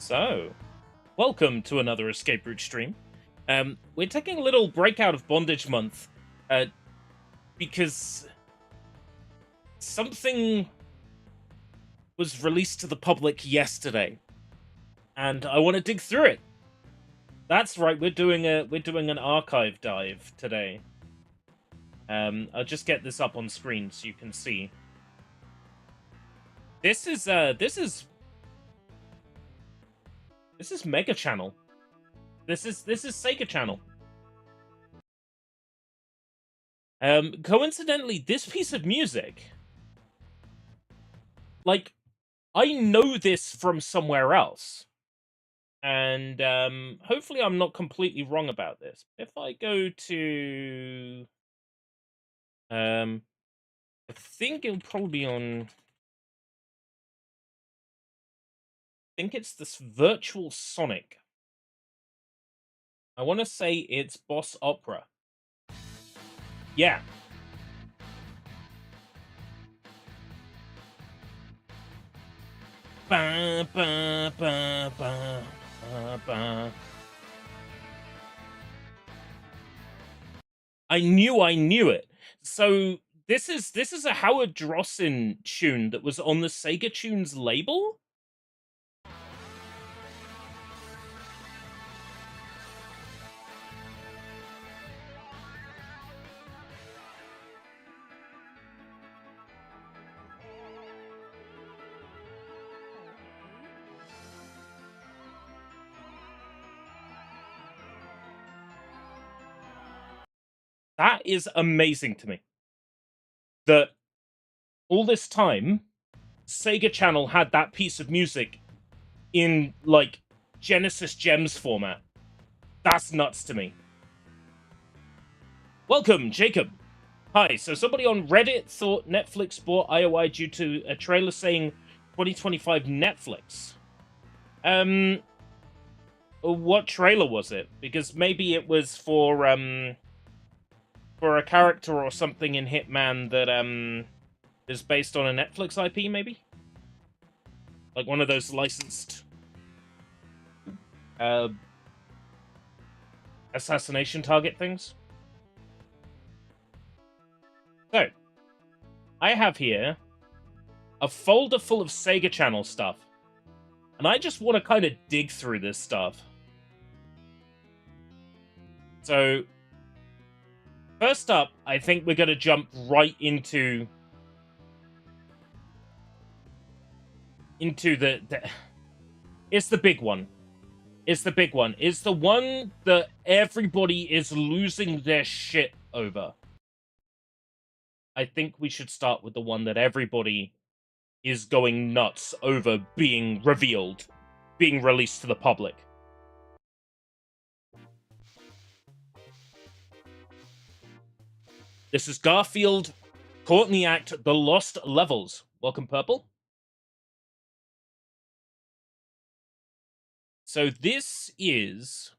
So, welcome to another Escape Route stream. We're taking a little break out of Bondage Month, because something was released to the public yesterday, and I want to dig through it. That's right, we're doing an archive dive today. I'll just get this up on screen so you can see. This is Mega Channel. This is SEGA Channel. Coincidentally, this piece of music, like, I know this from somewhere else, and hopefully I'm not completely wrong about this. If I go to, I think it'll probably be on. I think it's this Virtual Sonic. I want to say it's Boss Opera. Yeah. Ba, ba, ba, ba, ba, ba. I knew it. So this is a Howard Drossen tune that was on the Sega Tunes label. That is amazing to me. That all this time, Sega Channel had that piece of music in, like, Genesis Gems format. That's nuts to me. Welcome, Jacob. Hi, so somebody on Reddit thought Netflix bought IOI due to a trailer saying 2025 Netflix. What trailer was it? Because maybe it was for a character or something in Hitman that is based on a Netflix IP, maybe? Like one of those licensed assassination target things. So, I have here a folder full of Sega Channel stuff, and I just want to kind of dig through this stuff. So, first up, I think we're going to jump right into the... It's the big one. It's the big one. It's the one that everybody is losing their shit over. I think we should start with the one that everybody is going nuts over being revealed, being released to the public. This is Garfield, caught in the act, The Lost Levels. Welcome, Purple. So this is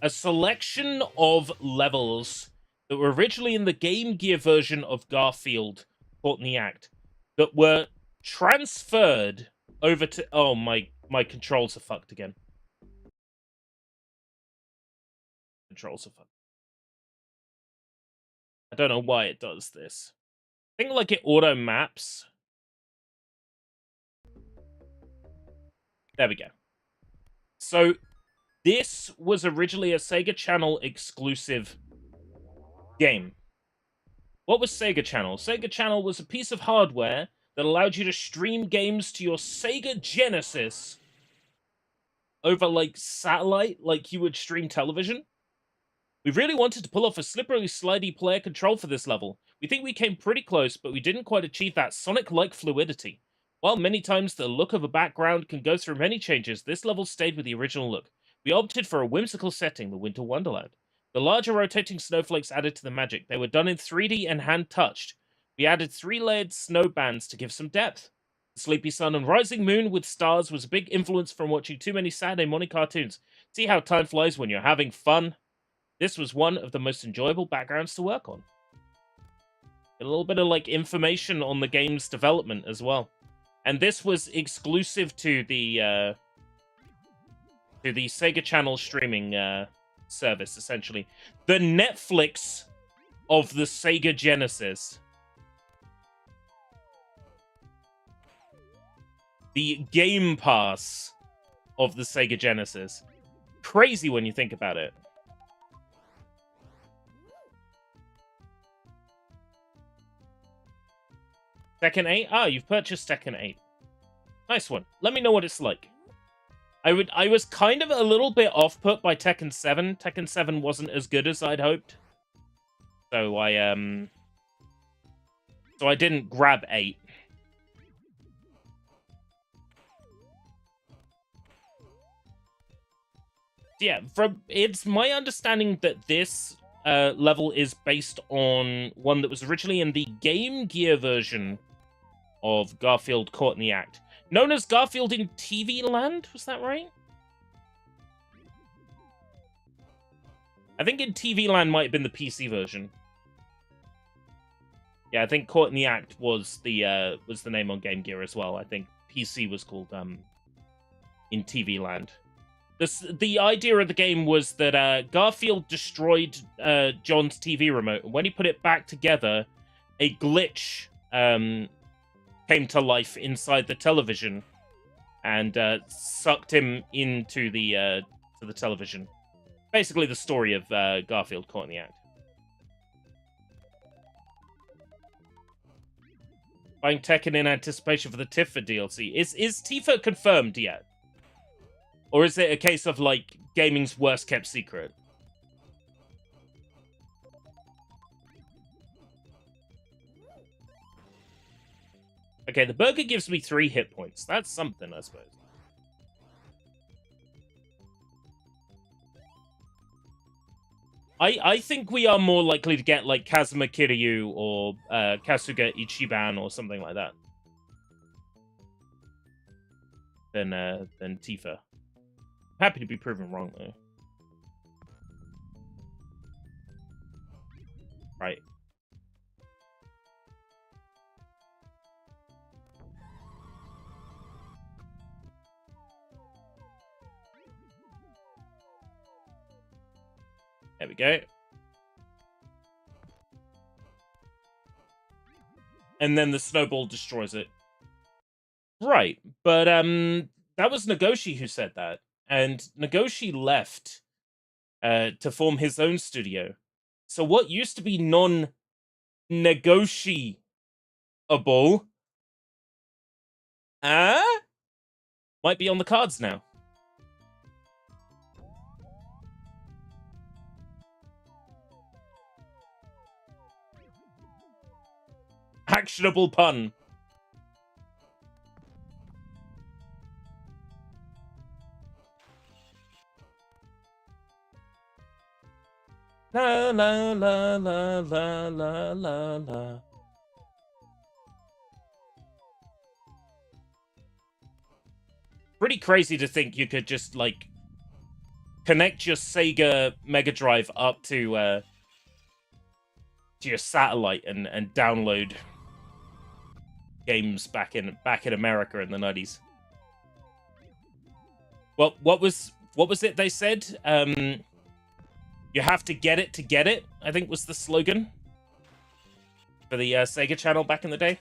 a selection of levels that were originally in the Game Gear version of Garfield, caught in the act, that were transferred over to... Oh, my controls are fucked again. Controls are fucked. I don't know why it does this. I think, like, it auto maps. There we go. So, this was originally a Sega Channel exclusive game. What was Sega Channel? Sega Channel was a piece of hardware that allowed you to stream games to your Sega Genesis over, like, satellite, like you would stream television. We really wanted to pull off a slippery, slidey player control for this level. We think we came pretty close, but we didn't quite achieve that Sonic-like fluidity. While many times the look of a background can go through many changes, this level stayed with the original look. We opted for a whimsical setting, the Winter Wonderland. The larger rotating snowflakes added to the magic. They were done in 3D and hand-touched. We added 3-layered snow bands to give some depth. The sleepy sun and rising moon with stars was a big influence from watching too many Saturday morning cartoons. See how time flies when you're having fun? This was one of the most enjoyable backgrounds to work on. A little bit of, like, information on the game's development as well. And this was exclusive to the to the Sega Channel streaming service, essentially. The Netflix of the Sega Genesis. The Game Pass of the Sega Genesis. Crazy when you think about it. Tekken 8? Ah, you've purchased Tekken 8. Nice one. Let me know what it's like. I was kind of a little bit off-put by Tekken 7. Tekken 7 wasn't as good as I'd hoped. So I didn't grab 8. Yeah, it's my understanding that this level is based on one that was originally in the Game Gear version of Garfield Caught in the Act. Known as Garfield in TV Land? Was that right? I think in TV Land might have been the PC version. Yeah, I think Caught in the Act was the name on Game Gear as well. I think PC was called in TV Land. The idea of the game was that Garfield destroyed John's TV remote. When he put it back together, a glitch came to life inside the television and sucked him into the to the television. Basically, the story of Garfield Caught in the Act. Buying Tekken in anticipation for the Tifa DLC. Is Tifa confirmed yet? Or is it a case of, like, gaming's worst-kept secret? Okay, the burger gives me 3 hit points. That's something, I suppose. I think we are more likely to get, like, Kazuma Kiryu or Kasuga Ichiban or something like that. Than Tifa. Happy to be proven wrong, though. Right. There we go. And then the snowball destroys it. Right, but that was Nagoshi who said that. And Nagoshi left to form his own studio. So what used to be non-negotiable might be on the cards now. Actionable pun. La la la la la la la la. Pretty crazy to think you could just, like, connect your Sega Mega Drive up to your satellite and download games back in America in the 90s. Well, what was it they said? You have to get it, I think was the slogan for the Sega Channel back in the day.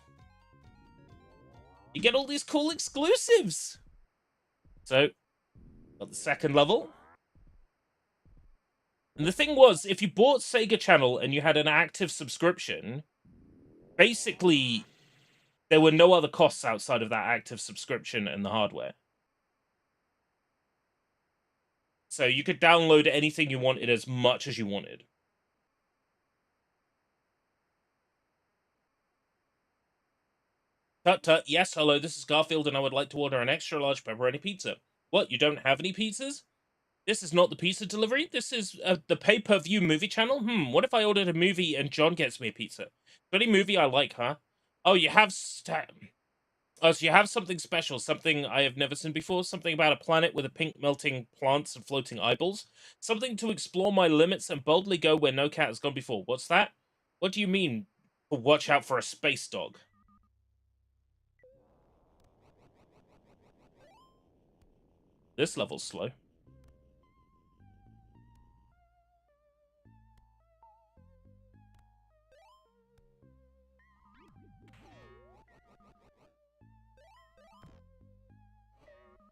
You get all these cool exclusives. So, got the second level. And the thing was, if you bought Sega Channel and you had an active subscription, basically, there were no other costs outside of that active subscription and the hardware. So you could download anything you wanted as much as you wanted. Tut tut, yes, hello, this is Garfield and I would like to order an extra large pepperoni pizza. What, you don't have any pizzas? This is not the pizza delivery, this is the pay-per-view movie channel? What if I ordered a movie and John gets me a pizza? Any movie I like, huh? Oh, you have oh, so you have something special, something I have never seen before, something about a planet with a pink melting plants and floating eyeballs, something to explore my limits and boldly go where no cat has gone before. What's that? What do you mean, watch out for a space dog? This level's slow.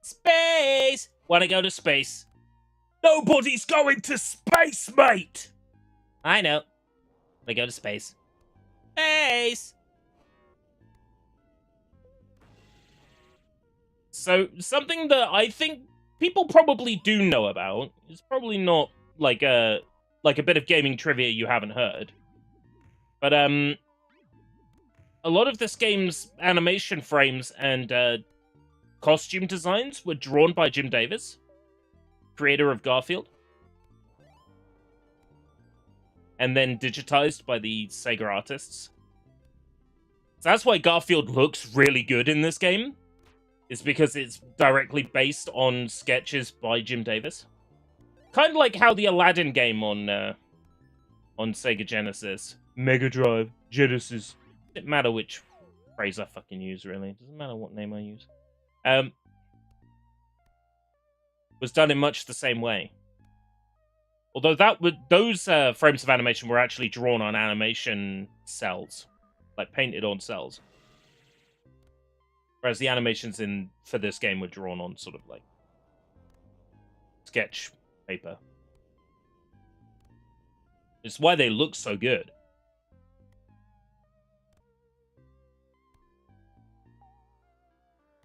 Space! Wanna go to space? Nobody's going to space, mate! I know. Wanna go to space? Space! So, something that I think people probably do know about, it's probably not like a bit of gaming trivia you haven't heard. But a lot of this game's animation frames and costume designs were drawn by Jim Davis, creator of Garfield, and then digitized by the Sega artists. So that's why Garfield looks really good in this game. Is because it's directly based on sketches by Jim Davis. Kind of like how the Aladdin game on Sega Genesis, Mega Drive, Genesis. It doesn't matter which phrase I fucking use, really. It doesn't matter what name I use. Was done in much the same way. Although those frames of animation were actually drawn on animation cells, like painted on cells. Whereas the animations for this game were drawn on sort of like sketch paper. It's why they look so good.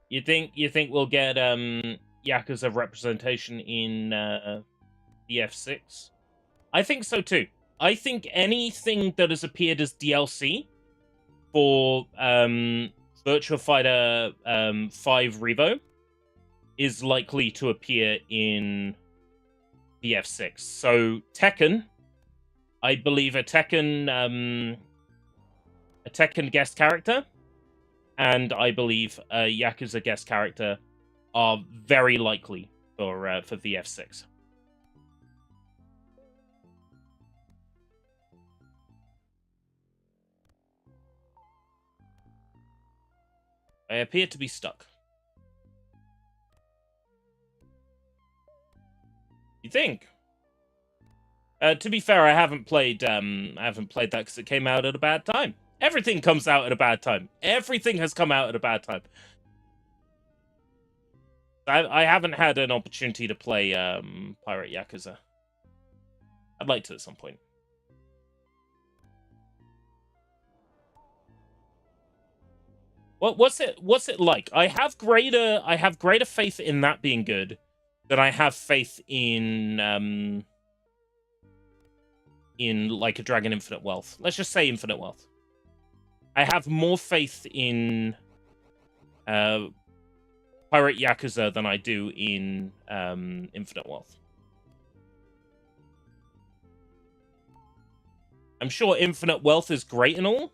You think we'll get Yakuza representation in DF6? I think so too. I think anything that has appeared as DLC for Virtua Fighter 5 Revo is likely to appear in DF6. So Tekken, I believe a Tekken guest character, and I believe a Yakuza guest character are very likely for VF6. I appear to be stuck. You think? To be fair, I haven't played that because it came out at a bad time. Everything comes out at a bad time. Everything has come out at a bad time. I haven't had an opportunity to play Pirate Yakuza. I'd like to at some point. What's it like? I have greater faith in that being good than I have faith in like a Dragon Infinite Wealth. Let's just say Infinite Wealth. I have more faith in Pirate Yakuza than I do in Infinite Wealth. I'm sure Infinite Wealth is great and all,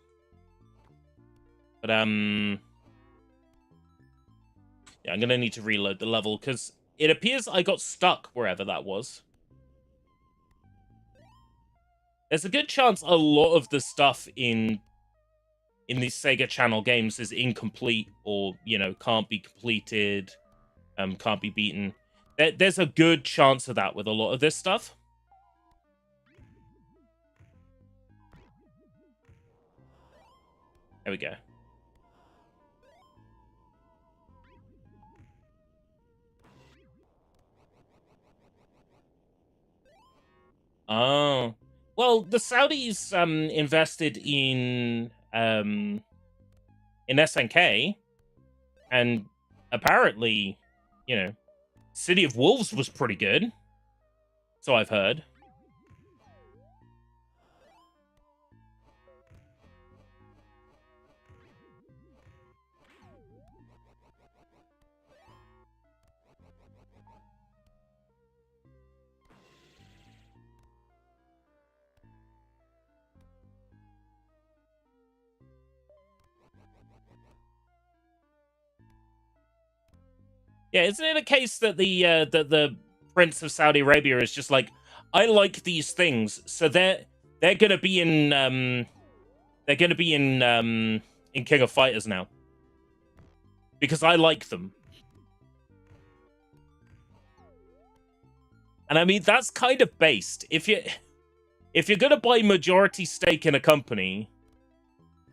but yeah, I'm gonna need to reload the level because it appears I got stuck wherever that was. There's a good chance a lot of the stuff in these Sega Channel games is incomplete or, you know, can't be completed, can't be beaten. There's a good chance of that with a lot of this stuff. There we go. Oh. Well, the Saudis invested in SNK, and apparently, you know, City of Wolves was pretty good. So I've heard. Yeah, isn't it a case that the Prince of Saudi Arabia is just like, I like these things, so they're gonna be in King of Fighters now because I like them. And I mean, that's kind of based. If you're gonna buy majority stake in a company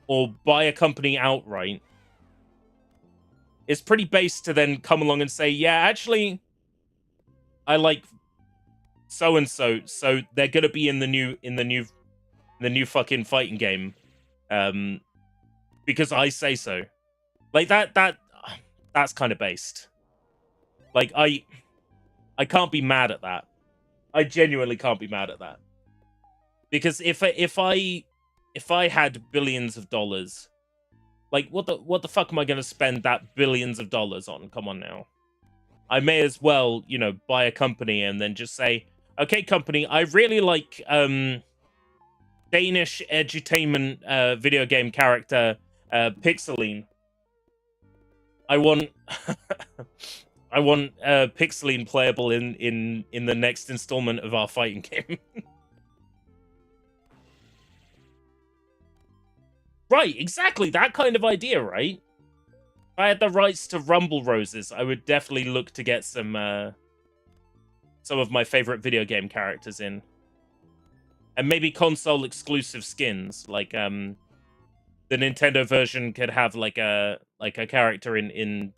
or buy a company outright, it's pretty base to then come along and say, yeah, actually, I like so and so, so they're gonna be in the new fucking fighting game, because I say so. Like that's kind of based. Like I can't be mad at that. I genuinely can't be mad at that. Because if I had billions of dollars, like what the fuck am I going to spend that billions of dollars on? Come on now. I may as well, you know, buy a company and then just say, "Okay, company, I really like Danish edutainment video game character Pixeline. I want I want Pixeline playable in the next installment of our fighting game." Right, exactly. That kind of idea, right? If I had the rights to Rumble Roses, I would definitely look to get some of my favorite video game characters in. And maybe console exclusive skins. Like the Nintendo version could have like a character in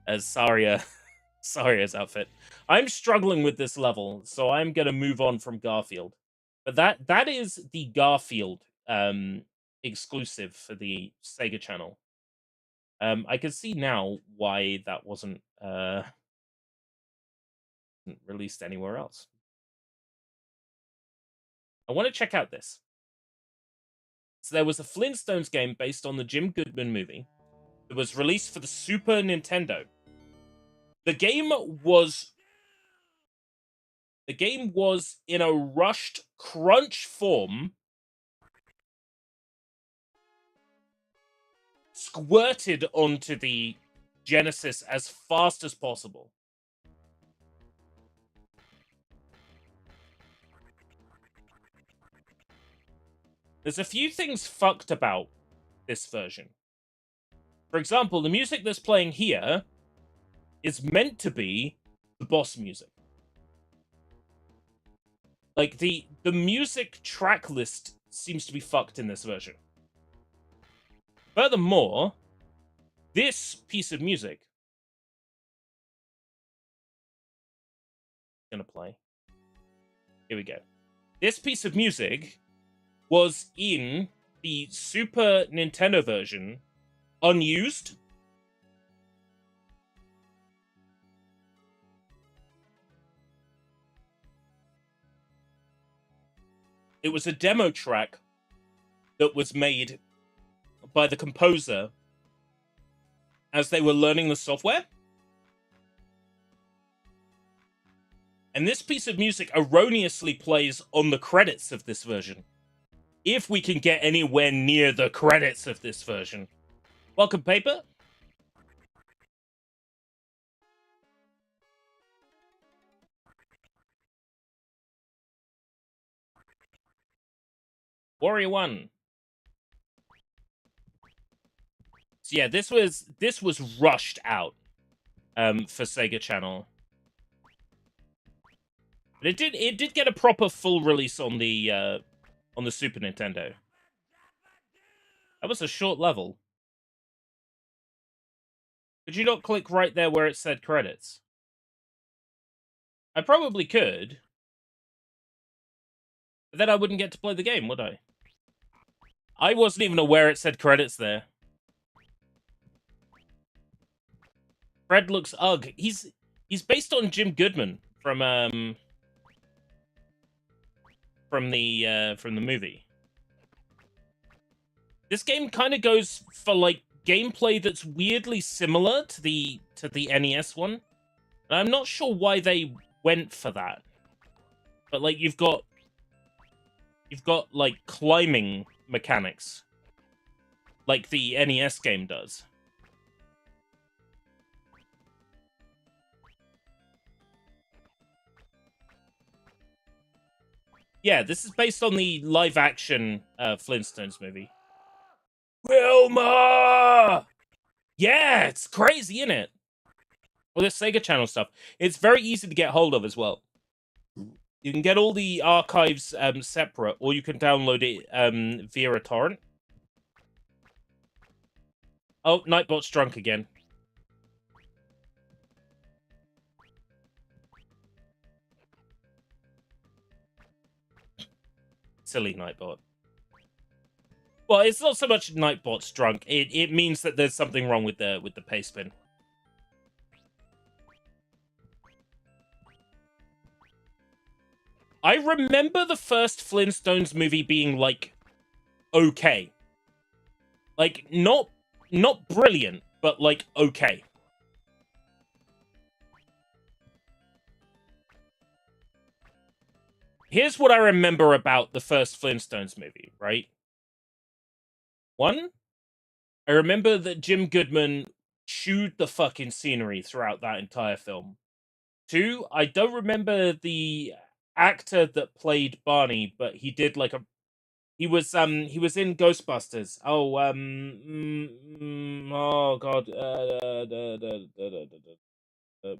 as Saria's outfit. I'm struggling with this level, so I'm gonna move on from Garfield. But that is the Garfield exclusive for the Sega Channel. I can see now why that wasn't released anywhere else. I want to check out this. So there was a Flintstones game based on the Jim Goodman movie. It was released for the Super Nintendo. The game was in a rushed crunch form, squirted onto the Genesis as fast as possible. There's a few things fucked about this version. For example, the music that's playing here is meant to be the boss music. Like, the music track list seems to be fucked in this version. Furthermore, this piece of music is gonna play. Here we go. This piece of music was in the Super Nintendo version, unused. It was a demo track that was made by the composer as they were learning the software. And this piece of music erroneously plays on the credits of this version. If we can get anywhere near the credits of this version. Welcome, Paper. Warrior 1. So yeah, this was rushed out for Sega Channel. But it did get a proper full release on the Super Nintendo. That was a short level. Could you not click right there where it said credits? I probably could. But then I wouldn't get to play the game, would I? I wasn't even aware it said credits there. Fred looks ugh. He's based on Jim Goodman from the movie. This game kind of goes for like gameplay that's weirdly similar to the NES one. And I'm not sure why they went for that. But like you've got like climbing mechanics like the NES game does. Yeah, this is based on the live-action Flintstones movie. Wilma! Yeah, it's crazy, isn't it? Well, this Sega Channel stuff. It's very easy to get hold of as well. You can get all the archives separate, or you can download it via a torrent. Oh, Nightbot's drunk again. Silly Nightbot. Well, it's not so much Nightbot's drunk. It means that there's something wrong with the paste bin. I remember the first Flintstones movie being, like, okay. Like, not brilliant, but, like, okay. Here's what I remember about the first Flintstones movie, right? One, I remember that Jim Goodman chewed the fucking scenery throughout that entire film. Two, I don't remember the actor that played Barney, but he did like a he was in Ghostbusters. Oh oh god,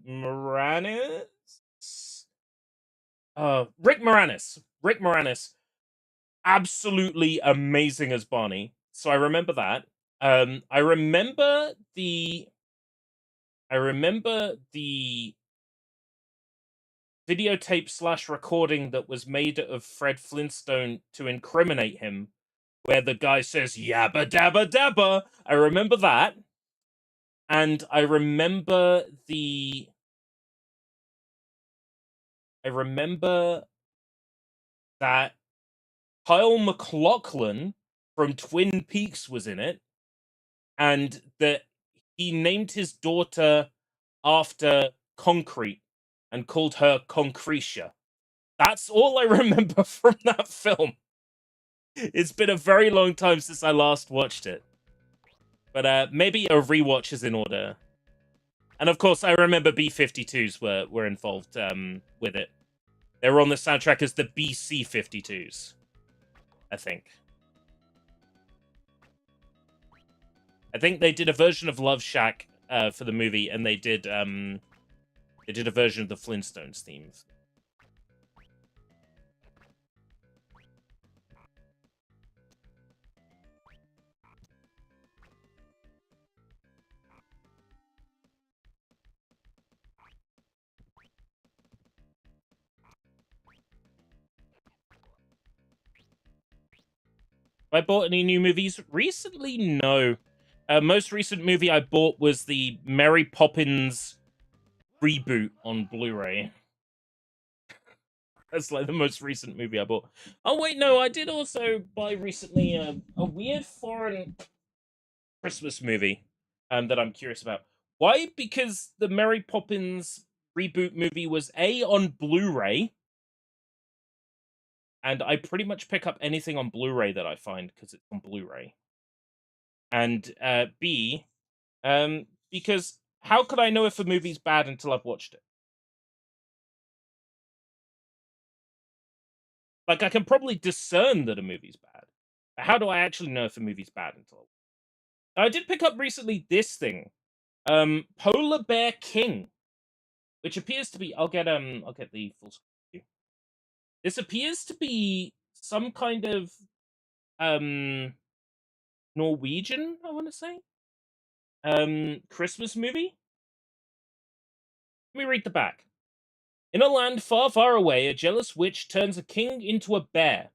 Moranis. Rick Moranis. Rick Moranis, absolutely amazing as Barney. So I remember that. I remember the videotape / recording that was made of Fred Flintstone to incriminate him, where the guy says "yabba dabba dabba." I remember that, and I remember that Kyle MacLachlan from Twin Peaks was in it, and that he named his daughter after Concrete and called her Concretia. That's all I remember from that film. It's been a very long time since I last watched it. But maybe a rewatch is in order. And of course, I remember B-52s were involved with it. They were on the soundtrack as the BC-52s, I think. I think they did a version of Love Shack for the movie, and they did a version of the Flintstones theme. Have I bought any new movies recently? No. Most recent movie I bought was the Mary Poppins reboot on Blu-ray. That's like the most recent movie I bought. Oh wait, no, I did also buy recently a weird foreign Christmas movie that I'm curious about. Why? Because the Mary Poppins reboot movie was A, on Blu-ray, and I pretty much pick up anything on Blu-ray that I find because it's on Blu-ray. And B, because how could I know if a movie's bad until I've watched it? Like, I can probably discern that a movie's bad. But how do I actually know if a movie's bad until I did pick up recently this thing. Polar Bear King. Which appears to be I'll get the full screen. This appears to be some kind of Norwegian, I wanna say. Christmas movie? Let me read the back. In a land far, far away, a jealous witch turns a king into a bear.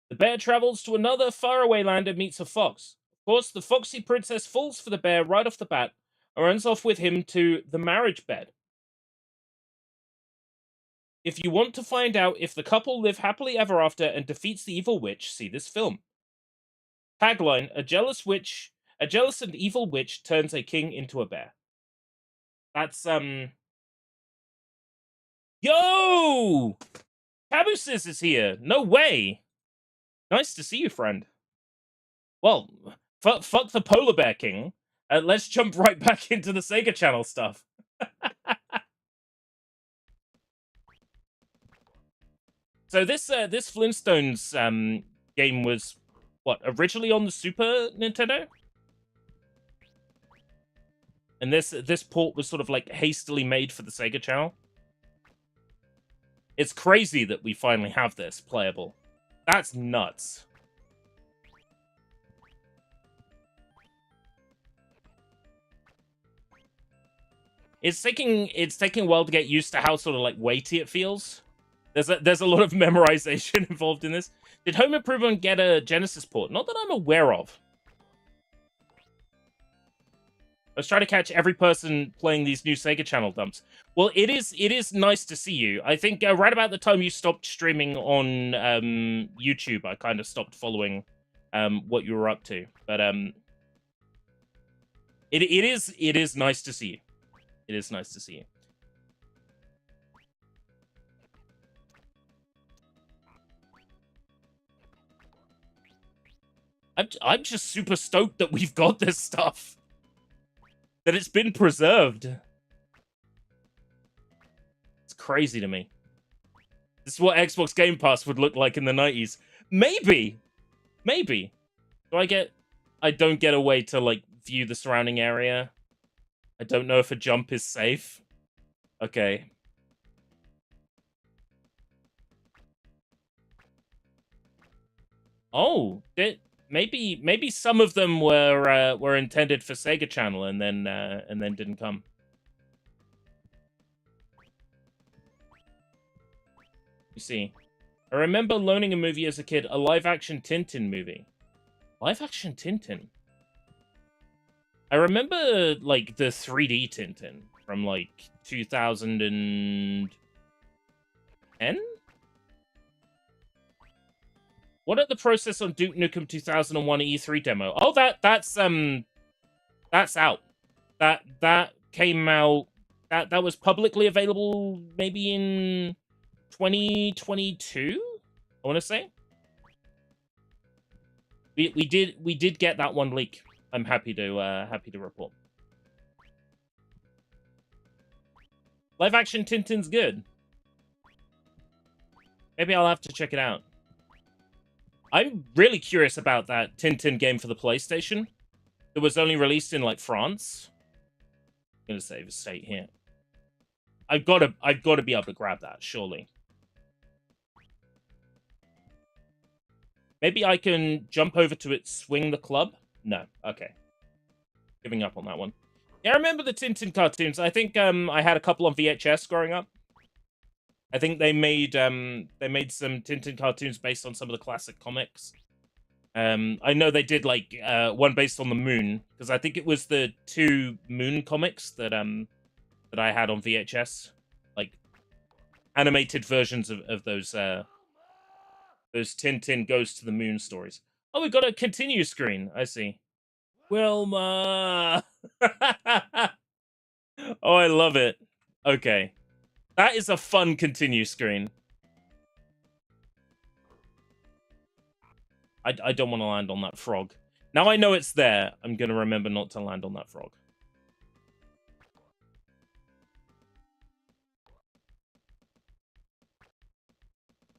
The bear travels to another faraway land and meets a fox. Of course, the foxy princess falls for the bear right off the bat and runs off with him to the marriage bed. If you want to find out if the couple live happily ever after and defeats the evil witch, see this film. Tagline: a jealous and evil witch turns a king into a bear. That's Yo! Cabooses is here. No way. Nice to see you, friend. Well, fuck the Polar Bear King. Let's jump right back into the Sega Channel stuff. So this Flintstones game was what, originally on the Super Nintendo? And this port was sort of like hastily made for the Sega Channel. It's crazy that we finally have this playable. That's nuts. It's taking a while to get used to how sort of like weighty it feels. There's a lot of memorization involved in this. Did Home Improvement get a Genesis port? Not that I'm aware of. Let's try to catch every person playing these new Sega Channel dumps. Well, it is nice to see you. I think right about the time you stopped streaming on YouTube, I kind of stopped following what you were up to. But it is nice to see you. It is nice to see you. I'm just super stoked that we've got this stuff. That it's been preserved. It's crazy to me. This is what Xbox Game Pass would look like in the 90s. Maybe. Maybe. I don't get a way to, like, view the surrounding area. I don't know if a jump is safe. Okay. Oh, maybe some of them were intended for Sega Channel and then didn't come. You see, I remember loaning a movie as a kid, a live-action Tintin movie. Live-action Tintin? I remember, like, the 3D Tintin from, like, 2010? What are the process on Duke Nukem 2001 E3 demo? Oh, that's out. That came out. That was publicly available maybe in 2022. I want to say we did get that one leak. I'm happy to report. Live action Tintin's good. Maybe I'll have to check it out. I'm really curious about that Tintin game for the PlayStation. That was only released in, like, France. I'm gonna save a state here. I've got to be able to grab that, surely. Maybe I can jump over to it, swing the club? No. Okay. Giving up on that one. Yeah, I remember the Tintin cartoons. I think I had a couple on VHS growing up. I think they made some Tintin cartoons based on some of the classic comics. I know they did, like, one based on the moon, because I think it was the 2 moon comics that I had on VHS, like animated versions of those Tintin Goes to the Moon stories. Oh, we got a continue screen. I see. Wilma. Oh, I love it. Okay. That is a fun continue screen. I don't want to land on that frog. Now I know it's there, I'm going to remember not to land on that frog.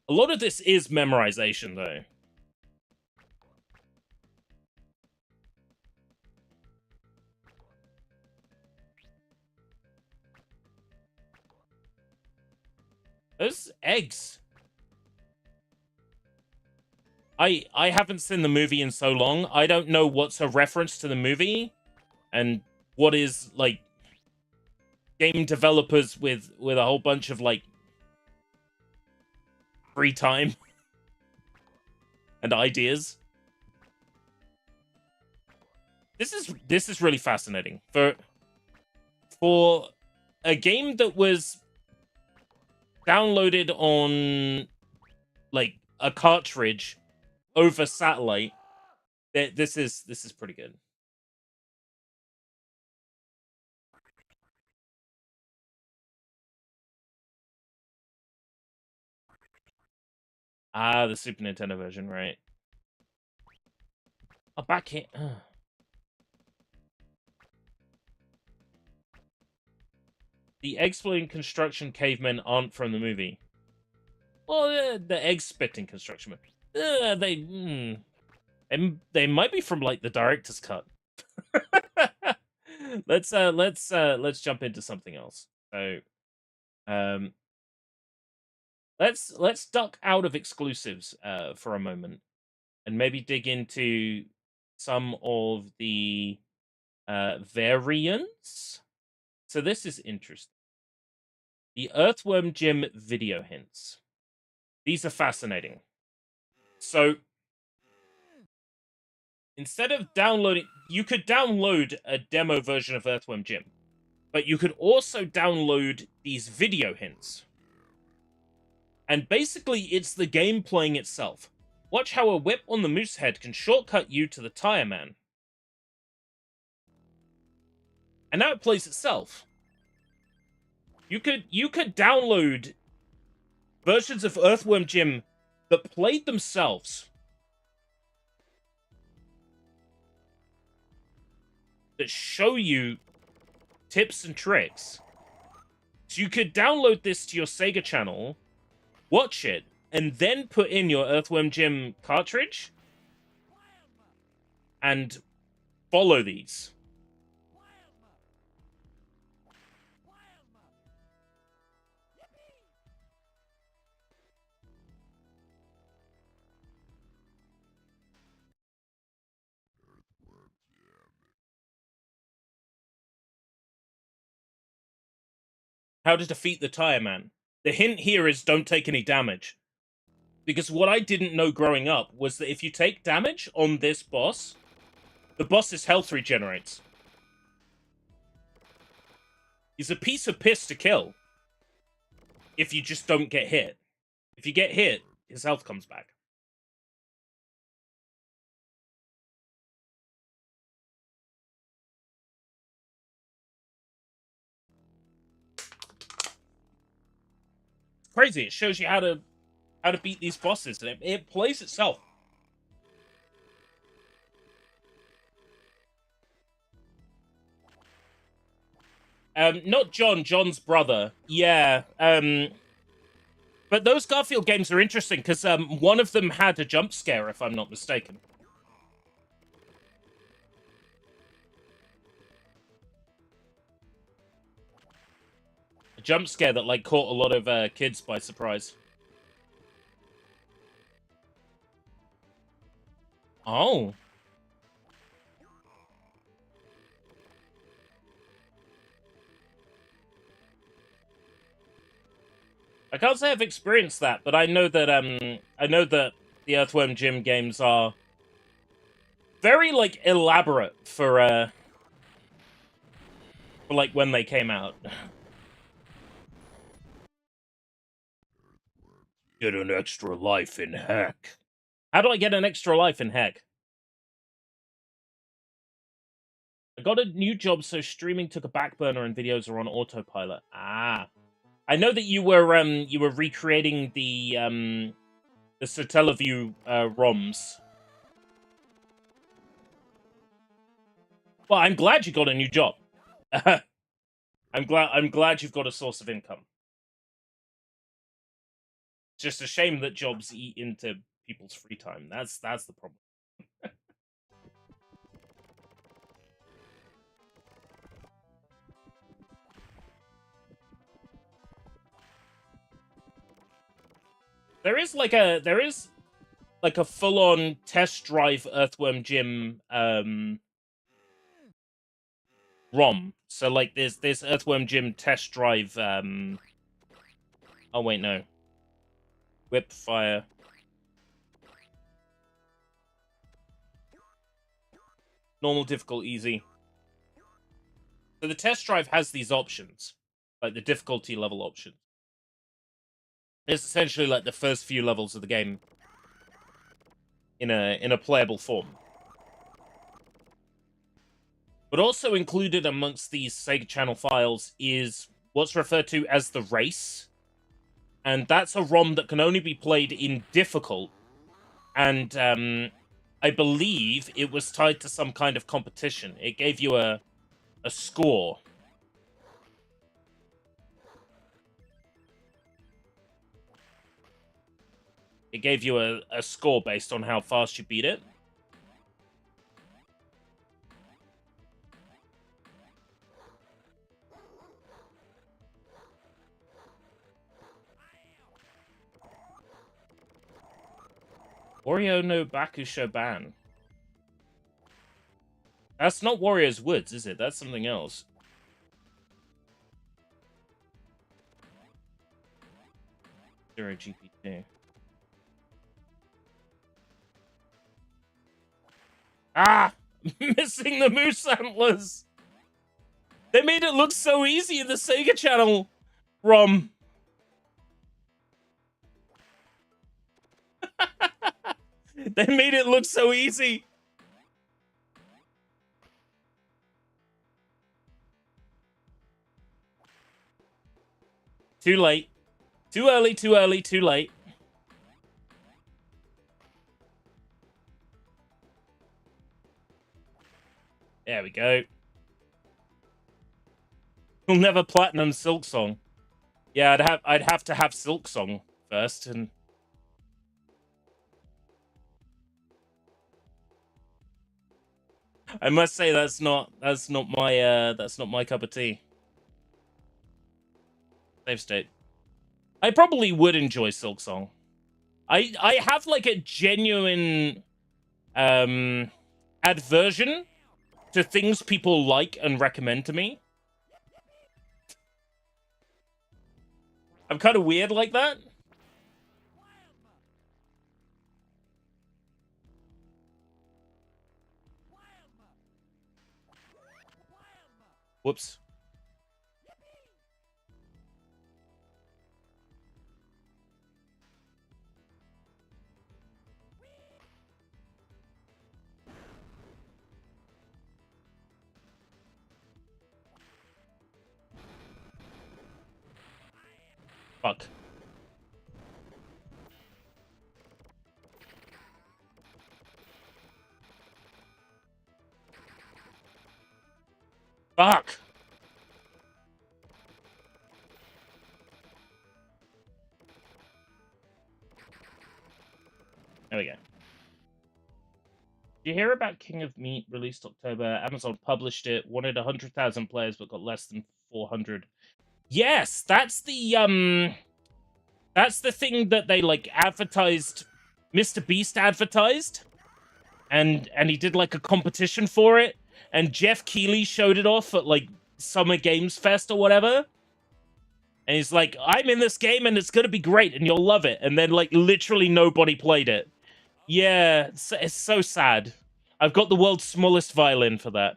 A lot of this is memorization, though. Those eggs. I haven't seen the movie in so long. I don't know what's a reference to the movie and what is, like, game developers with a whole bunch of, like, free time and ideas. This is really fascinating for a game that was downloaded on, like, a cartridge over satellite. This is pretty good. Ah, the Super Nintendo version, right? Oh, back here. The egg-splitting construction cavemen aren't from the movie. Well, the egg-spitting construction. They might be from, like, the director's cut. let's jump into something else. So, let's duck out of exclusives for a moment and maybe dig into some of the variants. So this is interesting. The Earthworm Jim video hints. These are fascinating. So, instead of downloading... You could download a demo version of Earthworm Jim, but you could also download these video hints. And basically, it's the game playing itself. Watch how a whip on the moose head can shortcut you to the Tire Man. And now it plays itself. You could download versions of Earthworm Jim that played themselves, that show you tips and tricks. So you could download this to your Sega channel, watch it, and then put in your Earthworm Jim cartridge and follow these. How to defeat the Tire Man. The hint here is don't take any damage. Because what I didn't know growing up was that if you take damage on this boss, the boss's health regenerates. He's a piece of piss to kill if you just don't get hit. If you get hit, his health comes back. It's crazy. It shows you how to beat these bosses, and it plays itself. Not John, John's brother. Yeah. But those Garfield games are interesting because one of them had a jump scare, if I'm not mistaken. A jump scare that like caught a lot of kids by surprise. Oh. I can't say I've experienced that, but I know that the Earthworm Jim games are very like elaborate for like when they came out. Get an extra life in heck. How do I get an extra life in heck? I got a new job, so streaming took a back burner and videos are on autopilot. Ah. I know that you were recreating the Satellaview ROMs. Well, I'm glad you got a new job. I'm glad you've got a source of income. It's just a shame that jobs eat into people's free time. That's the problem. There is like a full-on test drive Earthworm Jim ROM. So like there's Earthworm Jim test drive oh wait, no. Whip fire. Normal, difficult, easy. So the test drive has these options, like the difficulty level options. It's essentially like the first few levels of the game in a playable form. But also included amongst these Sega Channel files is what's referred to as the race. And that's a ROM that can only be played in difficult. And I believe it was tied to some kind of competition. It gave you a score. It gave you a score based on how fast you beat it. Wario no Bakusho Ban. That's not Wario's Woods, is it? That's something else. Zero GPT. Ah! Missing the moose antlers! They made it look so easy in the Sega Channel ROM. They made it look so easy. Too late. Too early, too early, too late. There we go. We'll never platinum Silk Song. Yeah, I'd have to have Silk Song first, and I must say that's not my cup of tea. Save state. I probably would enjoy Silk Song. I have like a genuine aversion to things people like and recommend to me. I'm kind of weird like that. Whoops. Fuck. Fuck. There we go. Did you hear about King of Meat released October? Amazon published it, wanted 100,000 players, but got less than 400. Yes, that's the thing that they like advertised. Mr. Beast advertised, and he did like a competition for it, and Jeff Keighley showed it off at like Summer Games Fest or whatever. And he's like, I'm in this game and it's gonna be great and you'll love it. And then like literally nobody played it. Yeah, it's so sad. I've got the world's smallest violin for that.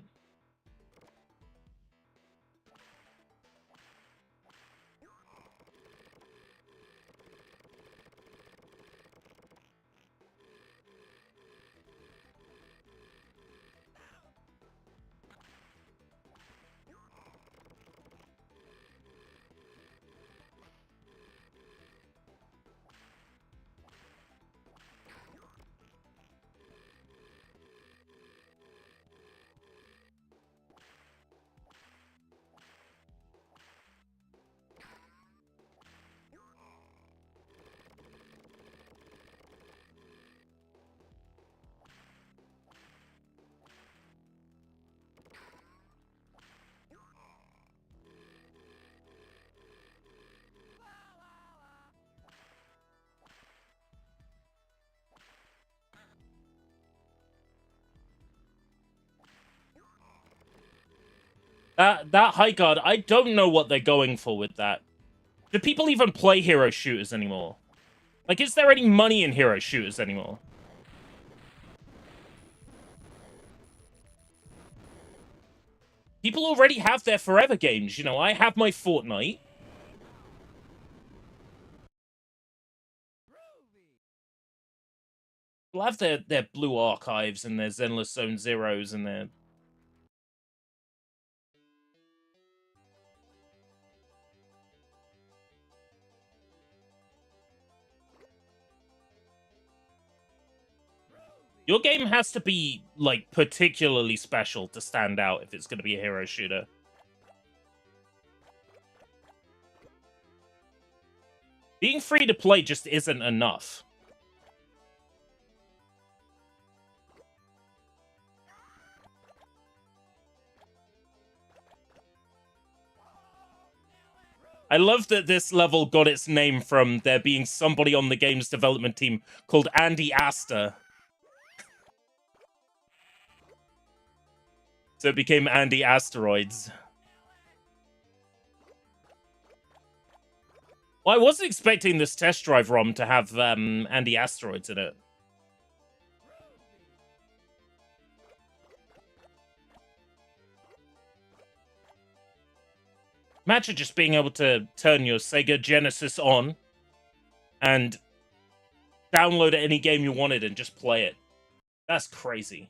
That high guard, I don't know what they're going for with that. Do people even play hero shooters anymore? Like, is there any money in hero shooters anymore? People already have their forever games, you know. I have my Fortnite. People have their Blue Archives and their Zenless Zone Zeros and their... Your game has to be, like, particularly special to stand out if it's going to be a hero shooter. Being free to play just isn't enough. I love that this level got its name from there being somebody on the game's development team called Andy Astor. So it became Andy Asteroids. Well, I wasn't expecting this test drive ROM to have Andy Asteroids in it. Imagine just being able to turn your Sega Genesis on and download any game you wanted and just play it. That's crazy.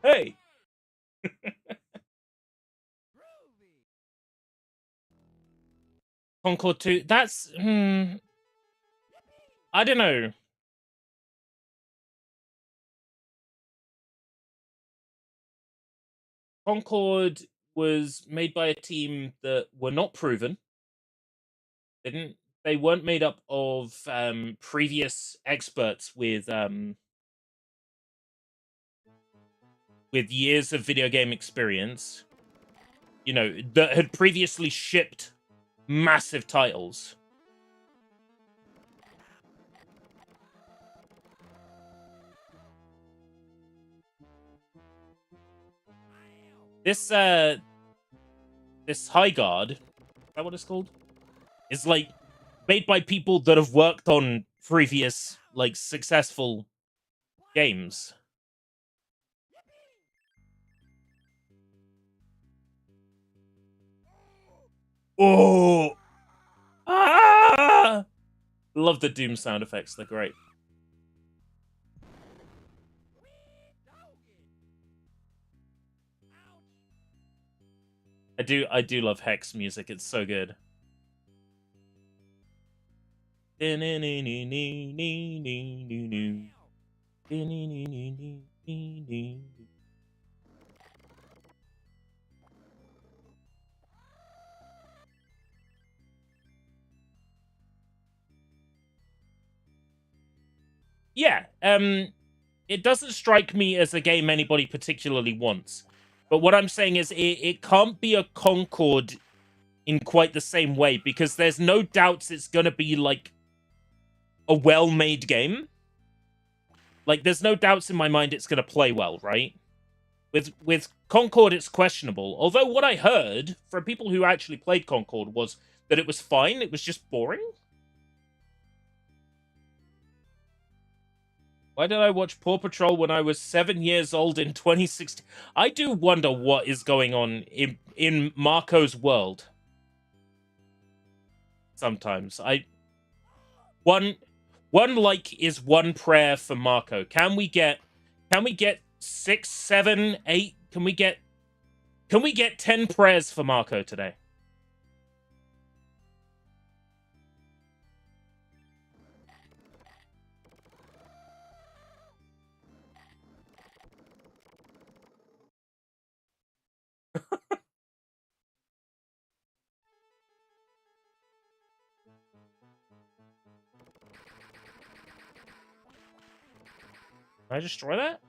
Hey! Concord 2, that's... I don't know. Concord was made by a team that were not proven. They weren't made up of previous experts with years of video game experience, you know, that had previously shipped massive titles. This High Guard, is that what it's called? Is like made by people that have worked on previous like successful games. Oh, ah! Love the Doom sound effects; they're great. I do love Hex music; it's so good. Yeah, it doesn't strike me as a game anybody particularly wants. But what I'm saying is it can't be a Concord in quite the same way, because there's no doubts it's going to be, like, a well-made game. Like, there's no doubts in my mind it's going to play well, right? With Concord, it's questionable. Although what I heard from people who actually played Concord was that it was fine, it was just boring. Why did I watch Paw Patrol when I was 7 years old in 2016? I do wonder what is going on in Marco's world. Sometimes. One like is one prayer for Marco. Can we get 6, 7, 8? Can we get 10 prayers for Marco today? Can I destroy that?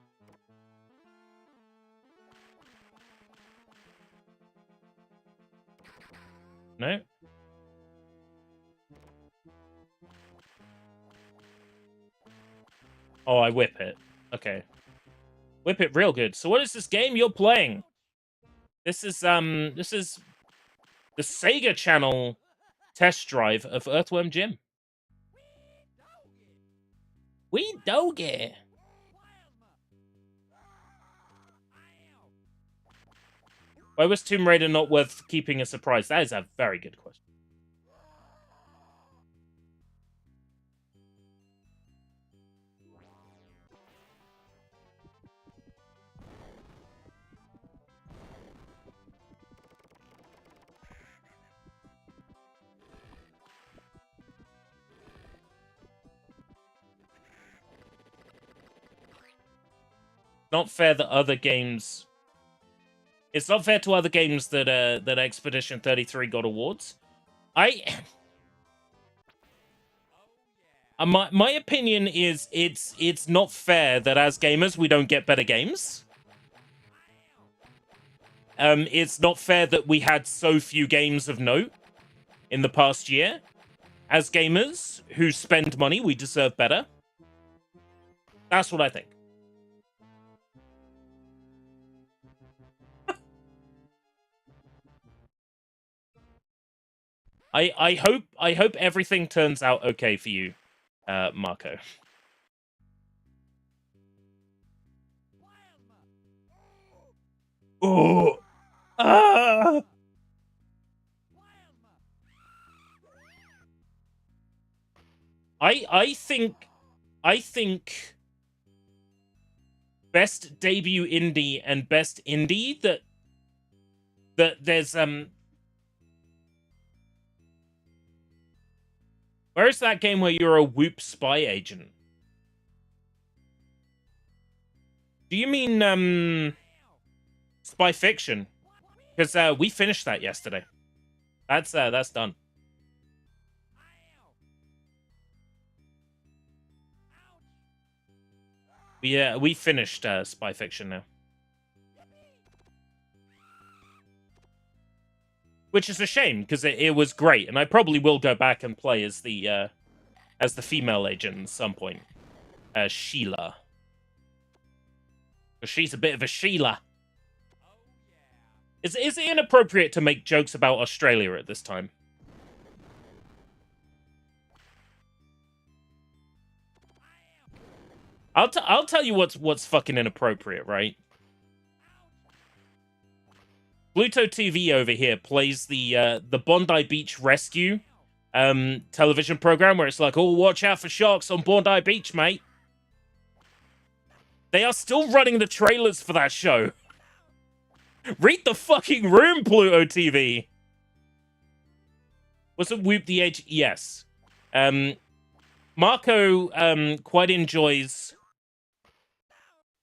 No? Oh, I whip it. Okay. Whip it real good. So what is this game you're playing? This is the SEGA Channel test drive of Earthworm Jim. We doge. Why was Tomb Raider not worth keeping a surprise? That is a very good question. Not fair that other games... It's not fair to other games that that Expedition 33 got awards. My opinion is it's not fair that as gamers we don't get better games. It's not fair that we had so few games of note in the past year. As gamers who spend money, we deserve better. That's what I think. I hope everything turns out okay for you, Marco. Oh. Ah. I think best debut indie and best indie that there's where's that game where you're a Whoop spy agent? Do you mean Spy Fiction? Because we finished that yesterday. That's done. We finished Spy Fiction now. Which is a shame, because it was great, and I probably will go back and play as the female agent at some point. Sheila. Because she's a bit of a Sheila. Is it inappropriate to make jokes about Australia at this time? I'll tell you what's fucking inappropriate, right? Pluto TV over here plays the Bondi Beach Rescue television program where it's like, oh, watch out for sharks on Bondi Beach, mate. They are still running the trailers for that show. Read the fucking room, Pluto TV. Was it Whoop the Age? Yes. Marco quite enjoys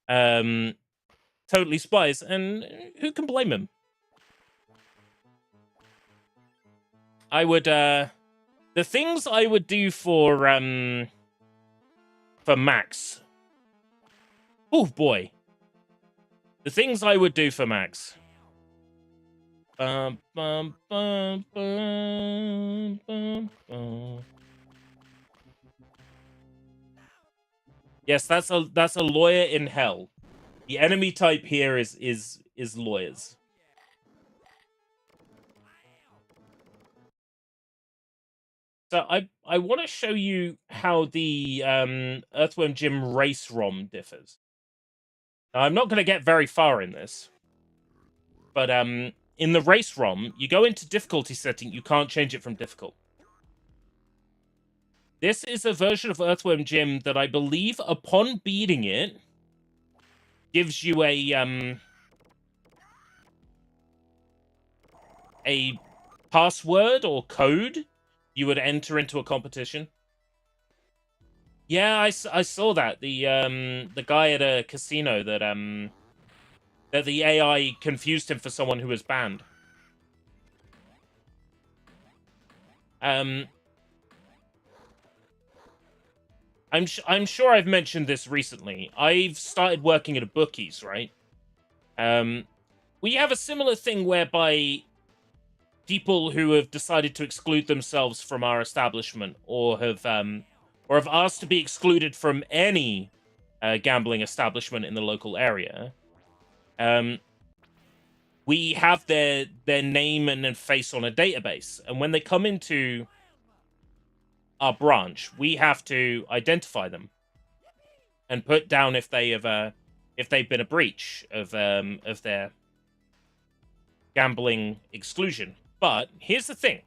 Totally Spies, and who can blame him? I would the things I would do for Max. Oh boy. The things I would do for Max. Bum, bum, bum, bum, bum, bum. Yes, that's a lawyer in hell. The enemy type here is lawyers. So I want to show you how the Earthworm Jim race ROM differs. Now, I'm not going to get very far in this, but in the race ROM, you go into difficulty setting, you can't change it from difficult. This is a version of Earthworm Jim that I believe, upon beating it, gives you a password or code you would enter into a competition. Yeah, I saw that. The guy at a casino that the AI confused him for someone who was banned. I'm sure I've mentioned this recently. I've started working at a bookies, right? We have a similar thing whereby people who have decided to exclude themselves from our establishment or have asked to be excluded from any gambling establishment in the local area, we have their name and face on a database, and when they come into our branch, we have to identify them and put down if they've been a breach of their gambling exclusion. But here's the thing.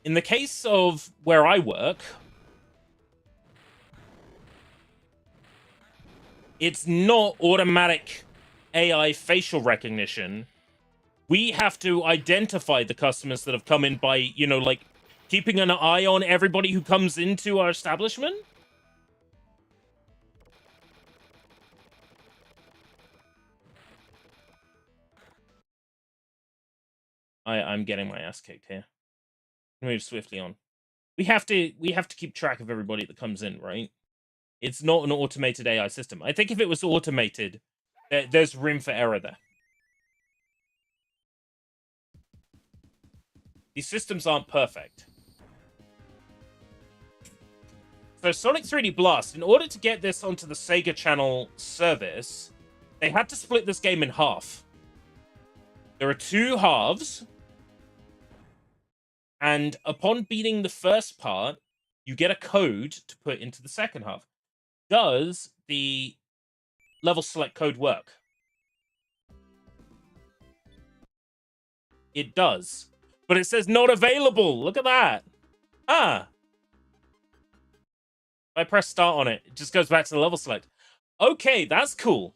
In the case of where I work, it's not automatic AI facial recognition. We have to identify the customers that have come in by, you know, like, keeping an eye on everybody who comes into our establishment. I'm getting my ass kicked here. Move swiftly on. We have to keep track of everybody that comes in, right? It's not an automated AI system. I think if it was automated, there's room for error there. These systems aren't perfect. So Sonic 3D Blast, in order to get this onto the SEGA Channel service, they had to split this game in half. There are two halves, and upon beating the first part, you get a code to put into the second half. Does the level select code work? it does. But it says not available. Look at that. Ah. If I press start on it, it just goes back to the level select. Okay, that's cool.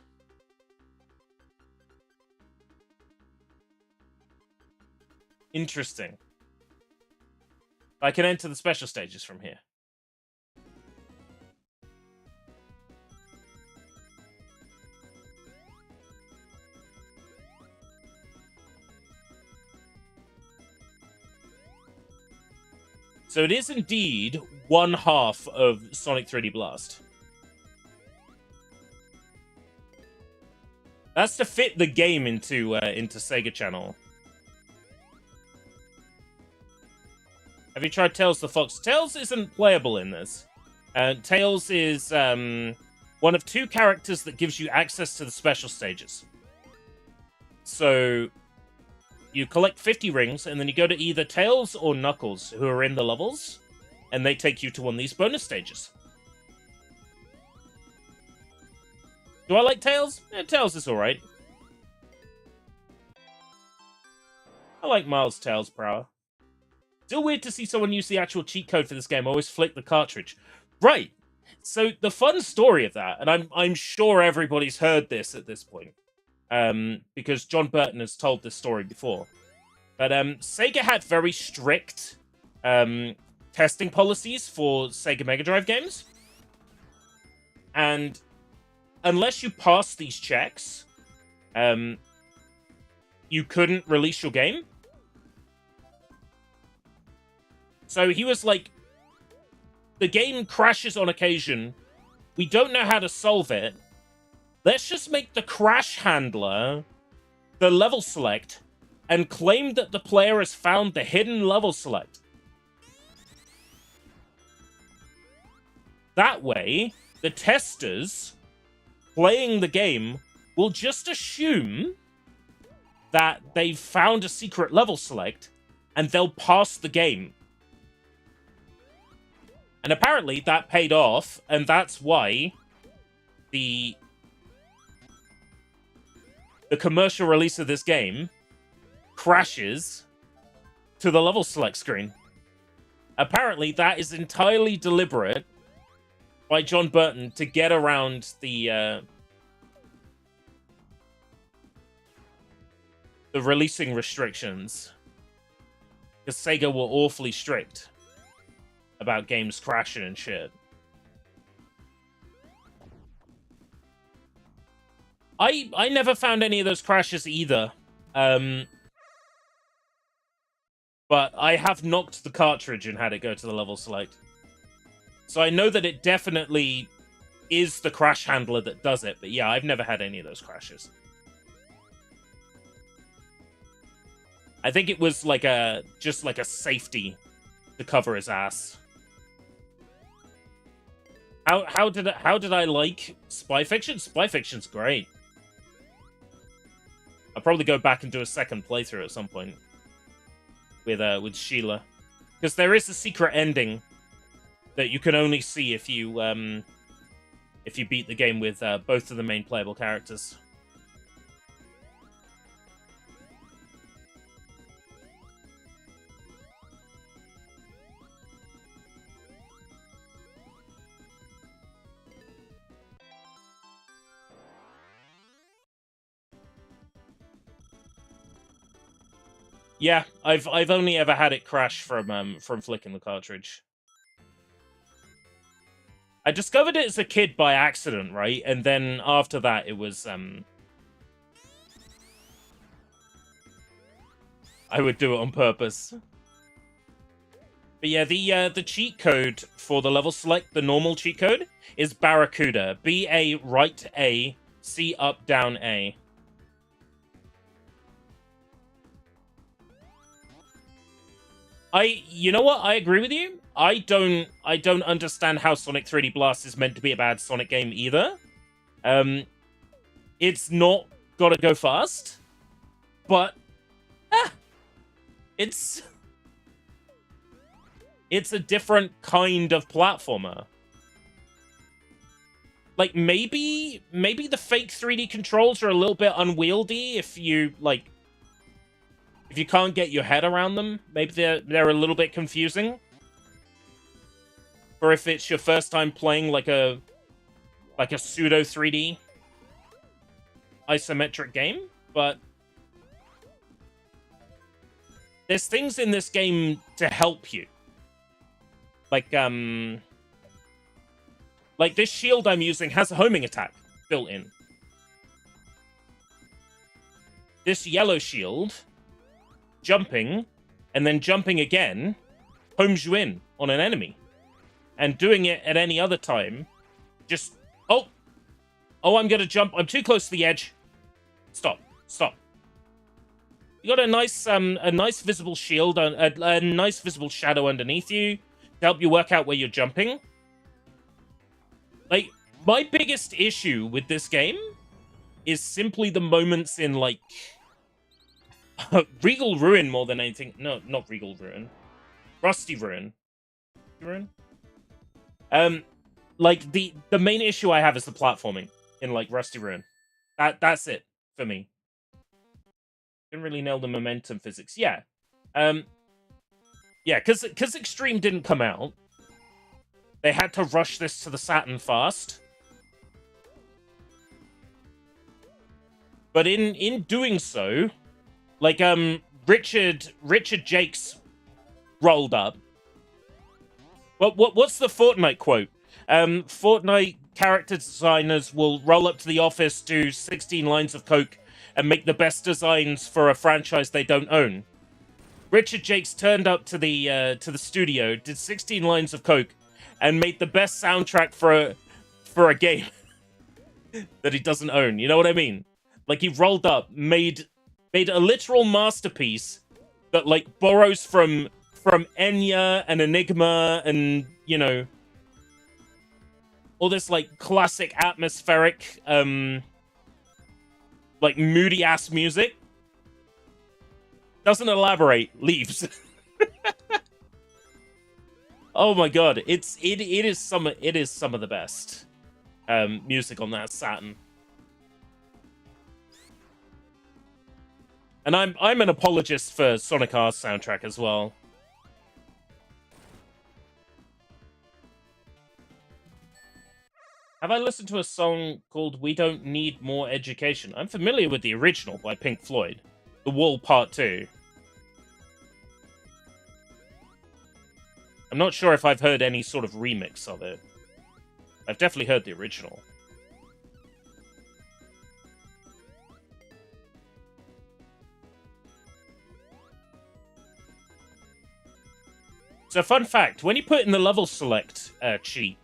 Interesting. I can enter the special stages from here. So it is indeed one half of Sonic 3D Blast. That's to fit the game into SEGA Channel. Have you tried Tails the Fox? Tails isn't playable in this. Tails is one of two characters that gives you access to the special stages. So you collect 50 rings, and then you go to either Tails or Knuckles, who are in the levels, and they take you to one of these bonus stages. Do I like Tails? Tails is alright. I like Miles' Tails power. Still weird to see someone use the actual cheat code for this game. I always flick the cartridge. Right. So the fun story of that, and I'm sure everybody's heard this at this point, because John Burton has told this story before. But Sega had very strict testing policies for Sega Mega Drive games. And unless you passed these checks, you couldn't release your game. So he was like, the game crashes on occasion. We don't know how to solve it. Let's just make the crash handler the level select and claim that the player has found the hidden level select. That way, the testers playing the game will just assume that they've found a secret level select and they'll pass the game. And apparently that paid off, and that's why the commercial release of this game crashes to the level select screen. Apparently that is entirely deliberate by John Burton to get around the releasing restrictions. Because Sega were awfully strict about games crashing and shit. I never found any of those crashes either. But I have knocked the cartridge and had it go to the level select. So I know that it definitely is the crash handler that does it. But yeah, I've never had any of those crashes. I think it was like just like a safety to cover his ass. How did I like Spy Fiction? Spy Fiction's great. I'll probably go back and do a second playthrough at some point with Sheila, because there is a secret ending that you can only see if you beat the game with both of the main playable characters. Yeah, I've only ever had it crash from flicking the cartridge. I discovered it as a kid by accident, right? And then after that, it was I would do it on purpose. But yeah, the cheat code for the level select, the normal cheat code, is Barracuda. B-A right A, C up down A. You know what? I agree with you. I don't understand how Sonic 3D Blast is meant to be a bad Sonic game either. It's not gotta go fast, but it's a different kind of platformer. Like maybe the fake 3D controls are a little bit unwieldy if you like if you can't get your head around them, maybe they're a little bit confusing. Or if it's your first time playing like a pseudo 3D isometric game, but there's things in this game to help you. Like this shield I'm using has a homing attack built in. This yellow shield, jumping, and then jumping again, homes you in on an enemy. And doing it at any other time, just, oh, I'm gonna jump, I'm too close to the edge. Stop. You got a nice visible shield, a nice visible shadow underneath you to help you work out where you're jumping. Like, my biggest issue with this game is simply the moments in, like, Regal Ruin more than anything. No, not Regal Ruin. Rusty Ruin. Like, the main issue I have is the platforming in, like, Rusty Ruin. That's it for me. Didn't really nail the momentum physics. Yeah. Yeah, because Extreme didn't come out, they had to rush this to the Saturn fast. But in doing so, like, Richard Jakes rolled up. What's the Fortnite quote? Fortnite character designers will roll up to the office, do 16 lines of coke, and make the best designs for a franchise they don't own. Richard Jakes turned up to the studio, did 16 lines of coke, and made the best soundtrack for a game that he doesn't own. You know what I mean? Like, he rolled up, made a literal masterpiece that, like, borrows from Enya and Enigma and, you know, all this, like, classic atmospheric, like, moody-ass music. Doesn't elaborate, leaves. Oh my god, it is some of the best music on that Saturn. And I'm an apologist for Sonic R's soundtrack as well. Have I listened to a song called We Don't Need More Education? I'm familiar with the original by Pink Floyd, The Wall Part 2. I'm not sure if I've heard any sort of remix of it. I've definitely heard the original. So, fun fact, when you put in the level select cheat,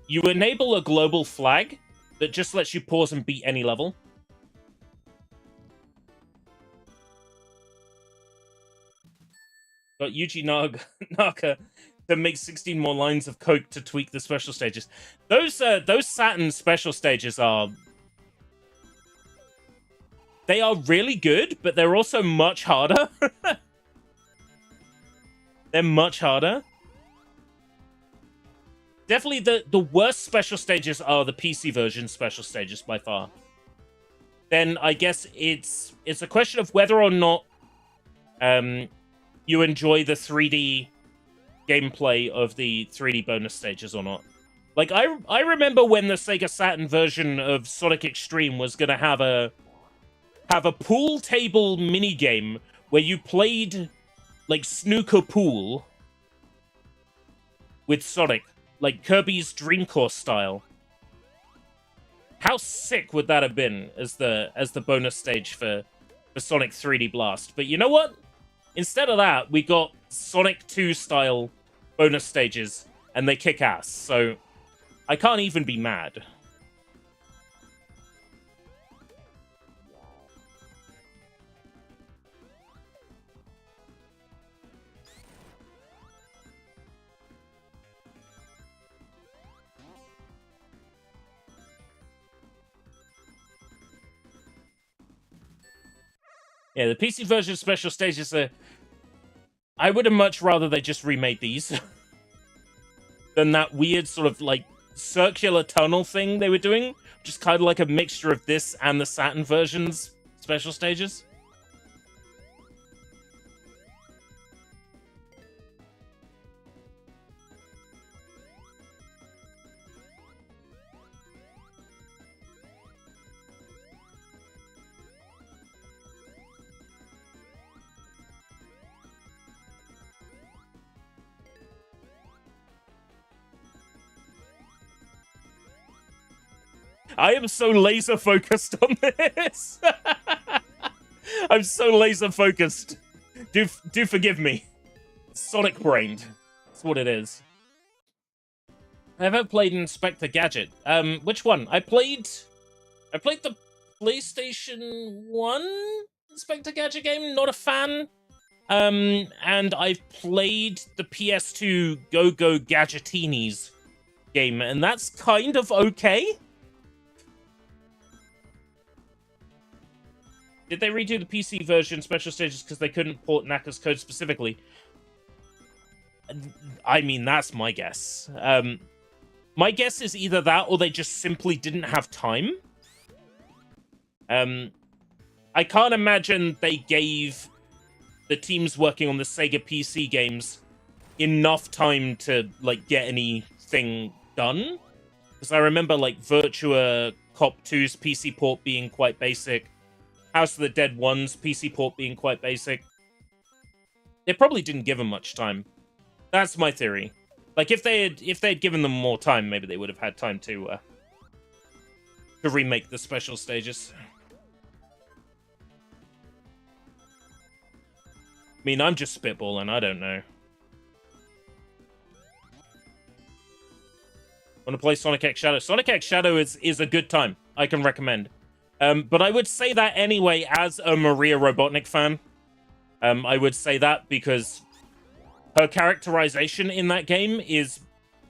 you enable a global flag that just lets you pause and beat any level. Got Yuji Naka to make 16 more lines of coke to tweak the special stages. Those Saturn special stages are... They are really good, but they're also much harder. They're much harder. Definitely the worst special stages are the PC version special stages by far. Then I guess it's a question of whether or not you enjoy the 3D gameplay of the 3D bonus stages or not. Like, I remember when the Sega Saturn version of Sonic Extreme was gonna have a pool table minigame where you played, like, snooker pool with Sonic. Like Kirby's Dream Course style. How sick would that have been as the bonus stage for Sonic 3D Blast? But you know what? Instead of that, we got Sonic 2 style bonus stages, and they kick ass. So I can't even be mad. Yeah, the PC version of special stages are... I would have much rather they just remade these than that weird sort of, like, circular tunnel thing they were doing. Just kind of like a mixture of this and the Saturn version's special stages. I am so laser focused on this. I'm so laser focused. Do forgive me. Sonic brained. That's what it is. Have I ever played Inspector Gadget? Which one? I played the PlayStation 1 Inspector Gadget game. Not a fan. And I've played the PS2 Go Go Gadgetinis game, and that's kind of okay. Did they redo the PC version special stages because they couldn't port Knacker's code specifically? I mean, that's my guess. My guess is either that or they just simply didn't have time. I can't imagine they gave the teams working on the Sega PC games enough time to, like, get anything done. Because I remember, like, Virtua Cop 2's PC port being quite basic. House of the Dead 1's PC port being quite basic. They probably didn't give them much time. That's my theory. Like, if they had given them more time, maybe they would have had time to remake the special stages. I mean, I'm just spitballing, I don't know. Want to play Sonic X Shadow? Sonic X Shadow is a good time. I can recommend. But I would say that anyway as a Maria Robotnik fan. I would say that because her characterization in that game is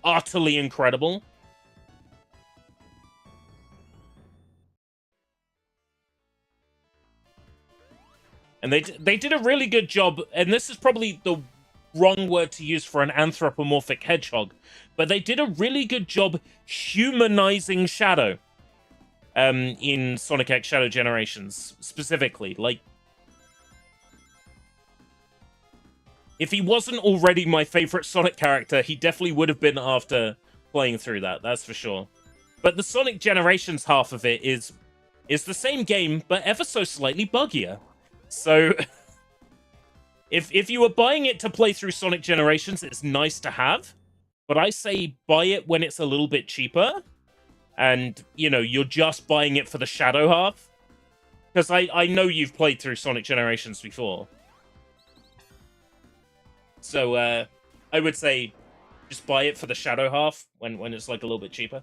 utterly incredible. And they did a really good job, and this is probably the wrong word to use for an anthropomorphic hedgehog, but they did a really good job humanizing Shadow in Sonic X Shadow Generations, specifically. Like, if he wasn't already my favorite Sonic character, he definitely would have been after playing through that, that's for sure. But the Sonic Generations half of it is the same game, but ever so slightly buggier. So, if you were buying it to play through Sonic Generations, it's nice to have. But I say buy it when it's a little bit cheaper. And, you know, you're just buying it for the Shadow half. Because I know you've played through Sonic Generations before. So, I would say just buy it for the Shadow half when it's, like, a little bit cheaper.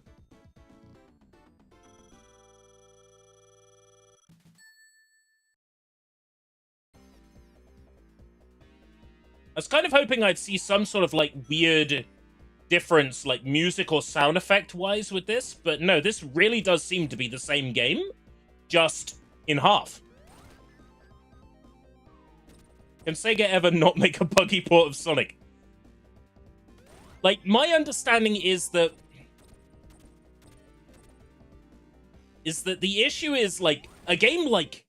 I was kind of hoping I'd see some sort of, like, weird difference, like, music or sound effect-wise with this, but no, this really does seem to be the same game, just in half. Can Sega ever not make a buggy port of Sonic? Like, my understanding is that the issue is, like, a game like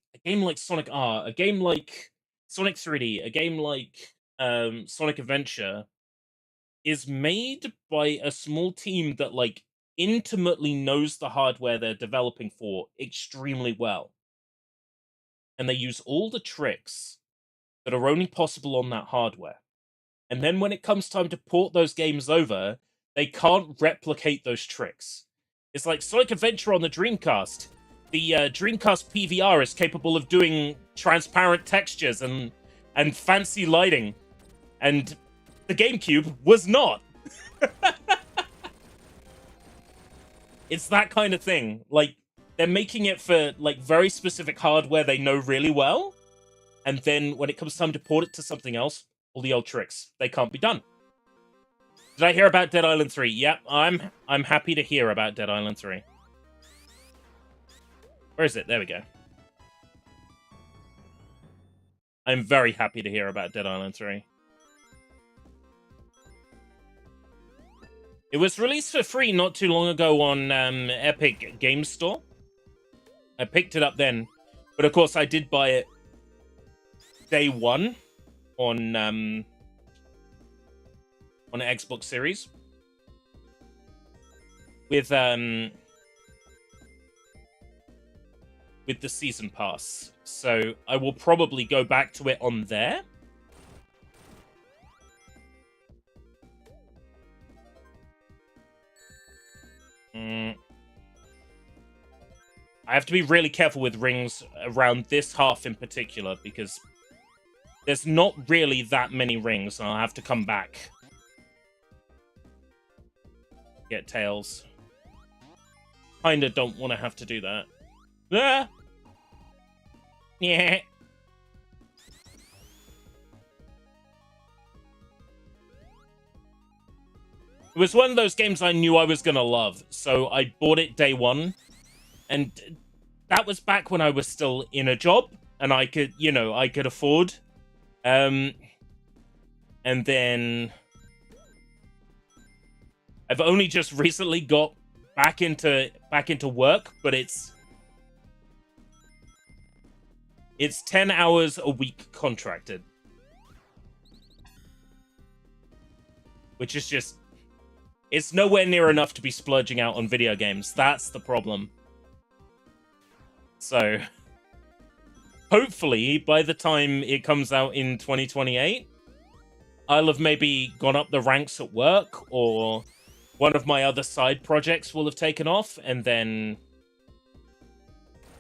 Sonic R, a game like Sonic 3D, a game like Sonic Adventure is made by a small team that, like, intimately knows the hardware they're developing for extremely well. And they use all the tricks that are only possible on that hardware. And then when it comes time to port those games over, they can't replicate those tricks. It's like Sonic Adventure on the Dreamcast. The Dreamcast PVR is capable of doing transparent textures and fancy lighting. And the GameCube was not. It's that kind of thing. Like, they're making it for, like, very specific hardware they know really well. And then when it comes time to port it to something else, all the old tricks, they can't be done. Did I hear about Dead Island 3? Yep, I'm happy to hear about Dead Island 3. Where is it? There we go. I'm very happy to hear about Dead Island 3. It was released for free not too long ago on Epic Games Store. I picked it up then, but of course I did buy it day one on Xbox Series with the season pass. So I will probably go back to it on there. I have to be really careful with rings around this half in particular, because there's not really that many rings, and I'll have to come back. Get tails. Kinda don't want to have to do that. Ah! Yeah. It was one of those games I knew I was gonna love, so I bought it day one. And that was back when I was still in a job, and I could, you know, I could afford. And then I've only just recently got back into work, but it's 10 hours a week contracted, which is just, it's nowhere near enough to be splurging out on video games. That's the problem. So, hopefully, by the time it comes out in 2028, I'll have maybe gone up the ranks at work, or one of my other side projects will have taken off, and then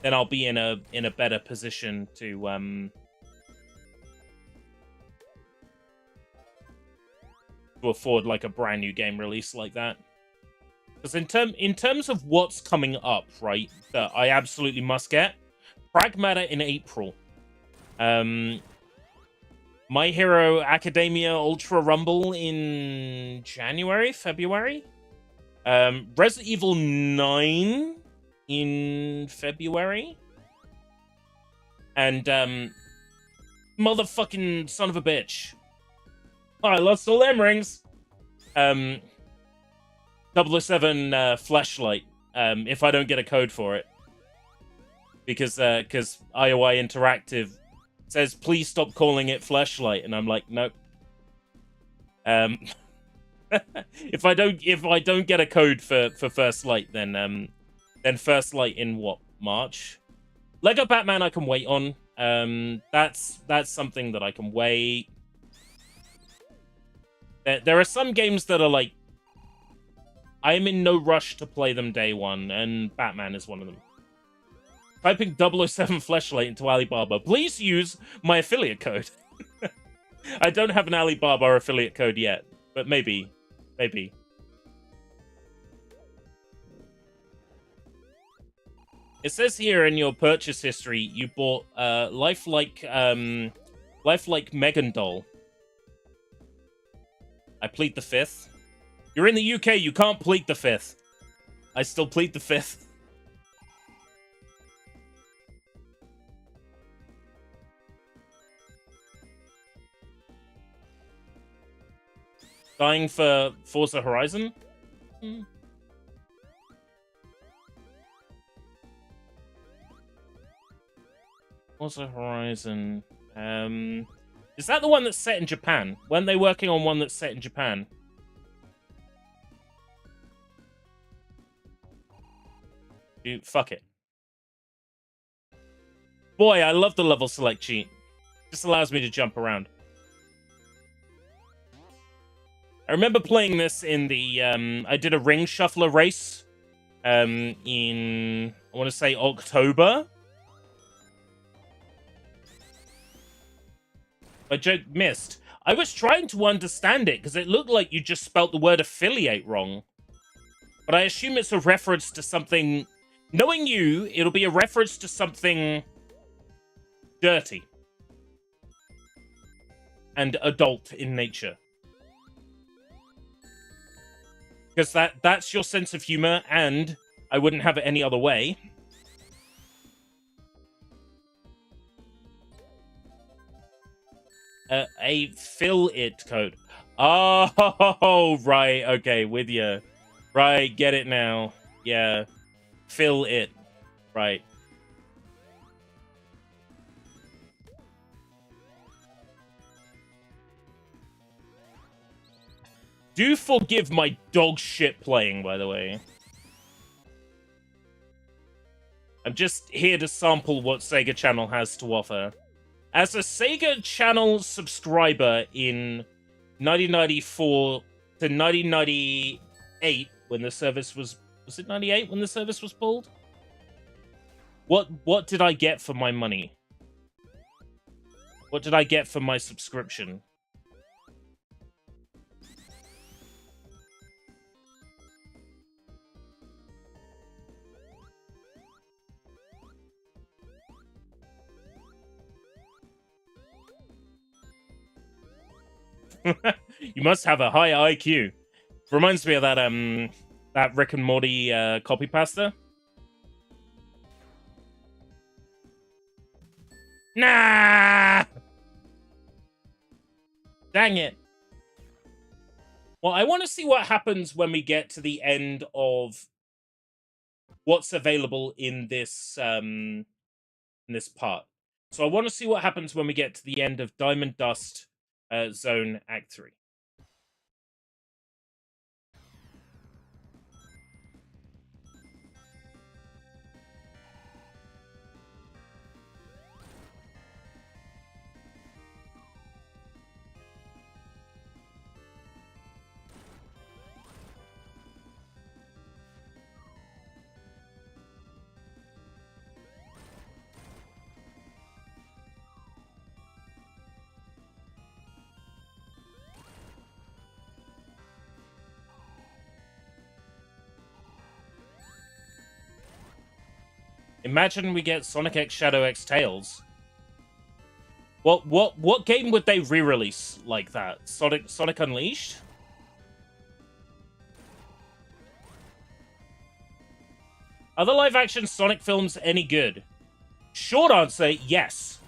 I'll be in a better position to afford like a brand new game release like that. Because in terms of what's coming up, right, that I absolutely must get, Pragmata in April, My Hero Academia Ultra Rumble in January, February, Resident Evil 9 in February, and motherfucking son of a bitch, oh, I lost all them rings. 007 Flashlight, if I don't get a code for it. Because IOI Interactive says, please stop calling it Flashlight, and I'm like, nope. If I don't get a code for First Light, then First Light in what, March? Lego Batman I can wait on. That's something that I can wait. There are some games that are like, I am in no rush to play them day one, and Batman is one of them. Typing 007 Flashlight into Alibaba. Please use my affiliate code. I don't have an Alibaba affiliate code yet, but maybe. Maybe. It says here in your purchase history, you bought Lifelike Megan Doll. I plead the fifth. You're in the UK, you can't plead the fifth. I still plead the fifth. Dying for Forza Horizon? Forza Horizon. Is that the one that's set in Japan? Weren't they working on one that's set in Japan? Dude, fuck it. Boy, I love the level select cheat. Just allows me to jump around. I remember playing this in the, I did a ring shuffler race, in, I want to say October. I missed. I was trying to understand it, because it looked like you just spelt the word affiliate wrong. But I assume it's a reference to something, knowing you, it'll be a reference to something dirty. And adult in nature. Because that's your sense of humor, and I wouldn't have it any other way. A fill it code. Oh, right. Okay, with you. Right, get it now. Yeah. Fill it. Right. Do forgive my dog shit playing, by the way. I'm just here to sample what SEGA Channel has to offer. As a SEGA Channel subscriber in 1994 to 1998, when the service was it 98 when the service was pulled? What did I get for my money? What did I get for my subscription? You must have a high IQ. Reminds me of that Rick and Morty copy pasta. Nah! Dang it. Well, I want to see what happens when we get to the end of what's available in this part. So I want to see what happens when we get to the end of Diamond Dust Zone Act 3. Imagine we get Sonic X Shadow X Tails. What game would they re-release like that? Sonic Unleashed? Are the live-action Sonic films any good? Short answer, yes.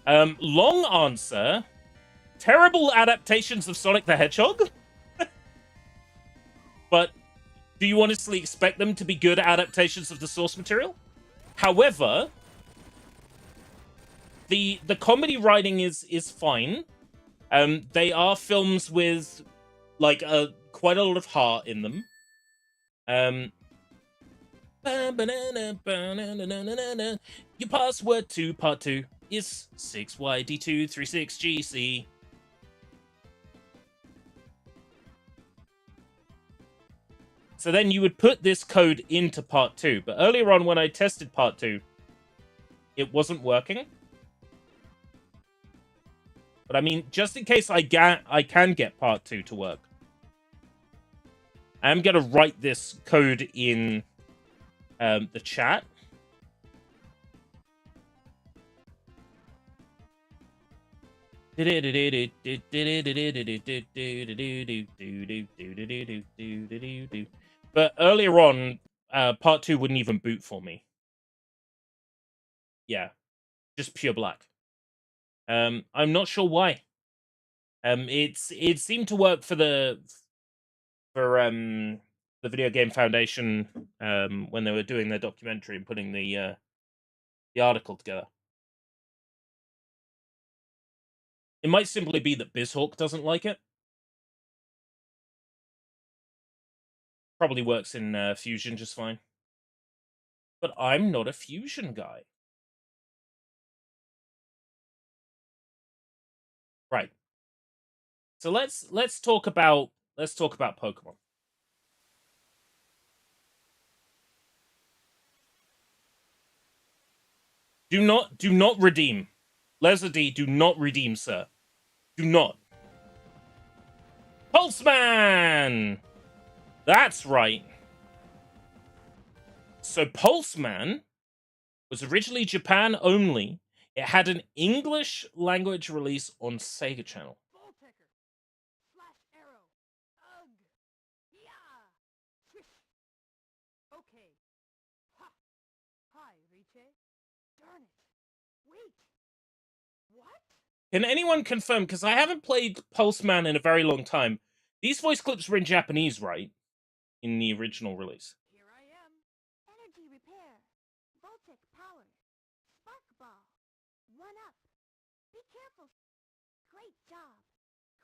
Long answer, terrible adaptations of Sonic the Hedgehog. But do you honestly expect them to be good adaptations of the source material? However, the comedy writing is fine. They are films with like quite a lot of heart in them. Your password to part 2 is 6YD236GC. So then you would put this code into part 2. But earlier on when I tested part 2, it wasn't working. But I mean, just in case I can get part 2 to work, I am going to write this code in the chat. But earlier on, part 2 wouldn't even boot for me. Yeah, just pure black. I'm not sure why. It seemed to work for the Video Game Foundation when they were doing their documentary and putting the article together. It might simply be that BizHawk doesn't like it. Probably works in Fusion just fine. But I'm not a Fusion guy. Right. So let's talk about Pokemon. Do not redeem. Leslie, do not redeem, sir. Do not. Pulseman! That's right. So Pulseman was originally Japan only. It had an English language release on Sega Channel. Can anyone confirm, because I haven't played Pulseman in a very long time, these voice clips were in Japanese, right? In the original release. Here I am. Energy repair. Voltic power. Spark ball. 1-up. Be careful. Great job.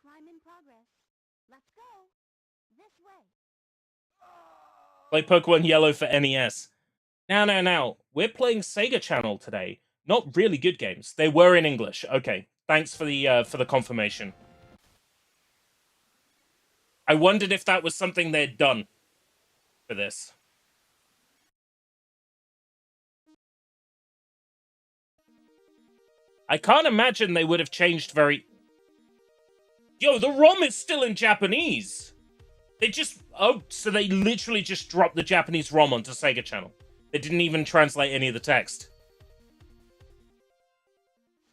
Climb in progress. Let's go. This way. Play Pokemon Yellow for NES. Now. We're playing Sega Channel today. Not really good games. They were in English. Okay. Thanks for the confirmation. I wondered if that was something they'd done for this. I can't imagine they would have changed very... Yo, the ROM is still in Japanese! They just... Oh, so they literally just dropped the Japanese ROM onto Sega Channel. They didn't even translate any of the text.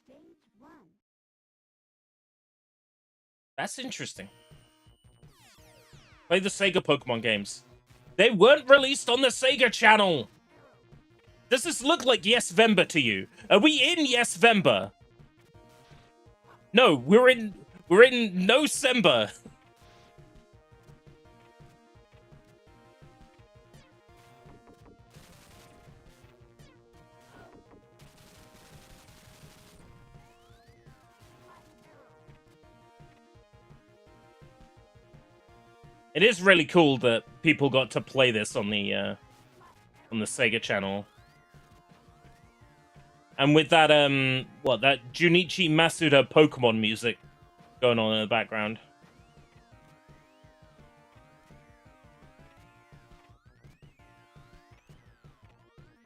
Stage 1. That's interesting. Play the Sega Pokemon games. They weren't released on the Sega Channel! Does this look like Yes Vember to you? Are we in Yes Vember? No, we're in No-Sember. It is really cool that people got to play this on the Sega Channel. And with that, that Junichi Masuda Pokemon music going on in the background.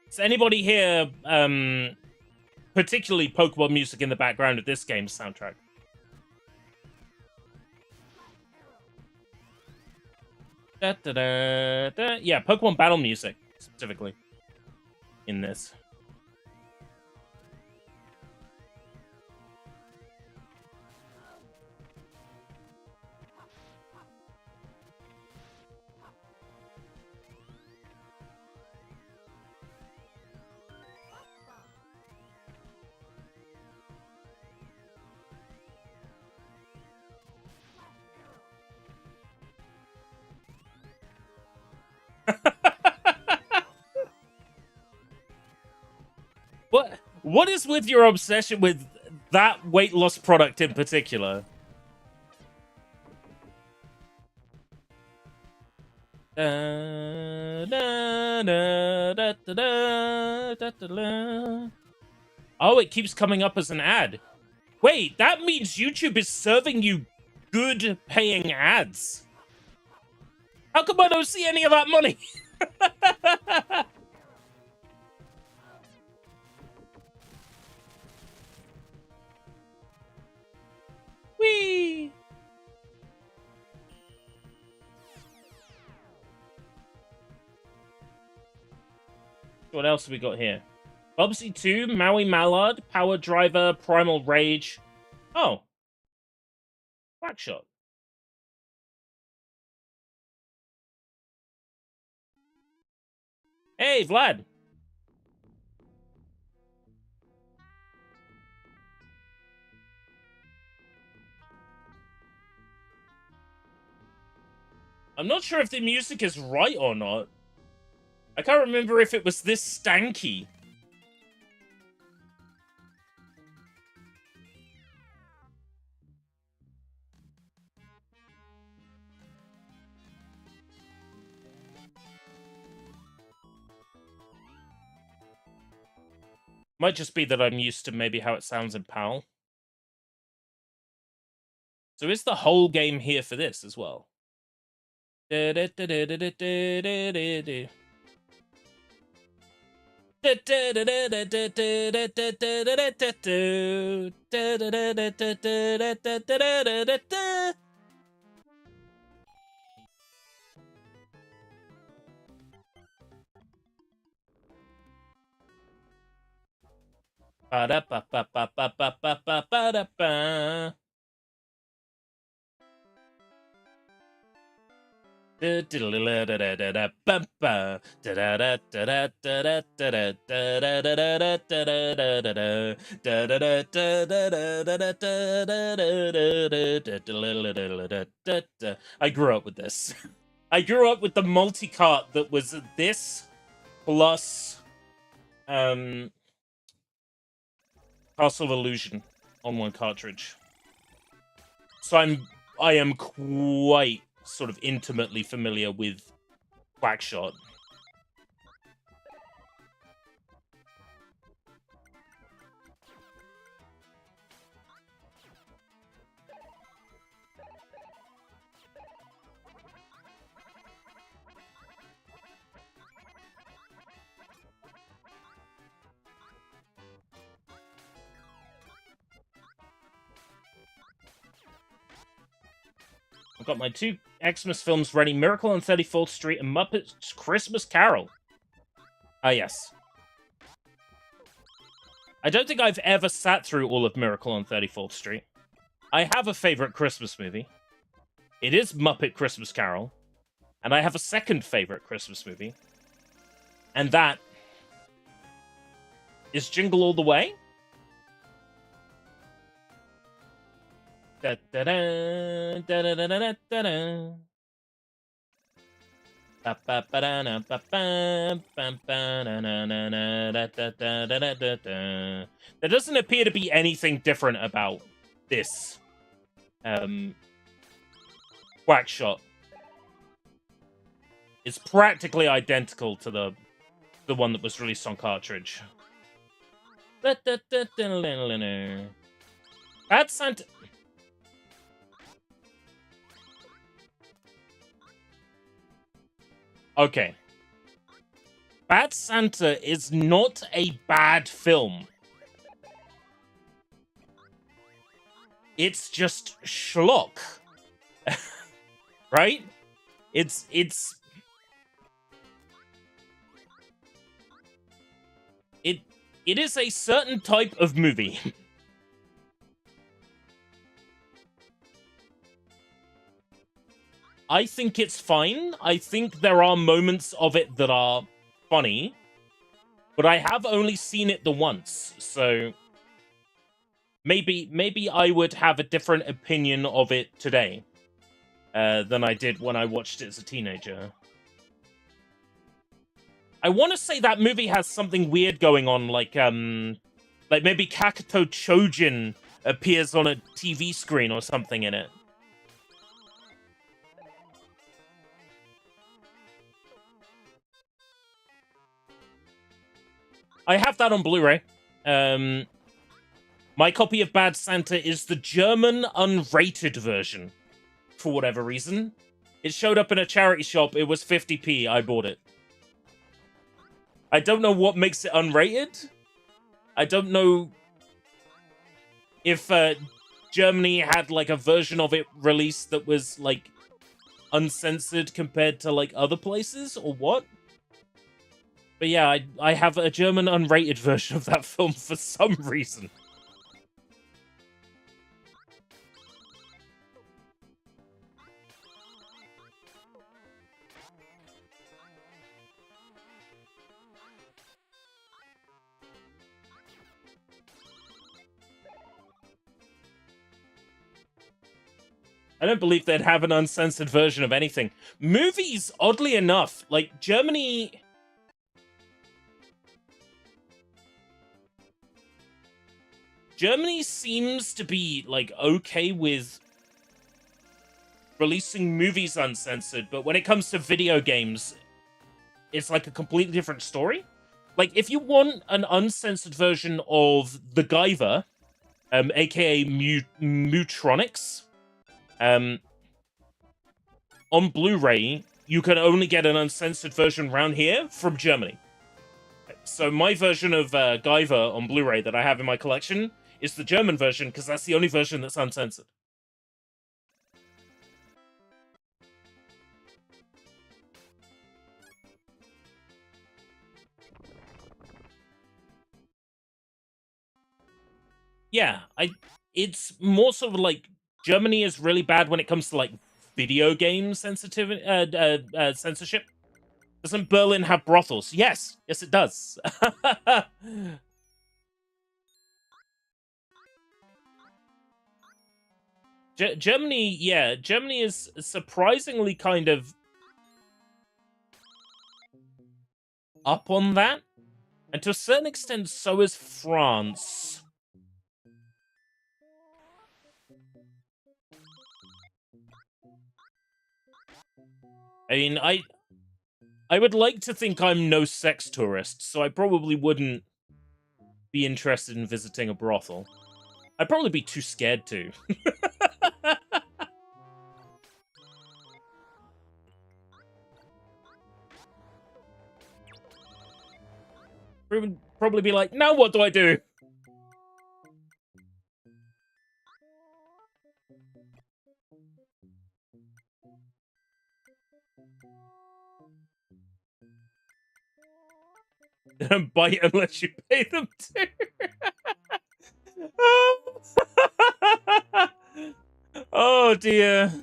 Does anybody hear, particularly Pokemon music in the background of this game's soundtrack? Da, da, da, da. Yeah, Pokemon battle music, specifically, in this. What is with your obsession with that weight loss product in particular? Oh, it keeps coming up as an ad. Wait, that means YouTube is serving you good paying ads. How come I don't see any of that money? Whee! What else have we got here? Bubsy 2, Maui Mallard, Power Driver, Primal Rage. Oh. Quackshot. Hey, Vlad. I'm not sure if the music is right or not. I can't remember if it was this stanky. Might just be that I'm used to maybe how it sounds in PAL. So is the whole game here for this as well? Ba-da-ba-ba-ba-ba-ba-ba-da-ba. I grew up with this. I grew up with the multi-cart that was this plus Castle of Illusion on one cartridge. So I am quite sort of intimately familiar with Quackshot. got my 2 Xmas films ready, Miracle on 34th Street and Muppets Christmas Carol. Ah, yes. I don't think I've ever sat through all of Miracle on 34th Street. I have a favorite Christmas movie. It is Muppet Christmas Carol. And I have a second favorite Christmas movie. And that is Jingle All the Way. Da-da-da, da-da-da-da-da-da. There doesn't appear to be anything different about this Quackshot. It's practically identical to the one that was released on cartridge. Bad Santa. Okay. Bad Santa is not a bad film. It's just schlock. Right? It is a certain type of movie. I think it's fine. I think there are moments of it that are funny, but I have only seen it the once, so maybe I would have a different opinion of it today than I did when I watched it as a teenager. I want to say that movie has something weird going on, like maybe Kakuto Chojin appears on a TV screen or something in it. I have that on Blu-ray. My copy of Bad Santa is the German unrated version, for whatever reason. It showed up in a charity shop. It was 50p. I bought it. I don't know what makes it unrated. I don't know if Germany had, like, a version of it released that was, like, uncensored compared to, like, other places, or what? But yeah, I have a German unrated version of that film for some reason. I don't believe they'd have an uncensored version of anything. Movies, oddly enough, like, Germany seems to be, like, okay with releasing movies uncensored, but when it comes to video games, it's, like, a completely different story. Like, if you want an uncensored version of The Guyver, aka Mutronics, on Blu-ray, you can only get an uncensored version around here from Germany. So my version of Guyver on Blu-ray that I have in my collection is the German version, because that's the only version that's uncensored. Yeah, it's more sort of like Germany is really bad when it comes to, like, video game sensitivity, censorship. Doesn't Berlin have brothels? Yes, it does. Germany, yeah, Germany is surprisingly kind of up on that, and to a certain extent, so is France. I mean, I would like to think I'm no sex tourist, so I probably wouldn't be interested in visiting a brothel. I'd probably be too scared to. Probably be like, now what do I do? They don't bite unless you pay them to. Oh dear.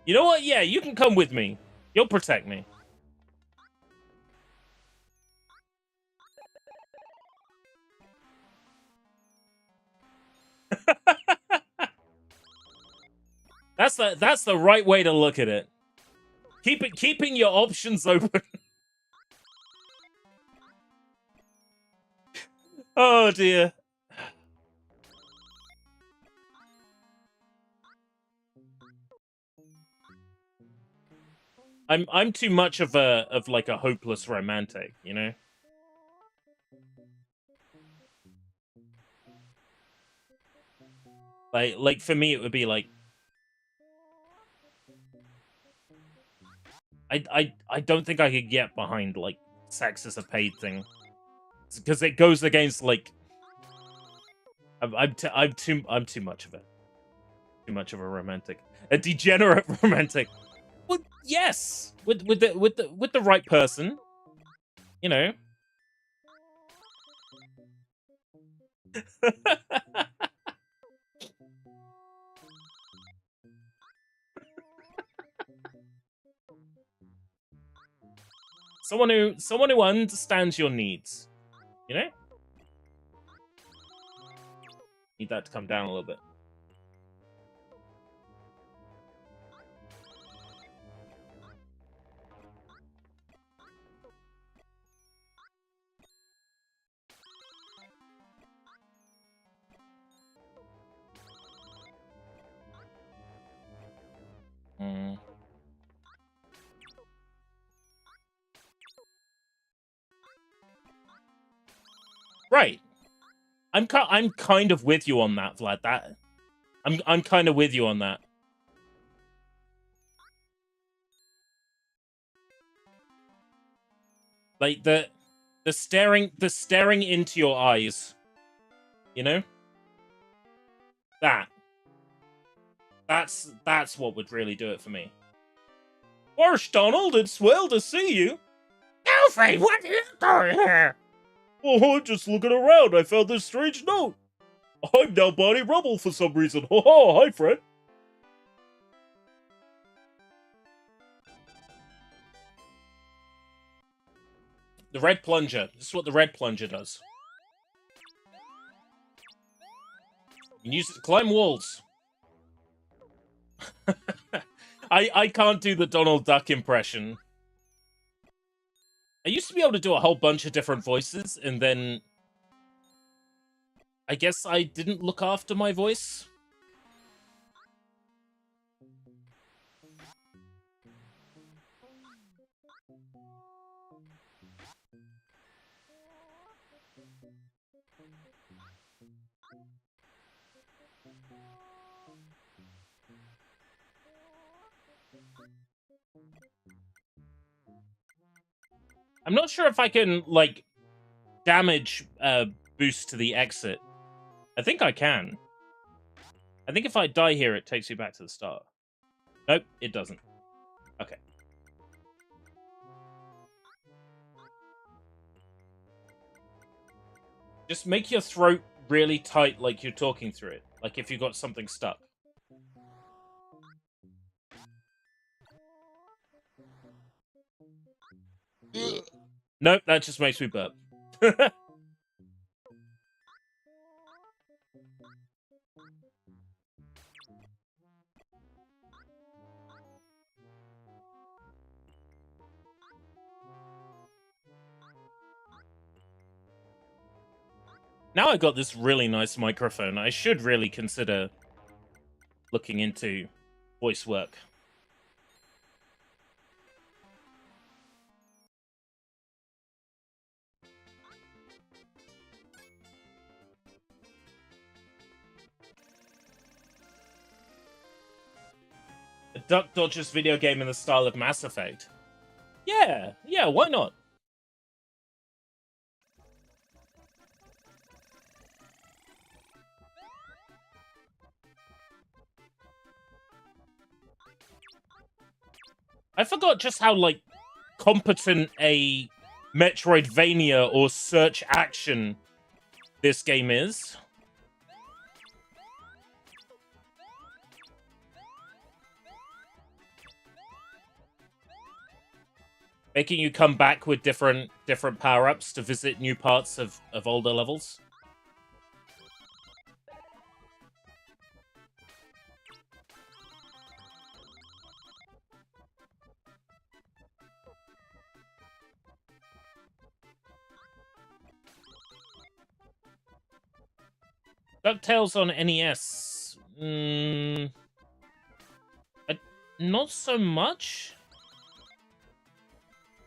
You know what? Yeah, you can come with me. You'll protect me. That's the right way to look at it. Keeping your options open. Oh dear. I'm too much of like a hopeless romantic, you know? Like for me it would be like I don't think I could get behind like sex as a paid thing. Because it goes against like I'm too much of it. Too much of a romantic. A degenerate romantic. Well, yes. With the right person, you know. someone who understands your needs, you know? Need that to come down a little bit. Mm. Right. I'm kind of with you on that, Vlad. I'm kind of with you on that. Like the staring into your eyes. You know? That's what would really do it for me. Gosh, Donald, it's swell to see you. Alfie, what are you doing here? Oh, just looking around. I found this strange note. I'm now Bonnie Rubble for some reason. Oh, hi, Fred. The red plunger. This is what the red plunger does. You can use it to climb walls. I can't do the Donald Duck impression. I used to be able to do a whole bunch of different voices, and then I guess I didn't look after my voice. I'm not sure if I can, like, damage boost to the exit. I think I can. I think if I die here, it takes me back to the start. Nope, it doesn't. Okay. Just make your throat really tight like you're talking through it. Like if you got something stuck. Nope, that just makes me burp. Now I got this really nice microphone. I should really consider looking into voice work. A Duck Dodgers video game in the style of Mass Effect. Yeah, why not? I forgot just how, like, competent a Metroidvania or search action this game is. Making you come back with different power-ups to visit new parts of older levels. DuckTales on NES. Not so much.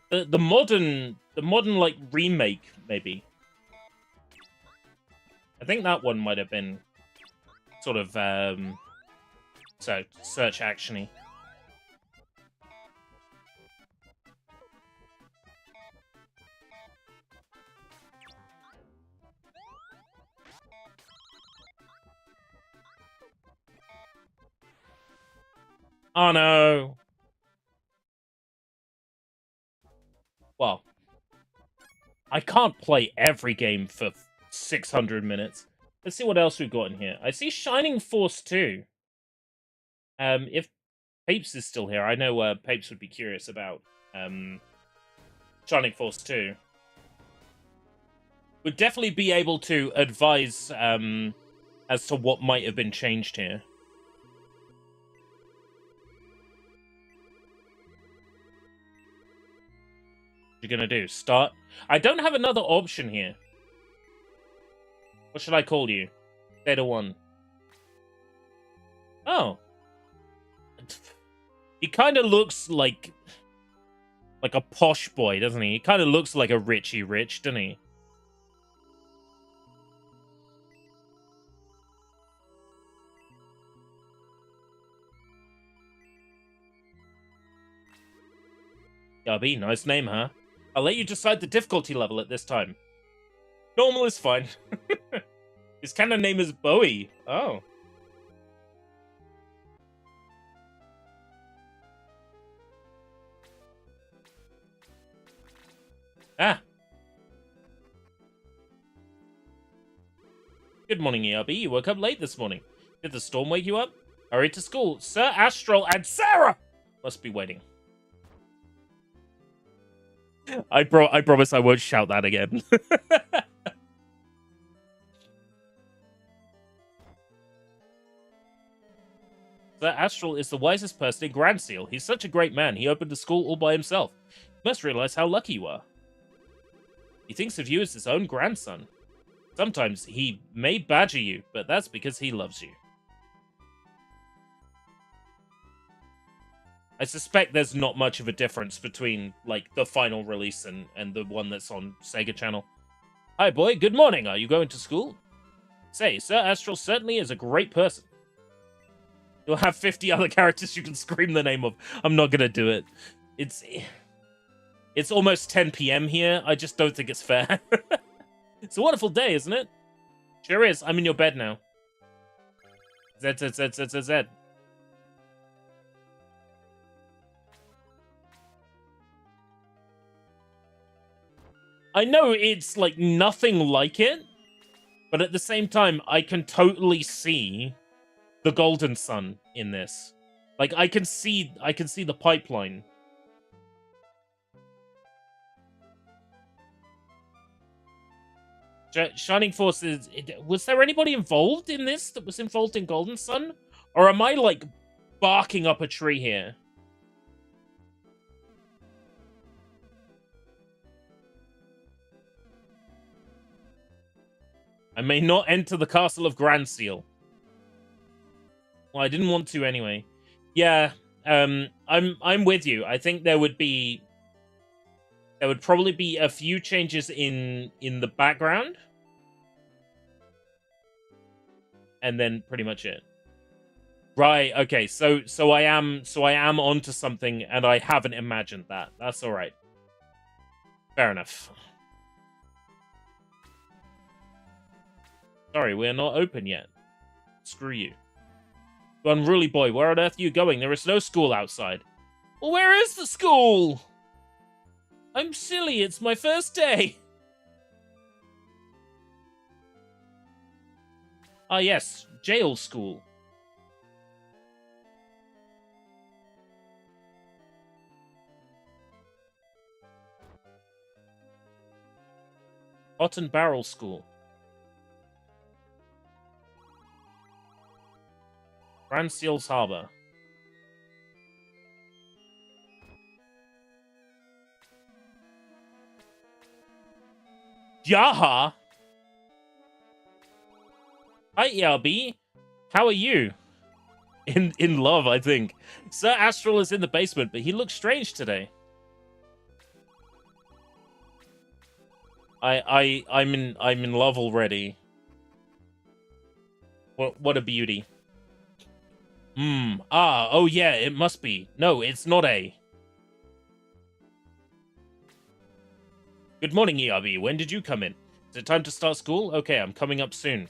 The modern like remake, maybe. I think that one might have been sort of so search actiony. Oh no. Well, I can't play every game for 600 minutes. Let's see what else we've got in here. I see Shining Force 2. If Papes is still here, I know Papes would be curious about Shining Force 2. Would definitely be able to advise as to what might have been changed here. What you're gonna do? Start? I don't have another option here. What should I call you? Theta 1. Oh. He kind of looks like a posh boy, doesn't he? He kind of looks like a Richie Rich, doesn't he? Gubby, nice name, huh? I'll let you decide the difficulty level at this time. Normal is fine. His canon name is Bowie. Oh. Ah. Good morning, ERB. You woke up late this morning. Did the storm wake you up? Hurry to school. Sir Astral and Sarah must be waiting. I promise I won't shout that again. Sir Astral is the wisest person in Grand Seal. He's such a great man. He opened a school all by himself. You must realize how lucky you are. He thinks of you as his own grandson. Sometimes he may badger you, but that's because he loves you. I suspect there's not much of a difference between, like, the final release and the one that's on SEGA Channel. Hi, boy. Good morning. Are you going to school? Say, Sir Astral certainly is a great person. You'll have 50 other characters you can scream the name of. I'm not gonna do it. It's almost 10 p.m. here. I just don't think it's fair. It's a wonderful day, isn't it? Sure is. I'm in your bed now. Z, Z, Z, Z, Z, Z. I know it's, like, nothing like it, but at the same time, I can totally see the Golden Sun in this. Like, I can see the pipeline. Shining Force is... Was there anybody involved in this that was involved in Golden Sun? Or am I, like, barking up a tree here? I may not enter the Castle of Grand Seal. Well, I didn't want to anyway. Yeah, I'm with you. I think there would probably be a few changes in the background. And then pretty much it. Right, okay, so I am onto something and I haven't imagined that. That's alright. Fair enough. Sorry, we're not open yet. Screw you. You unruly boy, where on earth are you going? There is no school outside. Well, where is the school? I'm silly, it's my first day. Ah, yes, jail school. Cotton Barrel School. Grand Seals Harbor. Yaha! Hi, ERB. How are you? In love, I think. Sir Astral is in the basement, but he looks strange today. I'm in love already. What a beauty. Oh yeah, it must be. No, it's not A. Good morning, ERB. When did you come in? Is it time to start school? Okay, I'm coming up soon.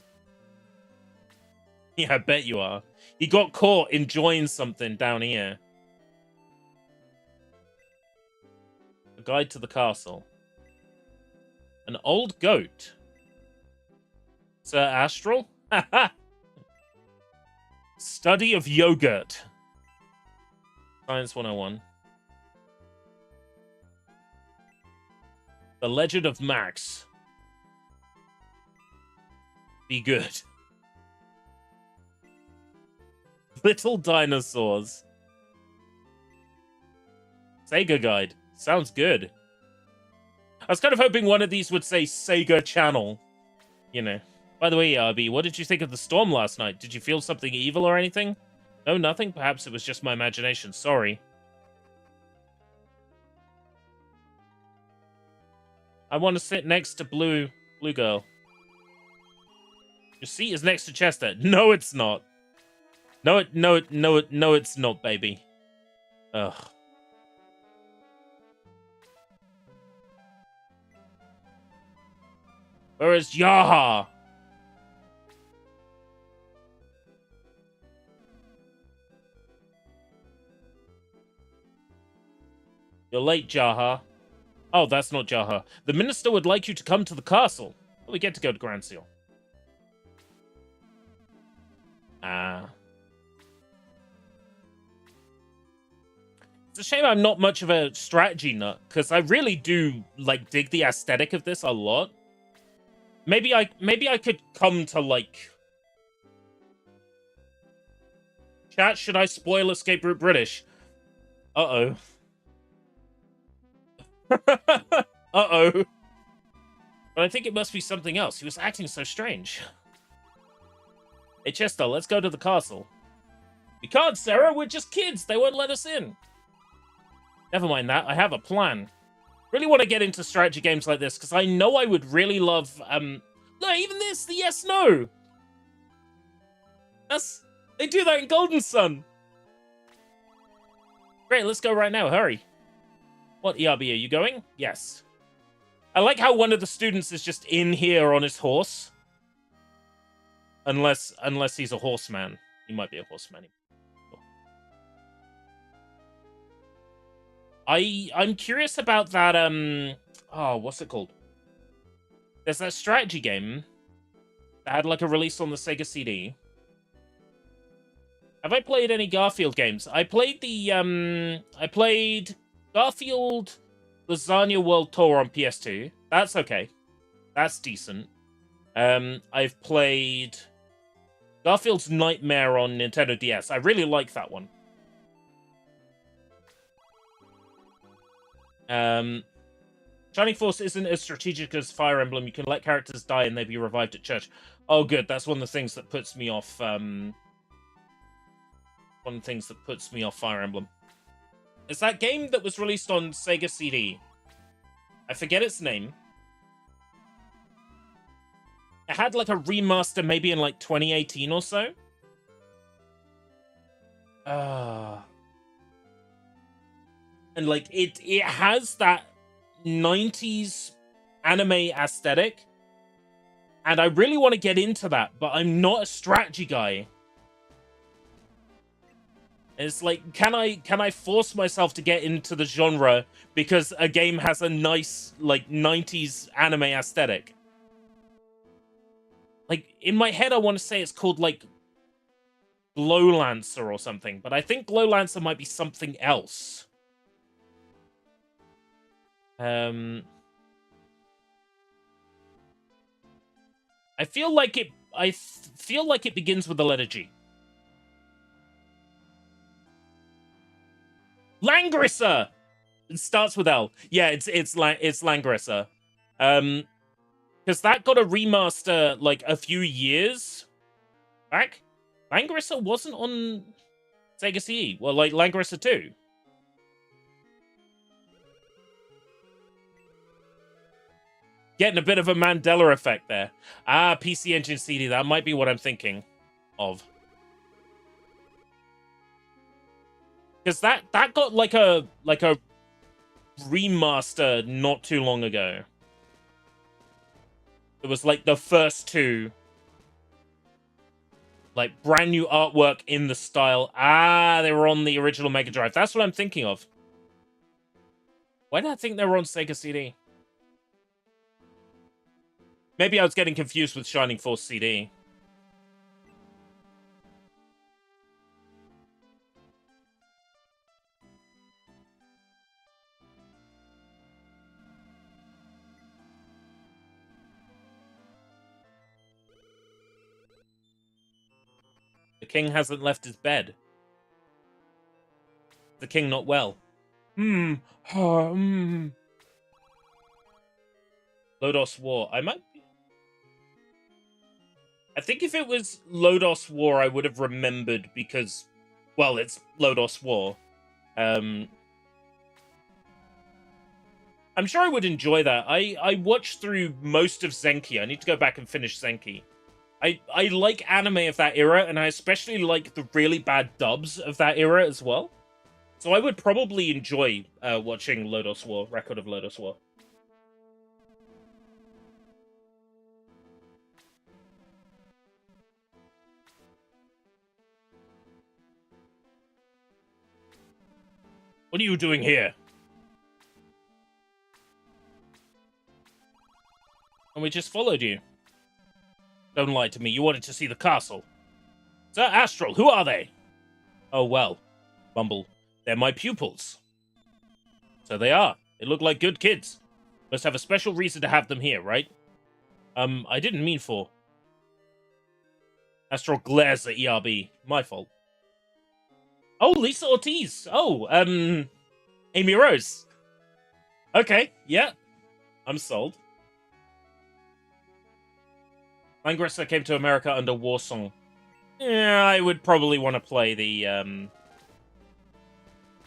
Yeah, I bet you are. He got caught enjoying something down here. A guide to the castle. An old goat. Sir Astral? Haha. Study of yogurt. Science 101. The Legend of Max. Be good. Little dinosaurs. Sega Guide. Sounds good. I was kind of hoping one of these would say Sega Channel. You know. By the way, RB, what did you think of the storm last night? Did you feel something evil or anything? No, nothing? Perhaps it was just my imagination. Sorry. I want to sit next to Blue Girl. Your seat is next to Chester. No, it's not. No, it's not, baby. Ugh. Where is Yaha? You're late, Jaha. Oh, that's not Jaha. The minister would like you to come to the castle. Well, we get to go to Grand Seal. Ah. It's a shame I'm not much of a strategy nut, because I really do, like, dig the aesthetic of this a lot. Maybe I could come to, like... Chat, should I spoil Escape Route British? Uh-oh. Uh-oh. But I think it must be something else. He was acting so strange. Hey, Chester, let's go to the castle. We can't, Sarah. We're just kids. They won't let us in. Never mind that. I have a plan. Really want to get into strategy games like this, because I know I would really love, no, even this, the yes-no. They do that in Golden Sun. Great, let's go right now. Hurry. What, ERB, are you going? Yes. I like how one of the students is just in here on his horse. Unless he's a horseman. He might be a horseman. I'm curious about that, oh, what's it called? There's that strategy game that had, like, a release on the Sega CD. Have I played any Garfield games? I played the, I played Garfield Lasagna World Tour on PS2. That's okay. That's decent. I've played Garfield's Nightmare on Nintendo DS. I really like that one. Shining Force isn't as strategic as Fire Emblem. You can let characters die and they be revived at church. Oh, good. That's one of the things that puts me off, one of the things that puts me off Fire Emblem. It's that game that was released on Sega CD. I forget its name. It had, like, a remaster maybe in, like, 2018 or so. And, like, it has that 90s anime aesthetic. And I really want to get into that, but I'm not a strategy guy. It's like, can I force myself to get into the genre because a game has a nice, like, 90s anime aesthetic? Like, in my head, I want to say it's called, like, Glowlancer or something, but I think Glowlancer might be something else. I feel like it. I feel like it begins with the letter G. Langrisser. It starts with L. Yeah, it's Langrisser. Because that got a remaster like a few years back. Langrisser wasn't on Sega CE. Well, like Langrisser 2. Getting a bit of a Mandela effect there. Ah, PC Engine CD. That might be what I'm thinking of. Because that got like a remaster not too long ago. It was like the first two. Like brand new artwork in the style. Ah, they were on the original Mega Drive. That's what I'm thinking of. Why did I think they were on Sega CD? Maybe I was getting confused with Shining Force CD. The king hasn't left his bed. The king not well. Lodos War. I think if it was Lodos War, I would have remembered because, well, it's Lodos War. I'm sure I would enjoy that. I watched through most of Zenki. I need to go back and finish Zenki. I like anime of that era, and I especially like the really bad dubs of that era as well. So I would probably enjoy watching Lodos War, Record of Lodos War. What are you doing here? And we just followed you. Don't lie to me, you wanted to see the castle. Sir Astral, who are they? Oh, well, Bumble, they're my pupils. So they are. They look like good kids. Must have a special reason to have them here, right? I didn't mean for. Astral glares at ERB. My fault. Oh, Lisa Ortiz. Oh, Amy Rose. Okay, yeah. I'm sold. Langrisser came to America under Warsong. Yeah, I would probably want to play the,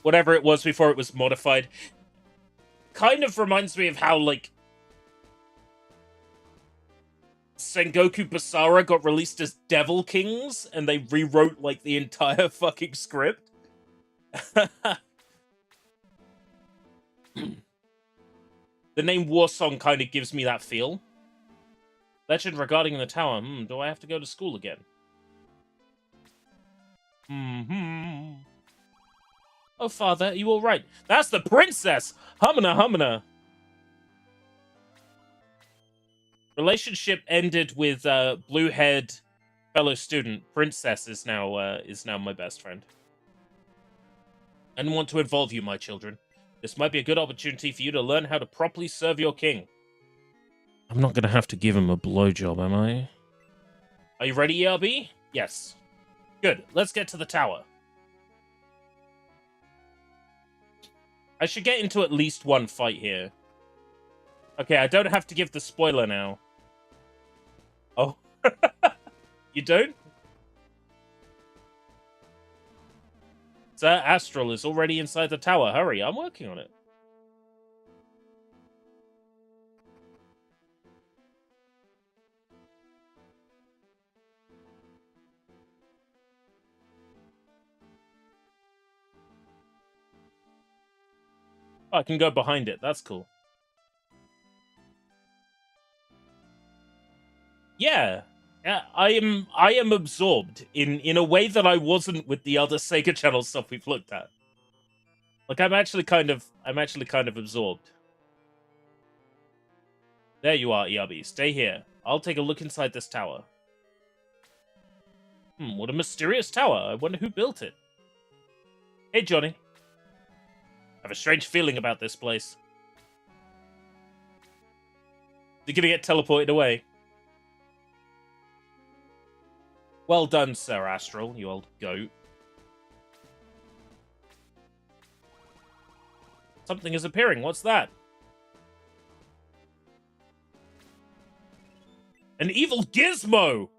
whatever it was before it was modified. Kind of reminds me of how, like, Sengoku Basara got released as Devil Kings, and they rewrote, like, the entire fucking script. The name Warsong kind of gives me that feel. Legend regarding the tower. Do I have to go to school again? Oh, father, are you all right? That's the princess! Humana, humana. Relationship ended with blue-haired fellow student. Princess is now my best friend. I didn't want to involve you, my children. This might be a good opportunity for you to learn how to properly serve your king. I'm not going to have to give him a blowjob, am I? Are you ready, ERB? Yes. Good. Let's get to the tower. I should get into at least one fight here. Okay, I don't have to give the spoiler now. Oh. You don't? Sir Astral is already inside the tower. Hurry, I'm working on it. Oh, I can go behind it. That's cool. Yeah. I am absorbed in a way that I wasn't with the other Sega Channel stuff we've looked at. Like I'm actually kind of absorbed. There you are, ERB. Stay here. I'll take a look inside this tower. What a mysterious tower. I wonder who built it. Hey, Johnny. I have a strange feeling about this place. You're gonna get teleported away. Well done, Sir Astral, you old goat. Something is appearing. What's that? An evil gizmo!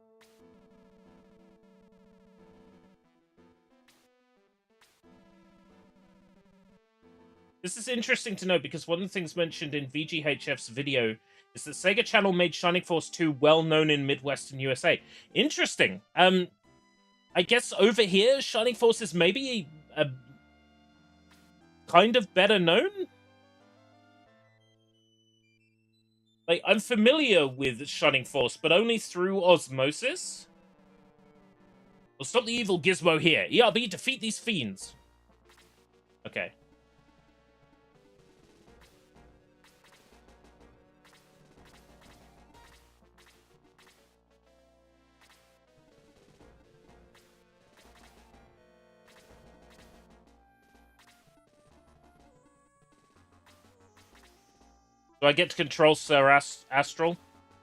This is interesting to note because one of the things mentioned in VGHF's video is that Sega Channel made Shining Force 2 well known in Midwestern USA. Interesting. I guess over here, Shining Force is maybe a kind of better known? Like, I'm familiar with Shining Force, but only through osmosis. We'll stop the evil gizmo here. ERB, defeat these fiends. Okay. Do I get to control Sir Astral?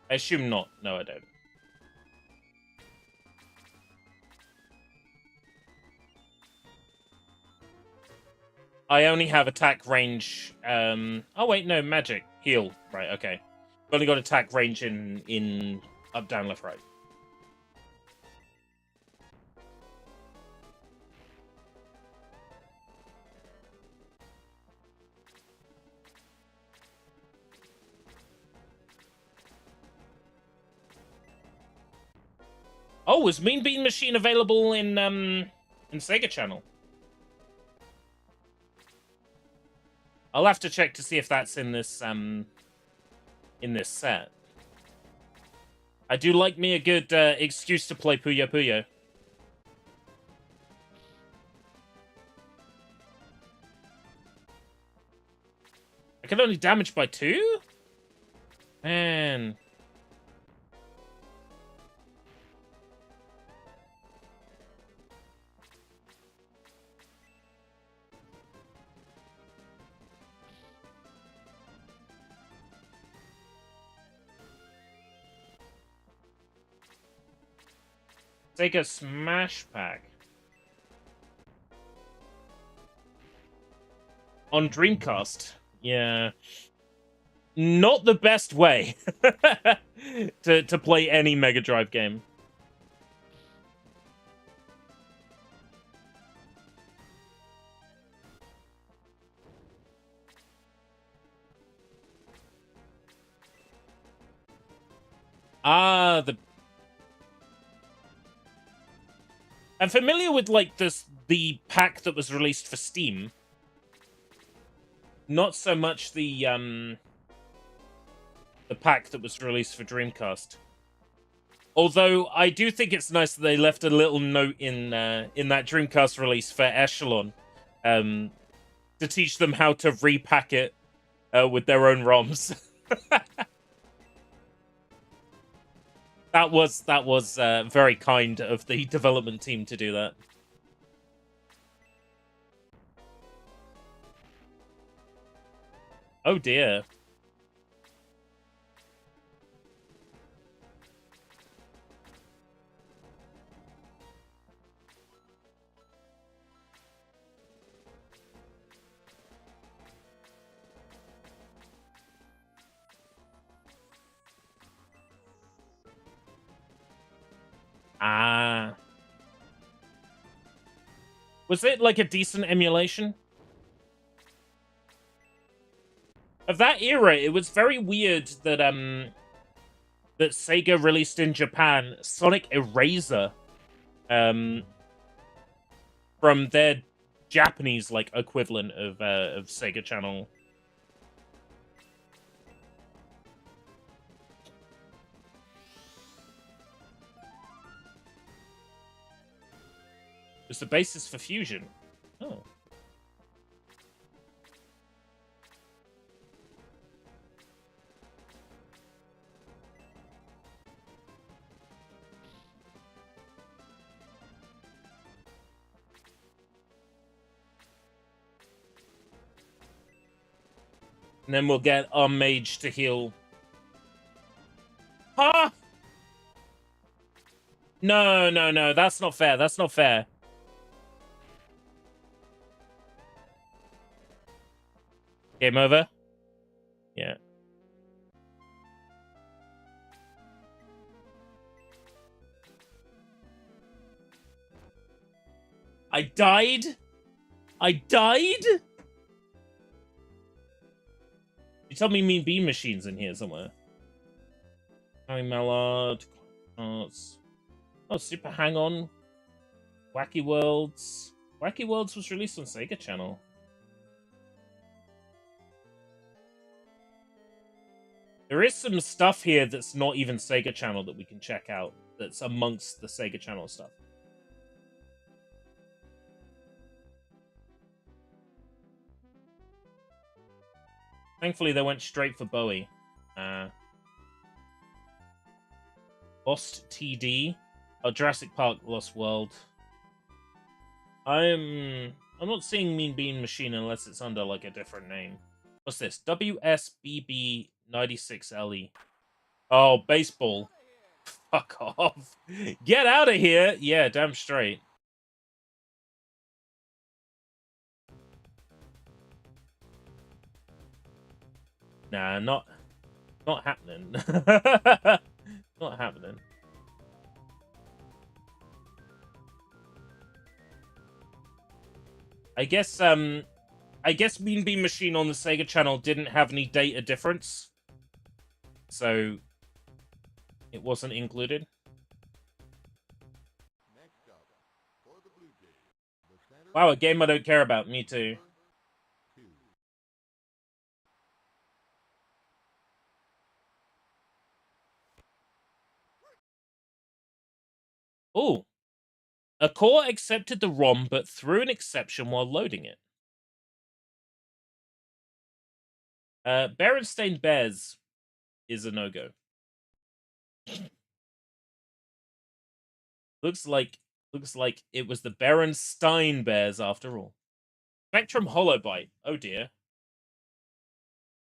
I assume not. No, I don't. I only have attack range. Oh wait, no, magic heal. Right, okay. I've only got attack range in up, down, left, right. Oh, is Mean Bean Machine available in Sega Channel? I'll have to check to see if that's in this set. I do like me a good excuse to play Puyo Puyo. I can only damage by 2? Man. Sega Smash Pack. On Dreamcast. Yeah. Not the best way to play any Mega Drive game. Ah, I'm familiar with like the pack that was released for Steam. Not so much the pack that was released for Dreamcast. Although I do think it's nice that they left a little note in that Dreamcast release for Echelon, to teach them how to repack it with their own ROMs. That was very kind of the development team to do that. Oh dear. Ah. Was it like a decent emulation? Of that era, it was very weird that that Sega released in Japan Sonic Eraser from their Japanese like equivalent of Sega Channel. It's the basis for Fusion. Oh. And then we'll get our mage to heal. Huh? No, no, no. That's not fair. That's not fair. Game over? Yeah. I died? I died? You told me Mean Bean Machine's in here somewhere. Harry Mallard. Oh, Super Hang On. Wacky Worlds. Wacky Worlds was released on Sega Channel. There is some stuff here that's not even Sega Channel that we can check out. That's amongst the Sega Channel stuff. Thankfully, they went straight for Bowie. Lost TD. Oh, Jurassic Park Lost World. I'm not seeing Mean Bean Machine unless it's under like a different name. What's this? WSBB96LE. Oh, baseball. Fuck off. Get out of here. Yeah, damn straight. Nah, not happening. Not happening. I guess Mean Bean Machine on the Sega Channel didn't have any data difference, so it wasn't included. Wow, a game I don't care about. Me too. Oh, a core accepted the ROM but threw an exception while loading it. Berenstain Bears is a no-go. Looks like it was the Berenstein Bears after all. Spectrum Holobite. Oh dear.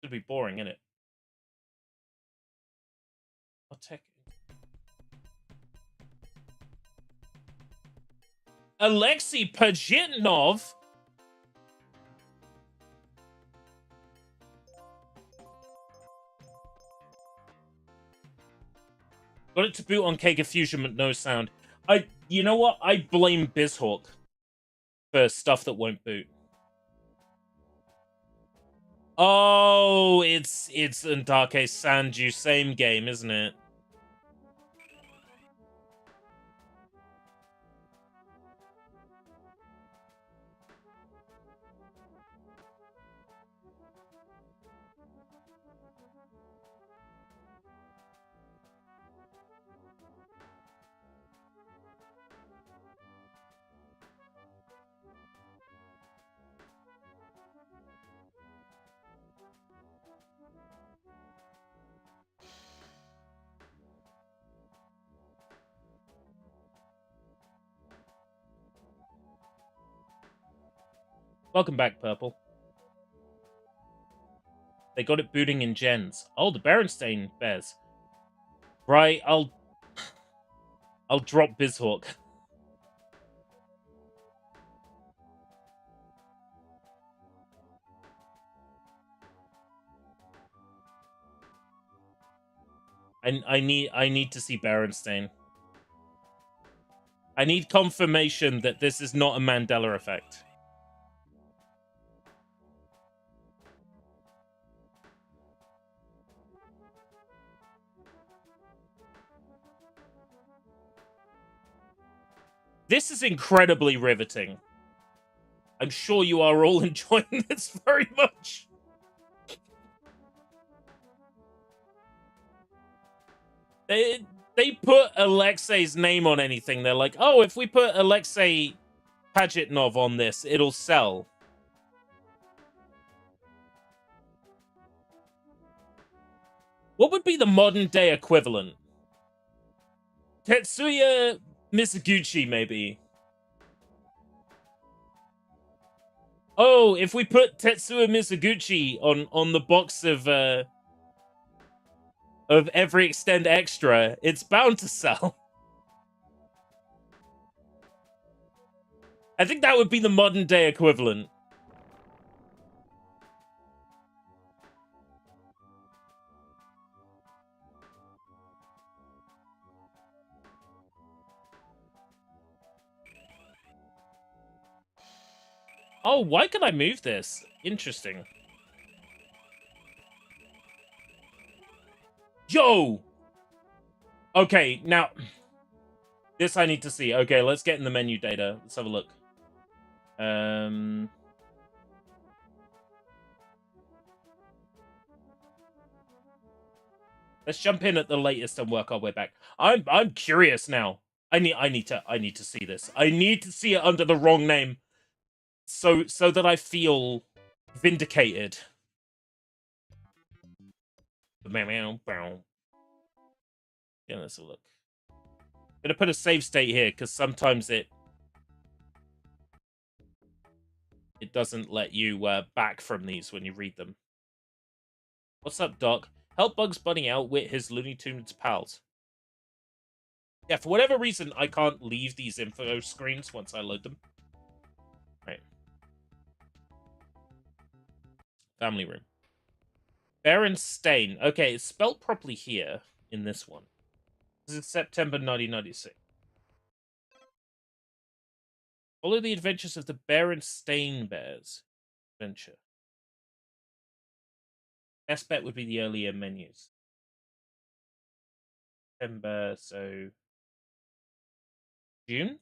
Should be boring, innit? I'll take Alexei Pajitnov. Got it to boot on Kega Fusion, but no sound. You know what? I blame BizHawk for stuff that won't boot. Oh, it's in Dark Ace Sanju, same game, isn't it? Welcome back, Purple. They got it booting in gens. Oh, the Berenstain Bears. Right, I'll drop BizHawk. I need to see Berenstain. I need confirmation that this is not a Mandela effect. This is incredibly riveting. I'm sure you are all enjoying this very much. They put Alexei's name on anything. They're like, oh, if we put Alexei Pajitnov on this, it'll sell. What would be the modern day equivalent? Tetsuya Mizuguchi, maybe. Oh, if we put Tetsuya Mizuguchi on the box of every Extend Extra, it's bound to sell. I think that would be the modern day equivalent. Oh, why can I move this? Interesting. Yo! Okay, now... This I need to see. Okay, let's get in the menu data. Let's have a look. Let's jump in at the latest and work our way back. I'm curious now. I need to see this. I need to see it under the wrong name. So that I feel vindicated. Yeah, let's have a look. I'm gonna put a save state here because sometimes it doesn't let you back from these when you read them. What's up, Doc? Help Bugs Bunny outwit his Looney Tunes pals. Yeah, for whatever reason, I can't leave these info screens once I load them. Right. Family room. Berenstain. Okay, it's spelled properly here in this one. This is September 1996. Follow the adventures of the Berenstain Bears. Adventure. Best bet would be the earlier menus. September, so... June?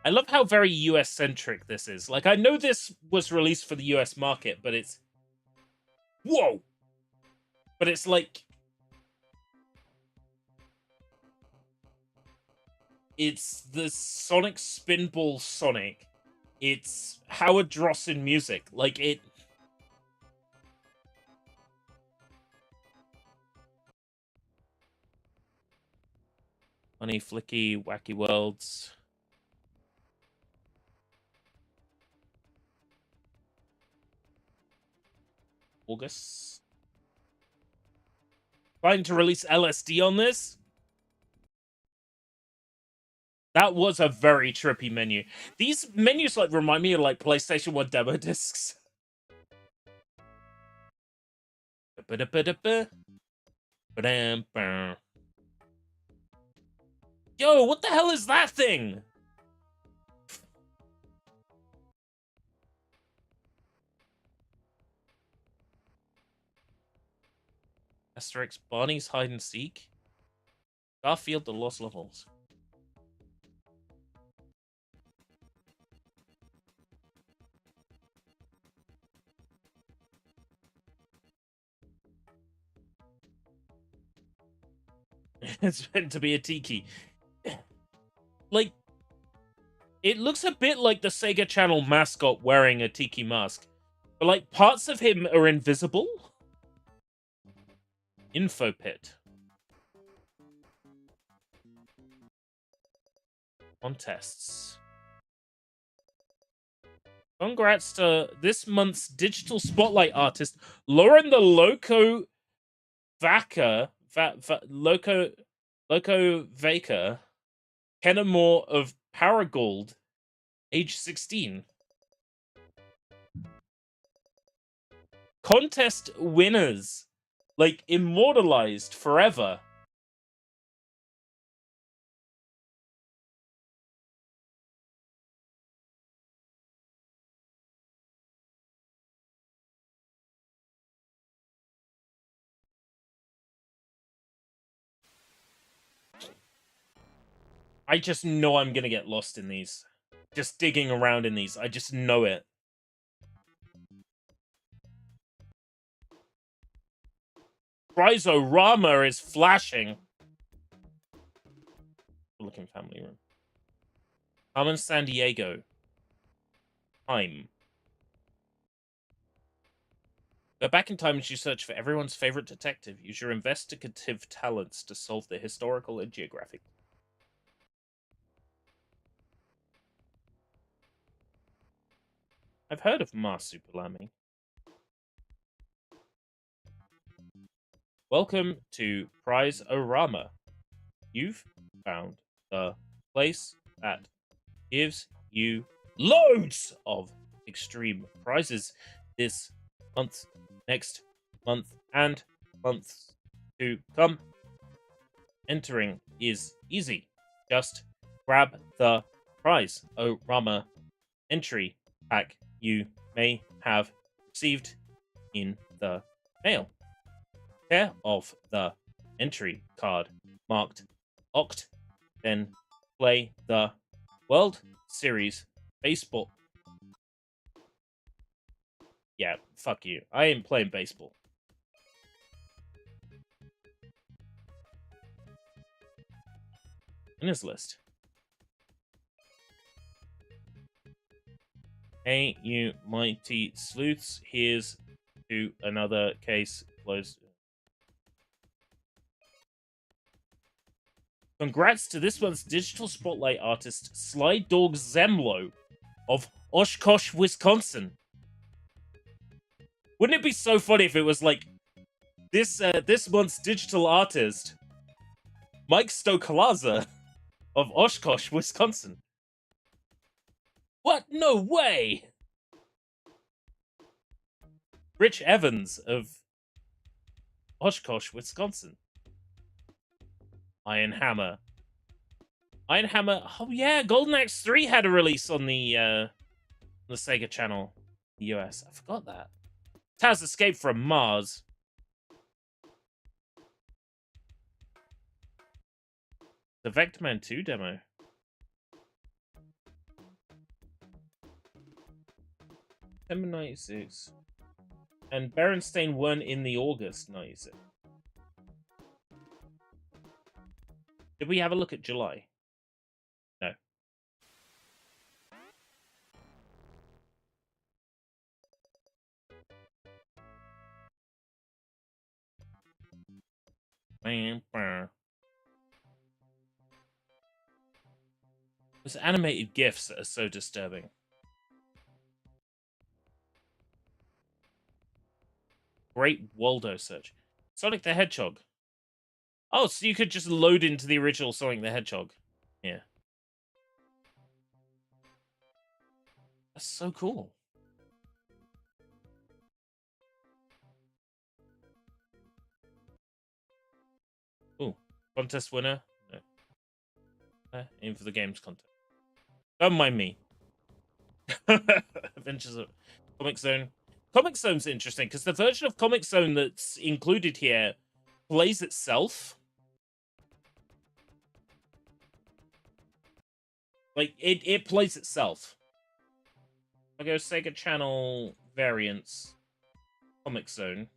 I love how very US-centric this is. Like, I know this was released for the US market, but it's... Whoa! But it's like... It's the Sonic Spinball Sonic. It's Howard Dross in music. Like, it... Funny, flicky, wacky worlds. August. Trying to release LSD on this? That was a very trippy menu. These menus like remind me of like PlayStation 1 demo discs. Yo, what the hell is that thing? Asterix, Barney's Hide and Seek. Garfield, The Lost Levels. It's meant to be a tiki. Like, it looks a bit like the Sega Channel mascot wearing a tiki mask. But, like, parts of him are invisible. Info pit. Contests. Congrats to this month's Digital Spotlight artist, Lauren the Loco Vaca. Loco Vaca. Kenamore of Paragold, age 16. Contest winners, like, immortalized forever. I just know I'm gonna get lost in these. Just digging around in these. I just know it. Prizorama is flashing. Looking family room. Carmen San Diego. Time. Go back in time as you search for everyone's favorite detective. Use your investigative talents to solve the historical and geographic. I've heard of Marsupilami. Welcome to Prizorama. You've found the place that gives you loads of extreme prizes this month, next month, and months to come. Entering is easy. Just grab the Prizorama entry pack you may have received in the mail. Tear off the entry card marked Oct, then play the World Series Baseball. Yeah, fuck you. I ain't playing baseball. In his list. Hey, you mighty sleuths, here's to another case closed. Congrats to this month's Digital Spotlight artist, Sly Dog Zemlo of Oshkosh, Wisconsin. Wouldn't it be so funny if it was like this month's digital artist, Mike Stokalaza of Oshkosh, Wisconsin? What? No way! Rich Evans of Oshkosh, Wisconsin. Iron Hammer. Oh yeah, Golden Axe 3 had a release on the Sega Channel, the US. I forgot that. Taz Escape from Mars. The Vectorman 2 demo. September 96. And Berenstain weren't in the August 96. Did we have a look at July? No. Those animated GIFs that are so disturbing. Great Waldo search. Sonic the Hedgehog. Oh, so you could just load into the original Sonic the Hedgehog. Yeah. That's so cool. Ooh. Contest winner? No. Aim for the games contest. Don't mind me. Adventures of Comic Zone. Comic Zone's interesting, because the version of Comic Zone that's included here plays itself. Like, it plays itself. I go Sega Channel variants. Comic Zone.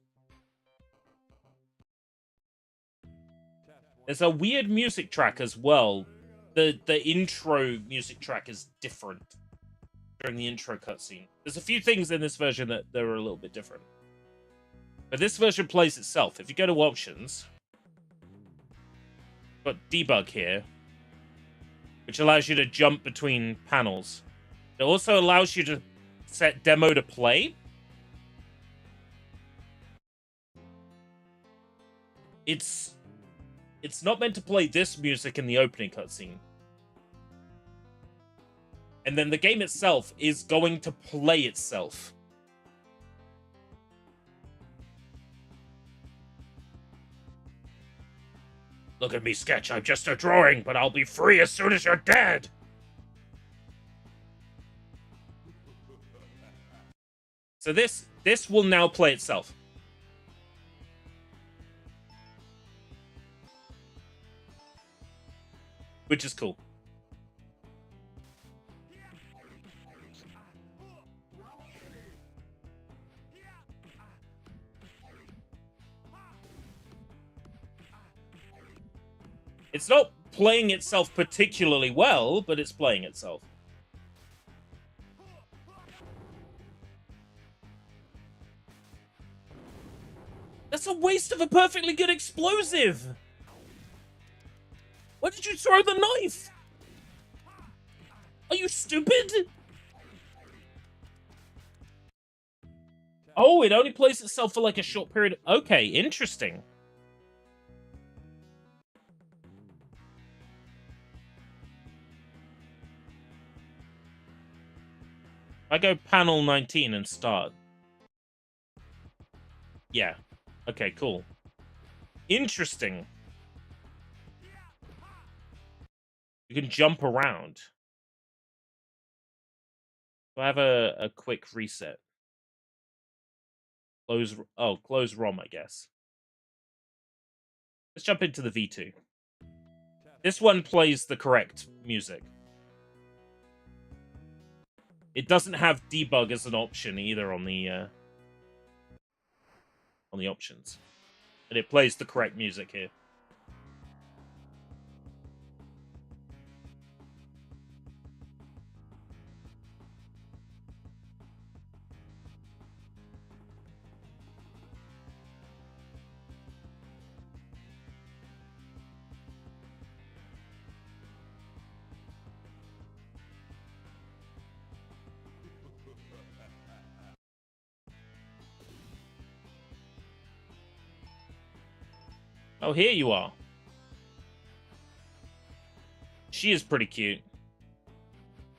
There's a weird music track as well. The intro music track is different during the intro cutscene. There's a few things in this version that are a little bit different. But this version plays itself. If you go to options, got debug here, which allows you to jump between panels. It also allows you to set demo to play. It's not meant to play this music in the opening cutscene. And then the game itself is going to play itself. Look at me sketch, I'm just a drawing, but I'll be free as soon as you're dead! So this will now play itself. Which is cool. It's not playing itself particularly well, but it's playing itself. That's a waste of a perfectly good explosive! Why did you throw the knife? Are you stupid? Oh, it only plays itself for like a short period. Okay, interesting. I go panel 19 and start. Yeah. Okay, cool. Interesting. You can jump around. Do I have a quick reset? Close ROM, I guess. Let's jump into the V2. This one plays the correct music. It doesn't have debug as an option either on the options. And it plays the correct music here. Oh, here you are. She is pretty cute.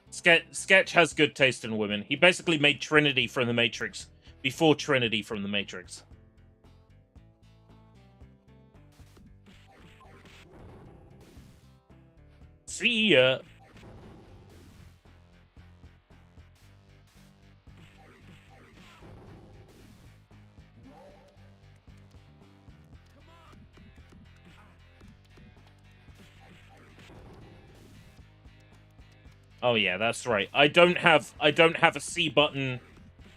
Sketch has good taste in women. He basically made Trinity from The Matrix before Trinity from The Matrix. See ya. Oh yeah, that's right. I don't have a C button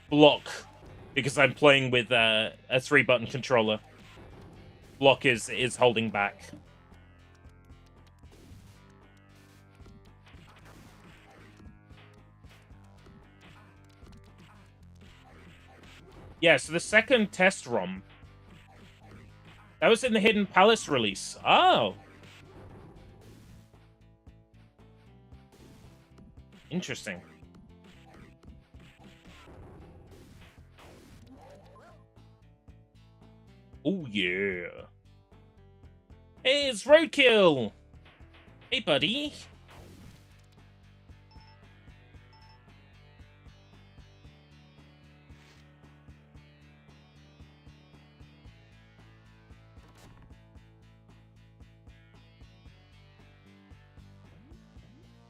block because I'm playing with a 3-button controller. Block is holding back. Yeah, so the second test ROM that was in the Hidden Palace release. Oh. Interesting. Oh, yeah. Hey, it's Roadkill! Hey, buddy.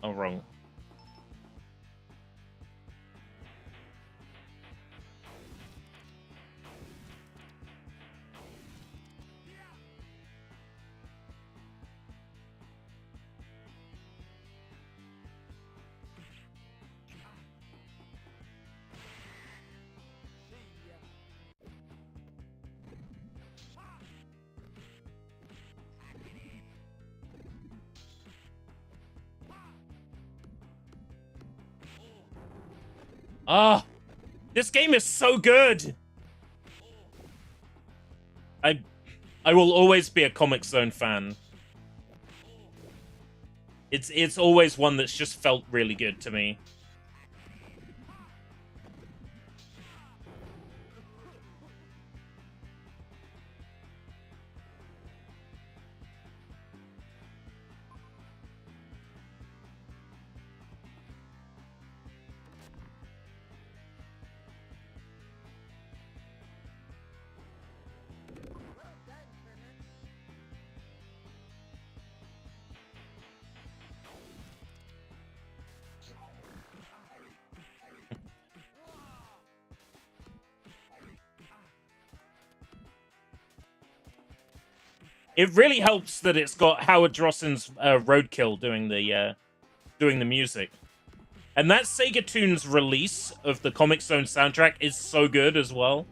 Oh, wrong. Ah, this game is so good. I will always be a Comic Zone fan. It's always one that's just felt really good to me. It really helps that it's got Howard Drossen's Roadkill doing the music. And that Sega Tunes release of the Comic Zone soundtrack is so good as well.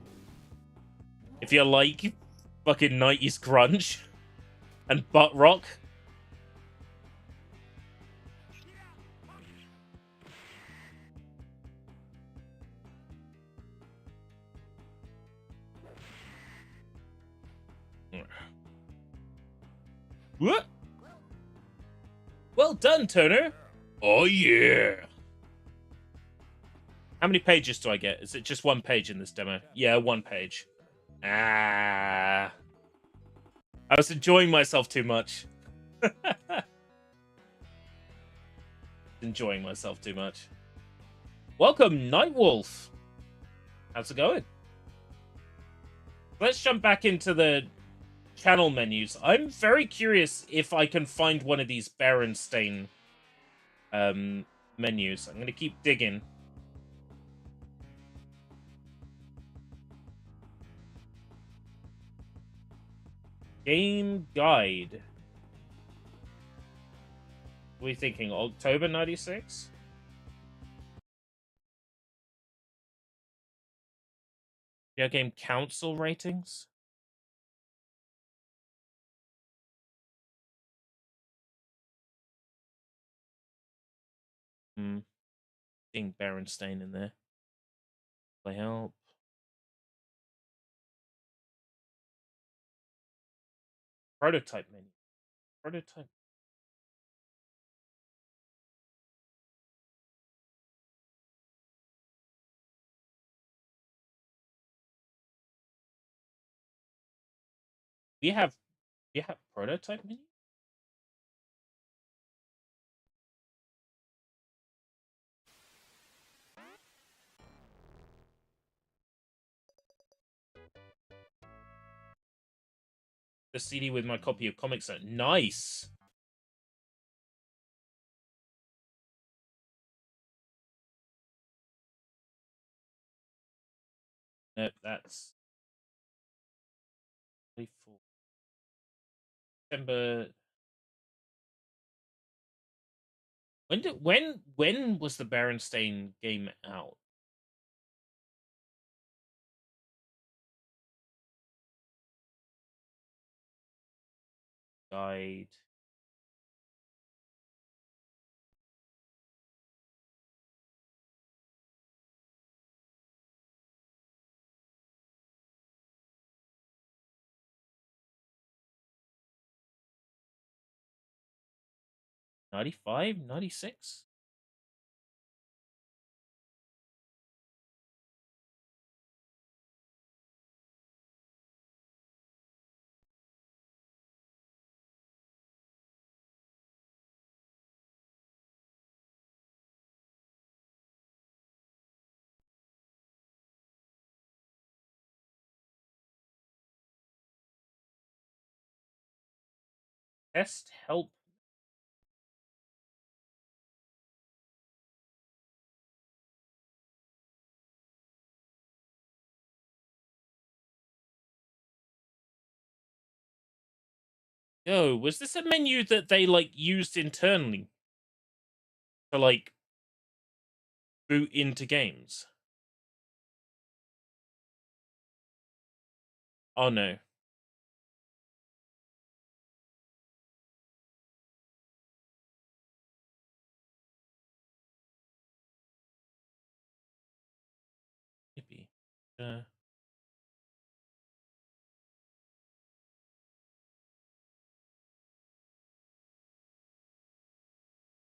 If you like fucking 90s grunge and butt rock. What? Well done, Turner. Oh, yeah. How many pages do I get? Is it just one page in this demo? Yeah, one page. Ah. I was enjoying myself too much. Enjoying myself too much. Welcome, Nightwolf. How's it going? Let's jump back into the channel menus. I'm very curious if I can find one of these Berenstain menus. I'm going to keep digging. Game guide. What are we thinking? October 96? Video Game Council ratings? Seeing Berenstain in there. Play help. Prototype menu. Prototype. We have prototype menu? The CD with my copy of Comic Zone. Nice. Nope, that's December. When was the Berenstain game out? Guide. '95, '96? Test help. Yo, was this a menu that they like used internally to like boot into games? Oh no. Maybe.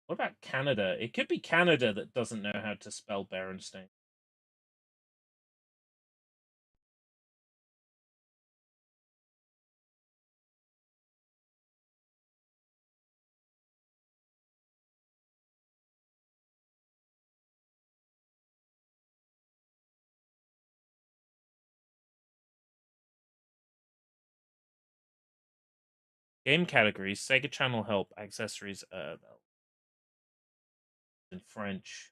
What about Canada? It could be Canada that doesn't know how to spell Berenstain. Game categories, Sega Channel help, accessories, in French.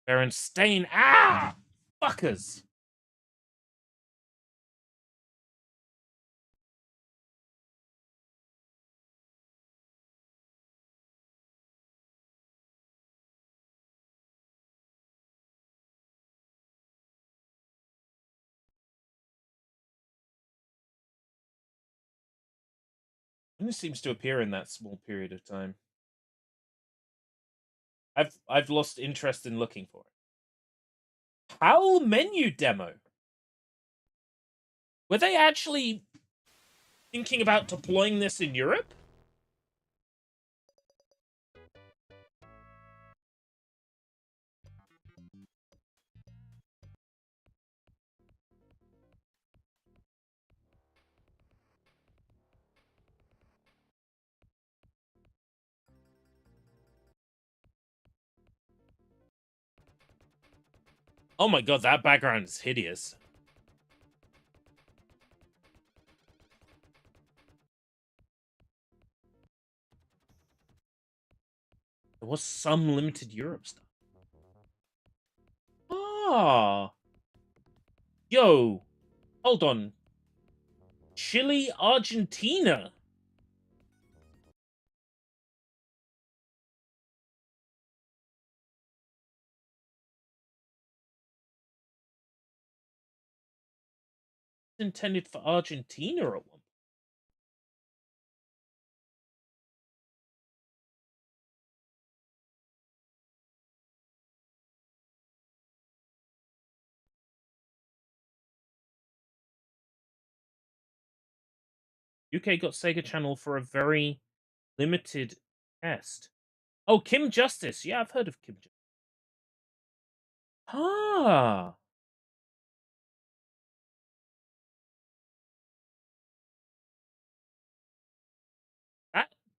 Berenstain. Ah! Fuckers! And it seems to appear in that small period of time. I've lost interest in looking for it. PAL menu demo. Were they actually thinking about deploying this in Europe? Oh my god, that background is hideous. There was some limited Europe stuff. Ah. Yo. Hold on. Chile, Argentina. Intended for Argentina at one. UK got Sega Channel for a very limited test. Oh, Kim Justice. Yeah, I've heard of Kim Justice. Ah.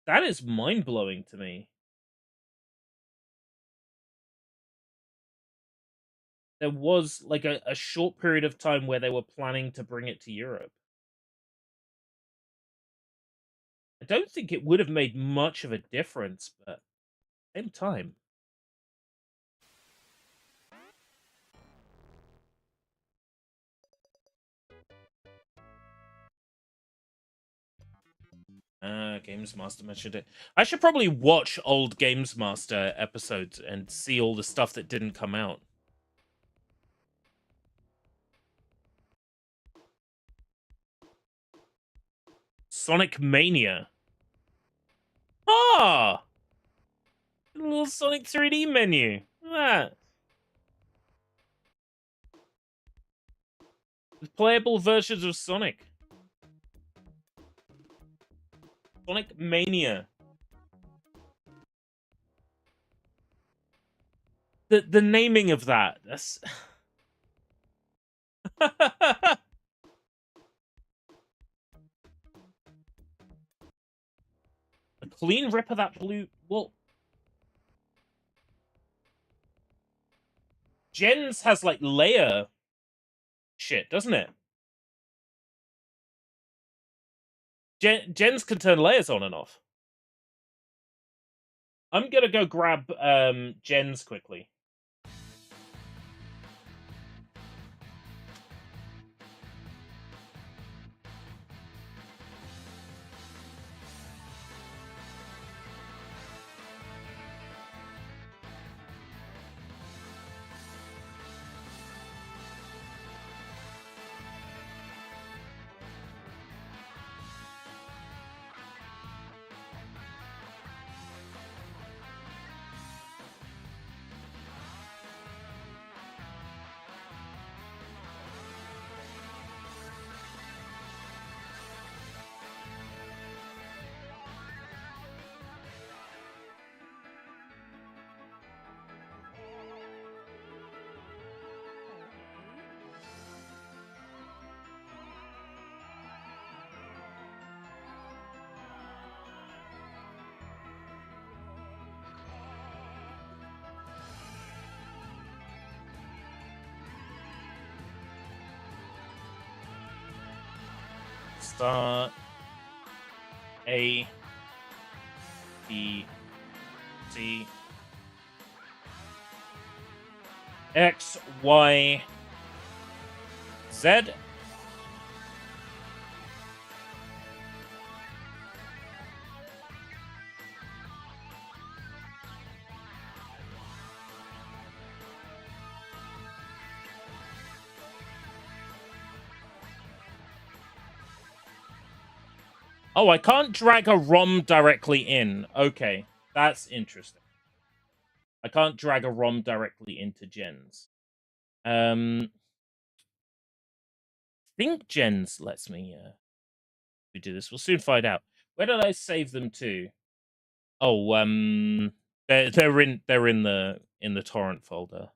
That is mind-blowing to me. There was like a short period of time where they were planning to bring it to Europe. I don't think it would have made much of a difference, but same time. Games Master mentioned it. I should probably watch old Games Master episodes and see all the stuff that didn't come out. Sonic Mania. Ah! A little Sonic 3D menu. Look at that. With playable versions of Sonic. Sonic Mania. The naming of that. That's a clean rip of that blue. Well, Gens has like layer shit, doesn't it? Gens can turn layers on and off. I'm gonna go grab Gens quickly. Start A B C X Y Z. Oh, I can't drag a ROM directly in. Okay, that's interesting. I can't drag a ROM directly into Gens. think Jens lets me do this. We'll soon find out. Where did I save them to? Oh, they're in the torrent folder.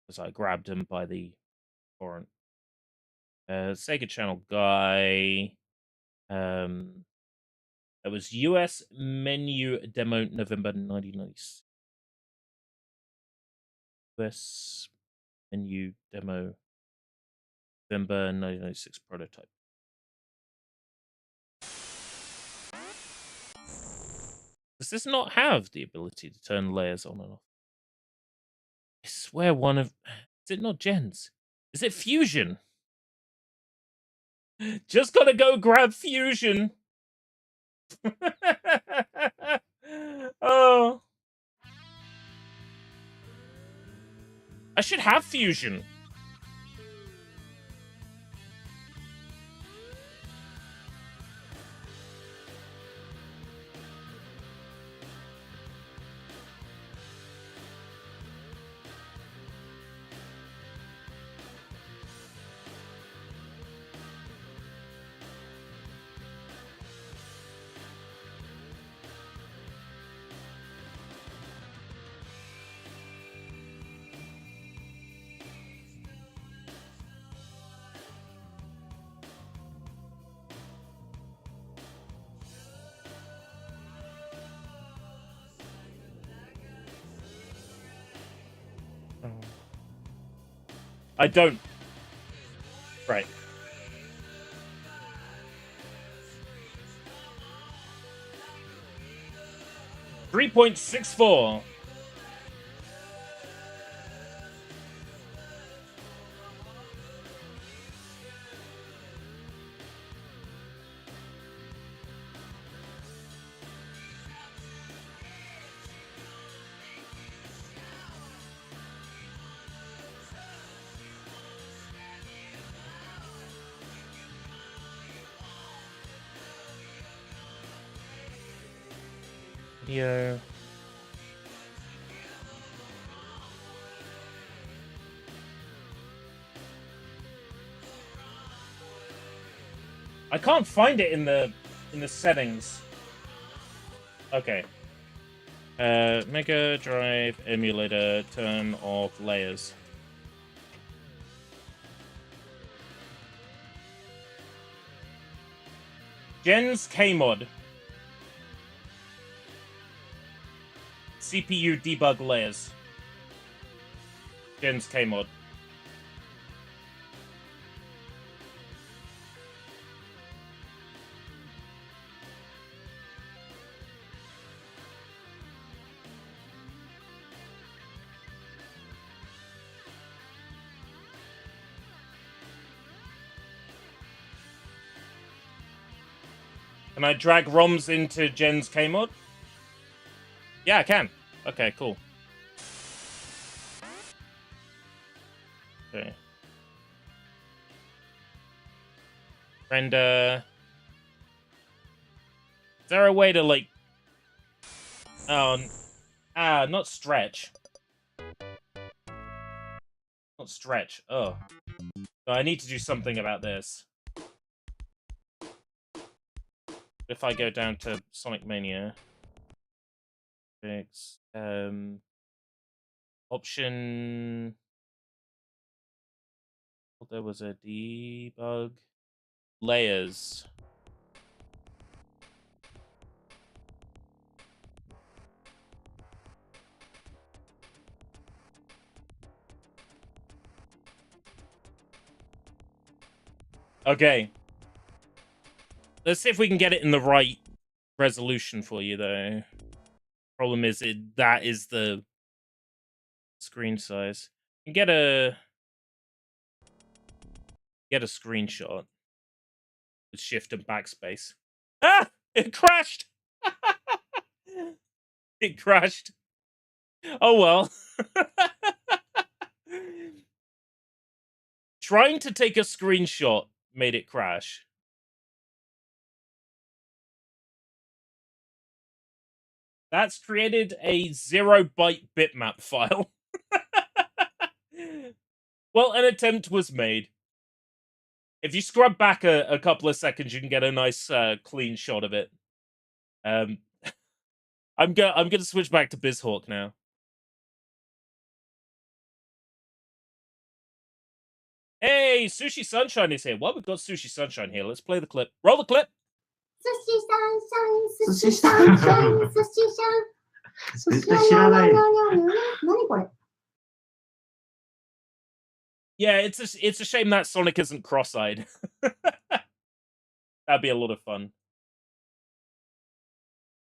Because I grabbed them by the torrent. Sega Channel guy. That was US menu demo November 1996. US menu demo November 1996 prototype. Does this not have the ability to turn layers on and off? I swear one of... Is it not Jens? Is it Fusion? Just gotta go grab Fusion. Oh. I should have Fusion. I don't. Right. $3.64. Video. I can't find it in the settings. Okay. Mega Drive emulator, turn off layers. Jens Kmod. CPU debug layers. Jens Kmod. Can I drag ROMs into Jens Kmod? Yeah, I can. Okay, cool. Okay. Render. Is there a way to, like... Oh, not stretch. Not stretch. Oh. So I need to do something about this. If I go down to Sonic Mania... Fix, option... There was a debug. Layers. Okay. Let's see if we can get it in the right resolution for you, though. Problem is, that is the screen size. You can get a screenshot with shift and backspace. Ah! It crashed! It crashed. Oh well. Trying to take a screenshot made it crash. That's created a 0-byte bitmap file. Well, an attempt was made. If you scrub back a couple of seconds, you can get a nice clean shot of it. I'm gonna switch back to Bizhawk now. Hey, Sushi Sunshine is here. Well, we've got Sushi Sunshine here. Let's play the clip. Roll the clip. Sushi sunshine, sushi sunshine, sushi sunshine. 絶対知らない。何これ? Yeah, it's a shame that Sonic isn't cross-eyed. That'd be a lot of fun.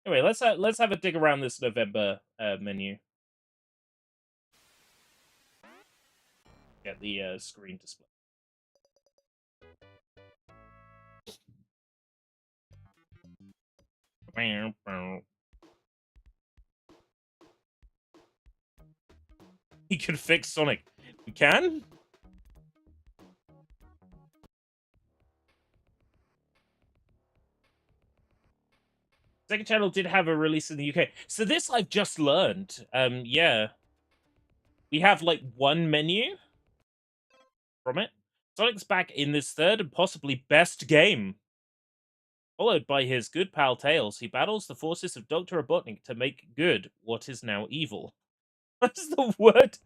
Anyway, let's have a dig around this November menu. Get the screen display. He can fix Sonic. We can? SEGA Channel did have a release in the UK. So this I've just learned. Yeah. We have, like, one menu from it. Sonic's back in this third and possibly best game. Followed by his good pal Tails, he battles the forces of Dr. Robotnik to make good what is now evil. What's the word?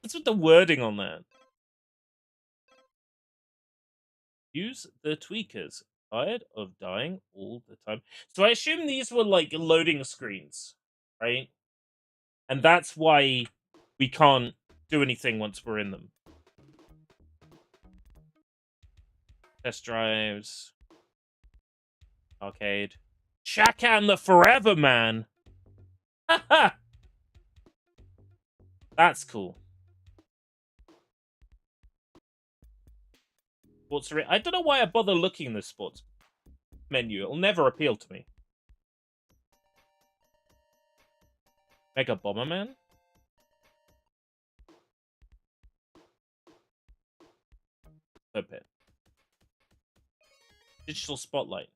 What's with the wording on that? Use the tweakers. Tired of dying all the time. So I assume these were like loading screens, right? And that's why we can't do anything once we're in them. Test drives. Arcade. Shakan the Forever Man! Haha! That's cool. Sports I don't know why I bother looking in the sports menu. It'll never appeal to me. Mega Bomberman? Pit. Digital Spotlight.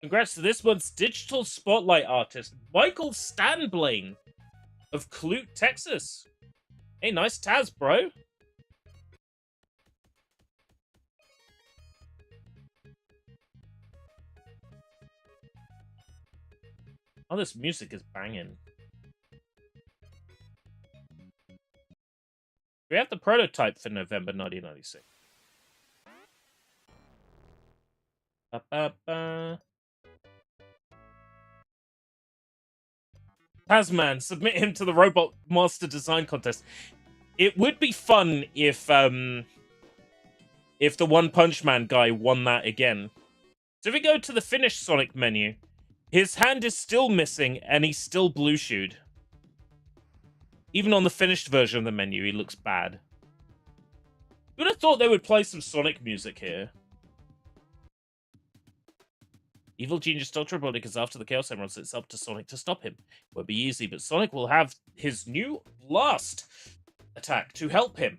Congrats to this month's Digital Spotlight artist, Michael Stanblaine of Clute, Texas. Hey, nice Taz, bro. Oh, this music is banging. We have the prototype for November 1996. Ba-ba-ba. Tasman, submit him to the Robot Master Design Contest. It would be fun if the One Punch Man guy won that again. So if we go to the finished Sonic menu, his hand is still missing and he's still blue-shoed. Even on the finished version of the menu, he looks bad. You would have thought they would play some Sonic music here. Evil Genius Dr. Robotnik is after the Chaos Emerald, so it's up to Sonic to stop him. It won't be easy, but Sonic will have his new Blast attack to help him.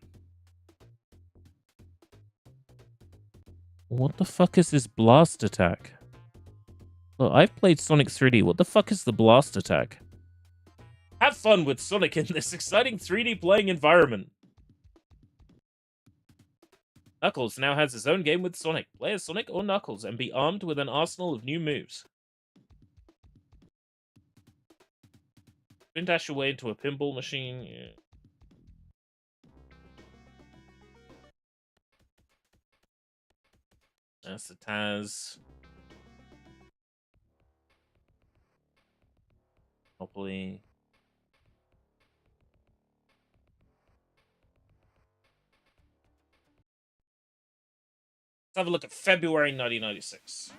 What the fuck is this Blast attack? Look, I've played Sonic 3D. What the fuck is the Blast attack? Have fun with Sonic in this exciting 3D playing environment. Knuckles now has his own game with Sonic. Play as Sonic or Knuckles and be armed with an arsenal of new moves. Spin dash away into a pinball machine. Yeah. That's the Taz. Monopoly. Let's have a look at February 1996.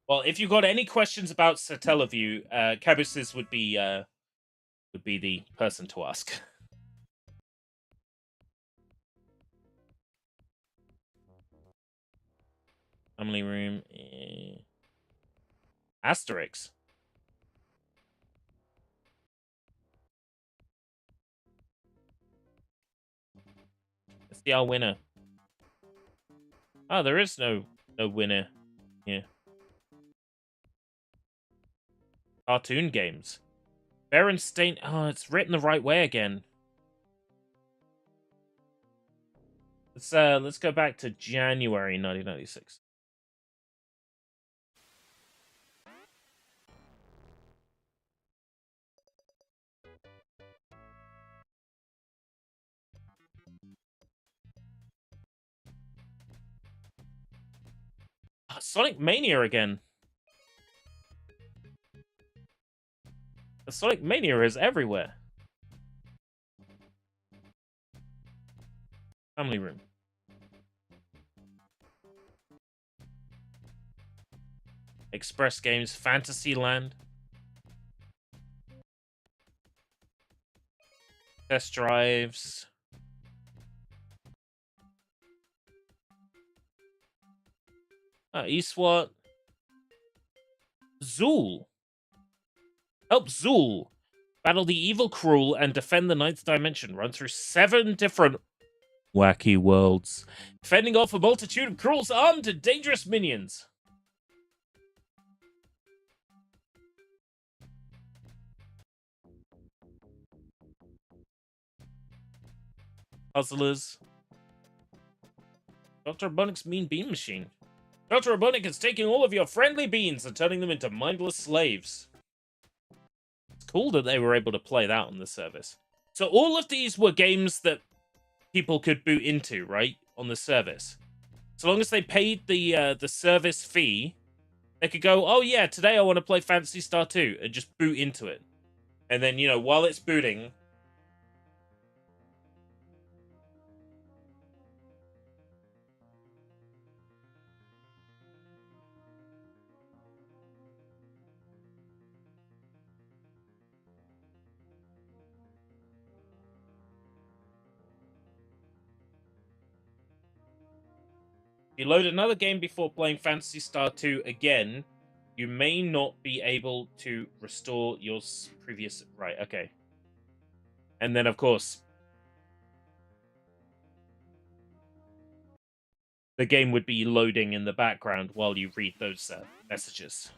Well, if you've got any questions about Satellaview, Cabus's would be the person to ask. Family room. Asterix. Let's see our winner. Oh, there is no winner here. Cartoon games. Berenstain. Oh, it's written the right way again. Let's go back to January 1996. Sonic Mania again. The Sonic Mania is everywhere. Family Room. Express Games, Fantasyland. Test drives. Eastwat. Zool. Help Zool battle the evil Cruel and defend the ninth dimension. Run through 7 different wacky worlds, fending off a multitude of Cruel's armed and dangerous minions. Puzzlers. Dr. Robotnik's Mean Bean Machine. Dr. Robotnik is taking all of your friendly beans and turning them into mindless slaves. It's cool that they were able to play that on the service. So all of these were games that people could boot into, right? On the service. So long as they paid the service fee, they could go, oh yeah, today I want to play Phantasy Star 2, and just boot into it. And then, you know, while it's booting... If you load another game before playing Phantasy Star 2 again, you may not be able to restore your previous... Right, okay. And then, of course, the game would be loading in the background while you read those messages.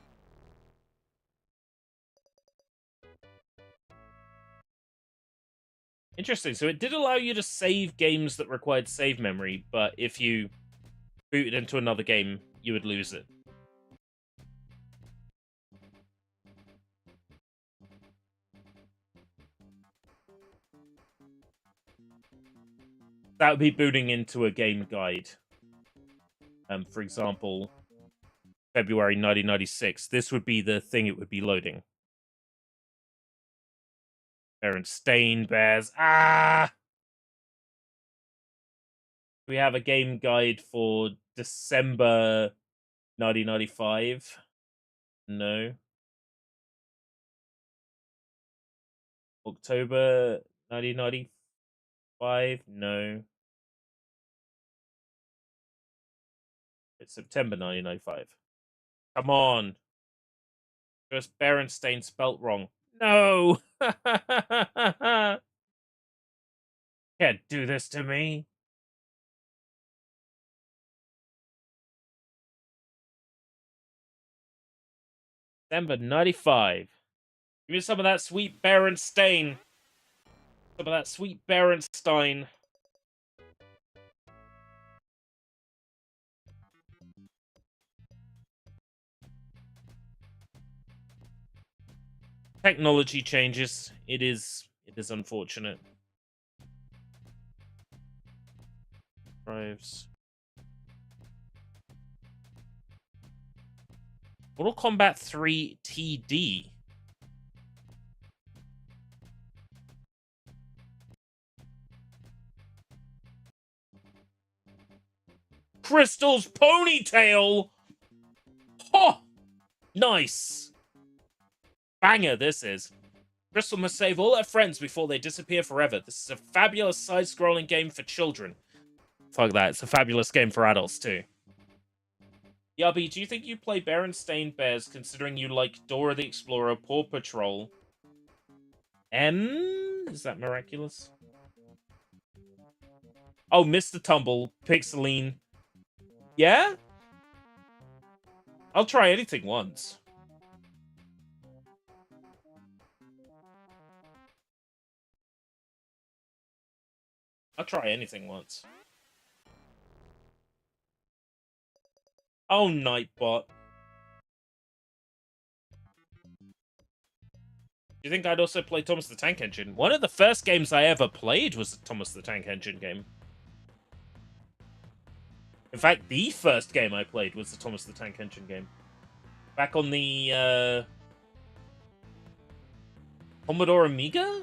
Interesting. So it did allow you to save games that required save memory, but if you booted into another game, you would lose it. That would be booting into a game guide. For example, February 1996. This would be the thing it would be loading. Berenstain Bears. Ah! We have a game guide for December 1995. No. October 1995. No. It's September 1995. Come on. Just Berenstain spelt wrong. No! Can't do this to me. December 95. Give me some of that sweet Berenstain. Some of that sweet Berenstein. Technology changes. It is unfortunate. Drives. Mortal Kombat 3 TD. Crystal's ponytail. Oh, nice. Banger this is. Crystal must save all her friends before they disappear forever. This is a fabulous side-scrolling game for children. Fuck that, it's a fabulous game for adults too. Yubby, do you think you play Berenstain Bears considering you like Dora the Explorer, Paw Patrol? Is that miraculous? Oh, Mr. Tumble, Pixeline. Yeah? I'll try anything once. I'll try anything once. Oh, Nightbot. Do you think I'd also play Thomas the Tank Engine? One of the first games I ever played was a Thomas the Tank Engine game. In fact, the first game I played was the Thomas the Tank Engine game. Back on the, Commodore Amiga?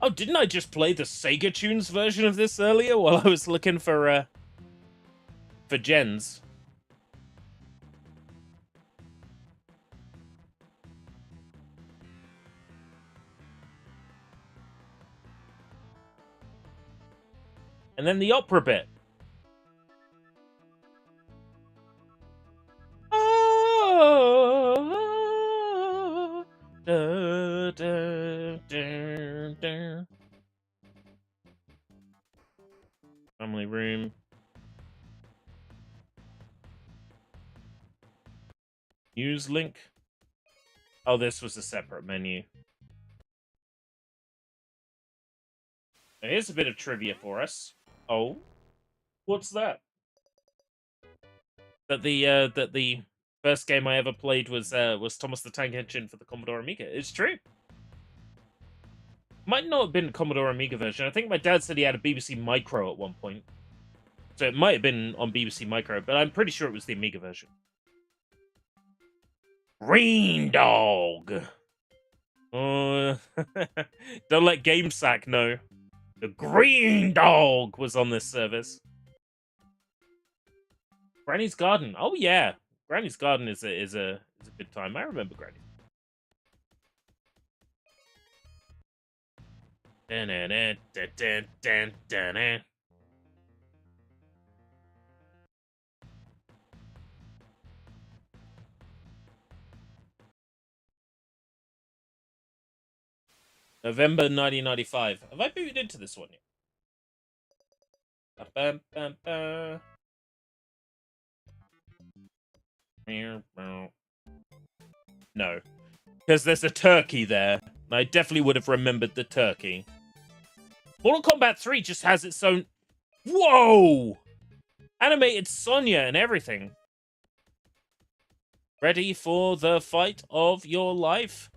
Oh, didn't I just play the Sega Tunes version of this earlier while I was looking for gens? And then the opera bit. Oh, da, da, da, da. Family room. News link. Oh, this was a separate menu. Now, here's a bit of trivia for us. Oh, what's that? That the first game I ever played was Thomas the Tank Engine for the Commodore Amiga. It's true. Might not have been the Commodore Amiga version. I think my dad said he had a BBC Micro at one point. So it might have been on BBC Micro, but I'm pretty sure it was the Amiga version. Green Dog! Oh, don't let GameSack know. The Green Dog was on this service. Granny's Garden. Oh yeah, Granny's Garden is a good time. I remember Granny. November 1995. Have I booted into this one yet? No. Because there's a turkey there. And I definitely would have remembered the turkey. Mortal Kombat 3 just has its own... Whoa! Animated Sonya and everything. Ready for the fight of your life?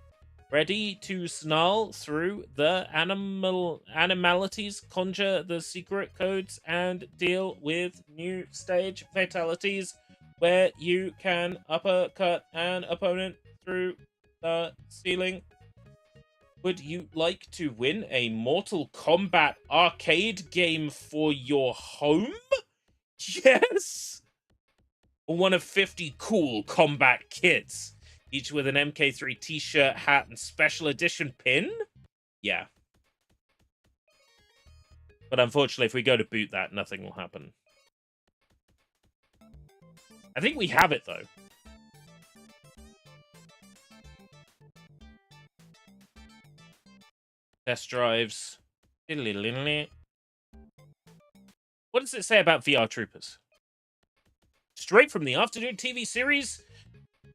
Ready to snarl through the animalities, conjure the secret codes, and deal with new stage fatalities where you can uppercut an opponent through the ceiling? Would you like to win a Mortal Kombat arcade game for your home? Yes! Or one of 50 cool combat kits, each with an MK3 t-shirt, hat, and special edition pin? Yeah. But unfortunately, if we go to boot that, nothing will happen. I think we have it, though. Test drives. What does it say about VR Troopers? Straight from the afternoon TV series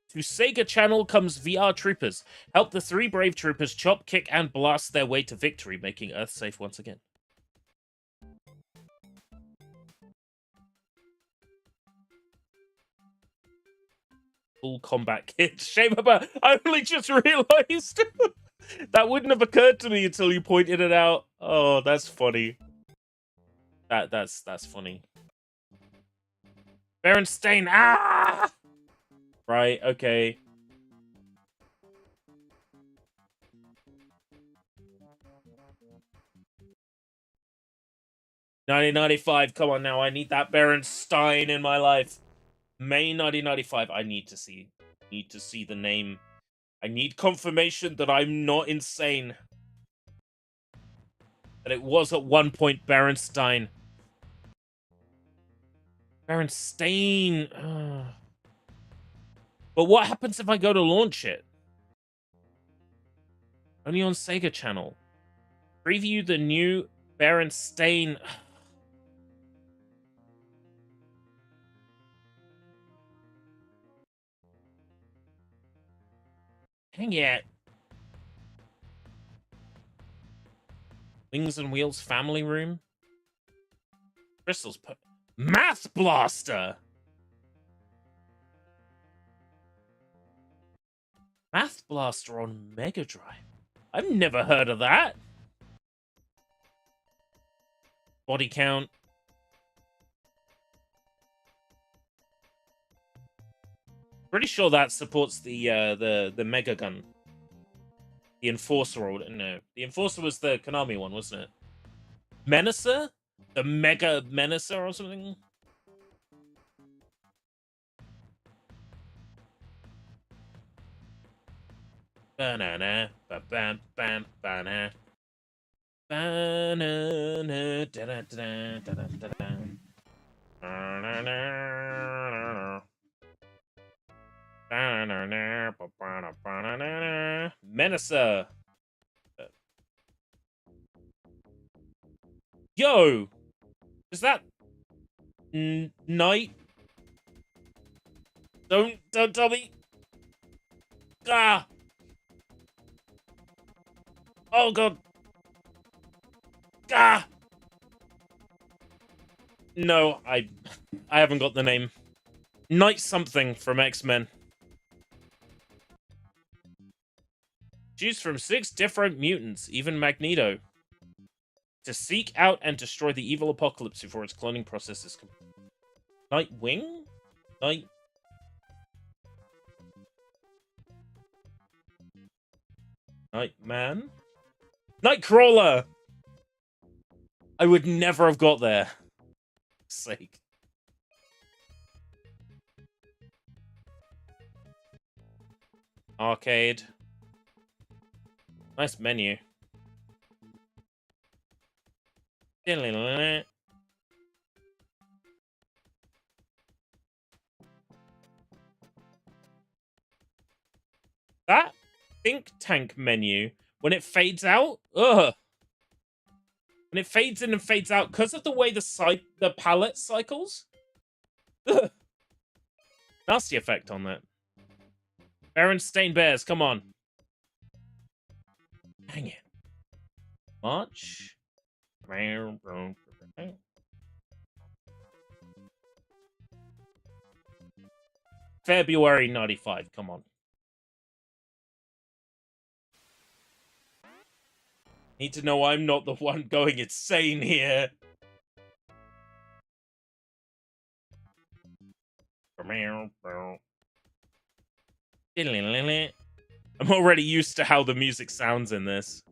to Sega Channel comes VR Troopers. Help the three brave troopers chop, kick, and blast their way to victory, making Earth safe once again. Full combat kit. Shame about... I only just realized. That wouldn't have occurred to me until you pointed it out. Oh, that's funny. That's funny. Berenstain. Ah! Right, okay. $1995. Come on now. I need that Berenstain in my life. May 1995. I need to see the name. I need confirmation that I'm not insane. That it was at one point Berenstain. Berenstain. Ugh. But what happens if I go to launch it? Only on Sega Channel. Preview the new Berenstain. Dang it. Wings and Wheels family room. Crystals. Math Blaster. Math Blaster on Mega Drive. I've never heard of that. Body count. Pretty sure that supports the Mega Gun. The Enforcer, or no, the Enforcer was the Konami one, wasn't it? Menacer? The Mega Menacer or something? Banana, ba bam bam banana. Banana, da da da da da da da. Menacer. Yo! Is that Knight? Don't tell me. Ah! Oh god. Ah! No, I haven't got the name. Knight something from X-Men. Choose from 6 different mutants, even Magneto, to seek out and destroy the evil apocalypse before its cloning process is complete. Nightwing? Nightman? Nightcrawler! I would never have got there. Sake. Arcade. Nice menu. That think tank menu, when it fades out, ugh. When it fades in and fades out, because of the way the palette cycles, ugh. Nasty effect on that. Berenstain Bears, come on. Hang it. March. February 95, come on. Need to know I'm not the one going insane here. I'm already used to how the music sounds in this.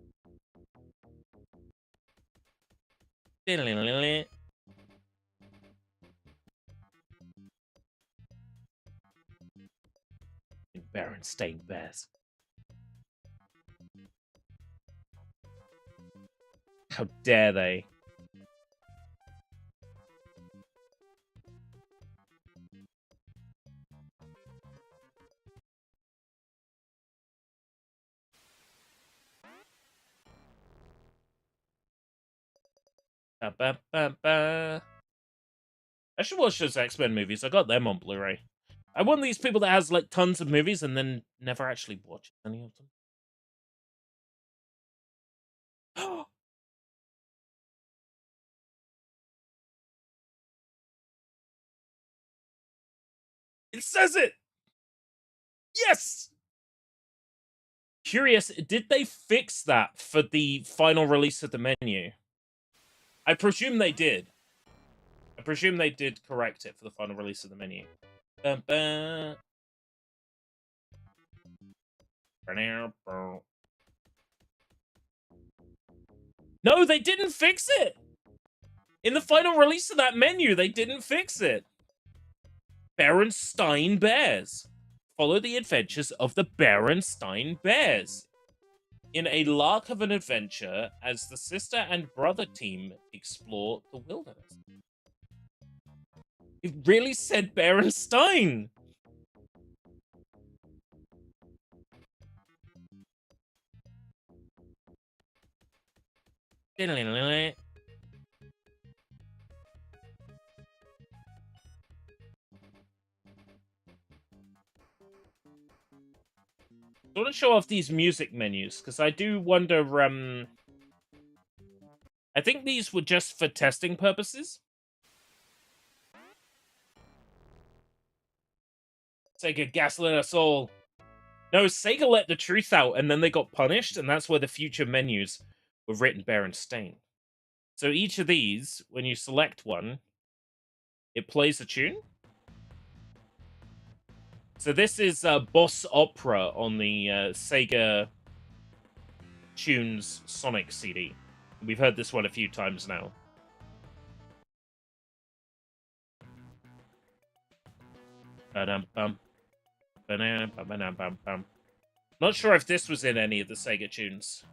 Berenstain Bears. How dare they? I should watch those X-Men movies. I got them on Blu-ray. I'm one of these people that has like tons of movies and then never actually watches any of them. It says it! Yes! Curious, did they fix that for the final release of the menu? I presume they did. I presume they did correct it for the final release of the menu. No, they didn't fix it! In the final release of that menu, they didn't fix it. Berenstain Bears. Follow the adventures of the Berenstain Bears in a lark of an adventure as the sister and brother team explore the wilderness. It really said Berenstain. I want to show off these music menus, because I do wonder, I think these were just for testing purposes. Sega gaslit us all. No, Sega let the truth out, and then they got punished, and that's where the future menus were written bare and stained. So each of these, when you select one, it plays a tune. So this is Boss Opera on the Sega Tunes Sonic CD. We've heard this one a few times now. Ba-dum-bum. Ba-dum-bum-bum-bum. Not sure if this was in any of the Sega tunes.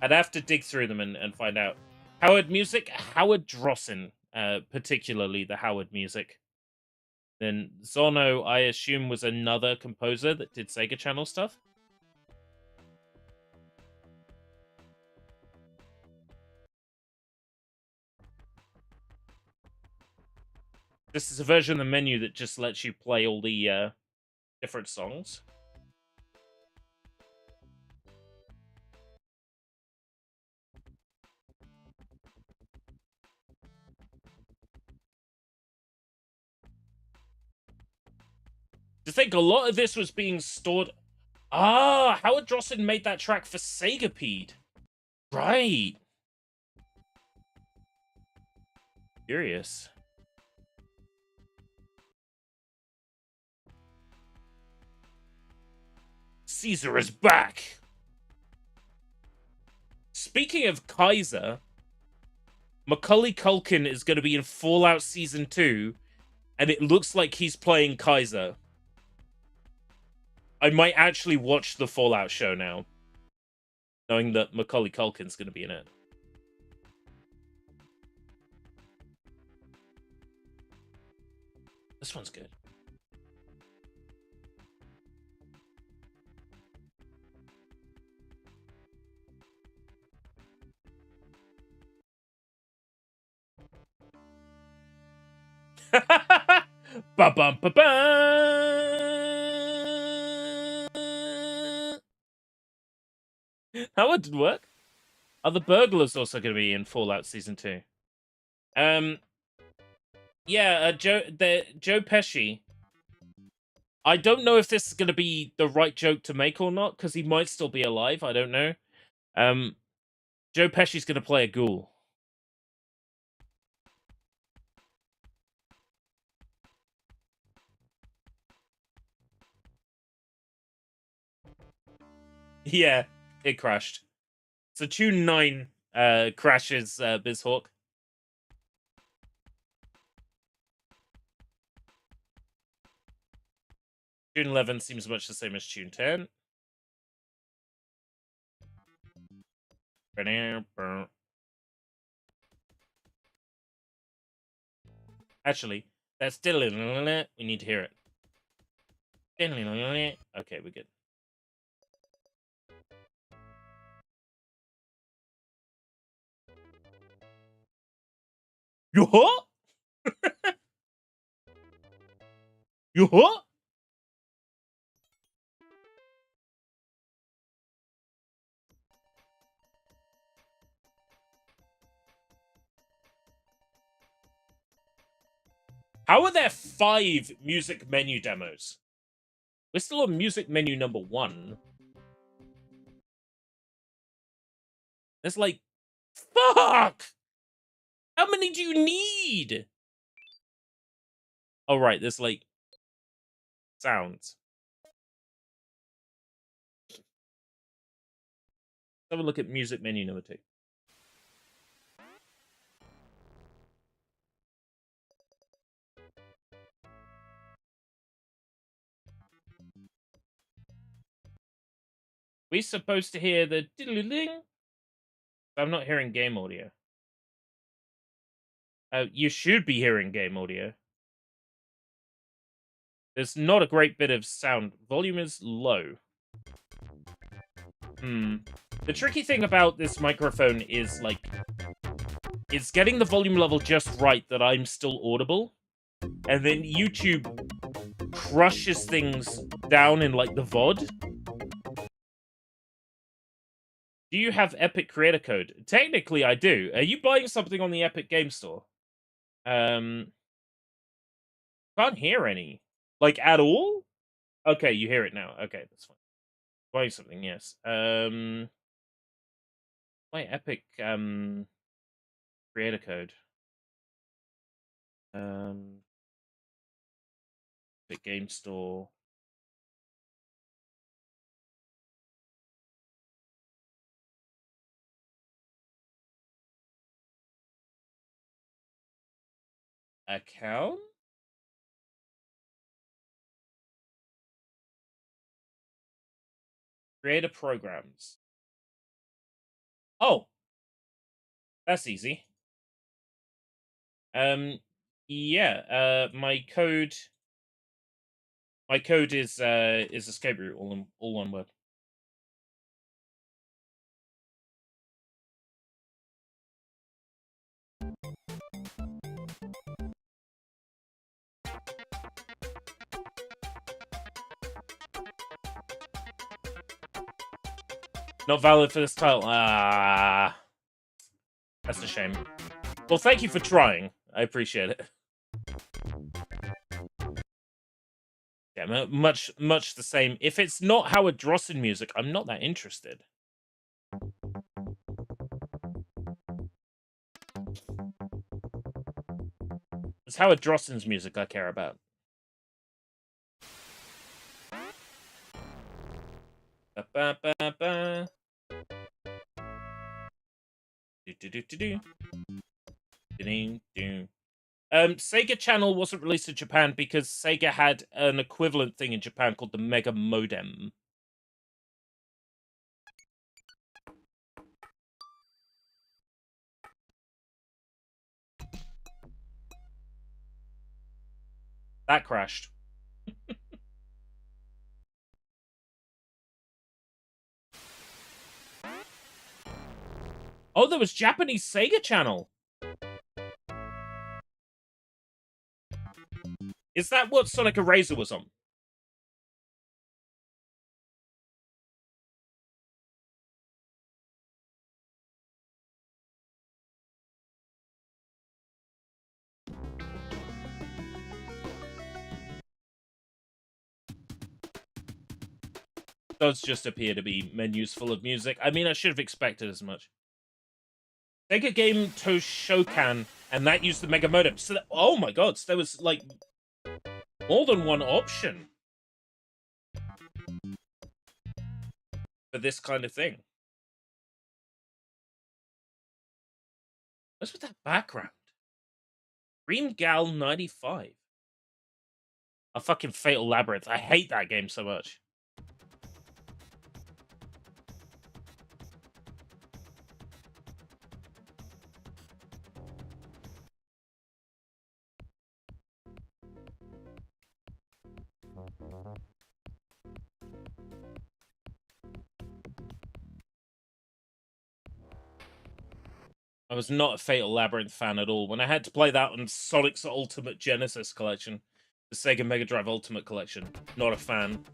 I'd have to dig through them and find out. Howard music, Howard Drossen, particularly the Howard music. Then Zono, I assume, was another composer that did Sega Channel stuff. This is a version of the menu that just lets you play all the different songs. To think a lot of this was being stored. Ah, Howard Drossen made that track for Segapede. Right. Curious. Caesar is back. Speaking of Kaiser, Macaulay Culkin is going to be in Fallout Season 2, and it looks like he's playing Kaiser. I might actually watch the Fallout show now, knowing that Macaulay Culkin's going to be in it. This one's good. Ba-bum, ba-bum. How did it work? Are the burglars also going to be in Fallout Season 2? Yeah, Joe Pesci. I don't know if this is going to be the right joke to make or not, because he might still be alive. I don't know. Joe Pesci's going to play a ghoul. Yeah, it crashed. So tune 9 crashes BizHawk. Tune 11 seems much the same as tune 10. Actually, that's still we need to hear it. Okay, we're good. Yo-ho? Yo-ho? How are there 5 music menu demos? We're still on music menu number 1. It's like, fuck! How many do you need? Oh, right, there's like sounds. Let's have a look at music menu number 2. We supposed to hear the diddly-ding? I'm not hearing game audio. You should be hearing game audio. There's not a great bit of sound. Volume is low. The tricky thing about this microphone is, like, it's getting the volume level just right that I'm still audible. And then YouTube crushes things down in, like, the VOD. Do you have Epic Creator Code? Technically, I do. Are you buying something on the Epic Game Store? Can't hear any. Like, at all? Okay, you hear it now. Okay, that's fine. Try something, yes. My Epic, creator code. Epic Game Store. Account? Creator programs. Oh, that's easy. Yeah. My code is escape route, all one word. Not valid for this title. Ah, that's a shame. Well, thank you for trying. I appreciate it. Yeah, much the same. If it's not Howard Drossen music, I'm not that interested. It's Howard Drossen's music I care about. Ba ba ba ba. Do do do do do. Ding ding. Sega Channel wasn't released in Japan because Sega had an equivalent thing in Japan called the Mega Modem. That crashed. Oh, there was Japanese Sega Channel. Is that what Sonic Eraser was on? Does just appear to be menus full of music. I mean, I should have expected as much. Sega Game Toshokan, and that used the Mega Modem. So, oh my god, so there was, like, more than one option for this kind of thing. What's with that background? Dream Gal 95. A fucking Fatal Labyrinth. I hate that game so much. I was not a Fatal Labyrinth fan at all. When I had to play that on Sonic's Ultimate Genesis Collection, the Sega Mega Drive Ultimate Collection, not a fan.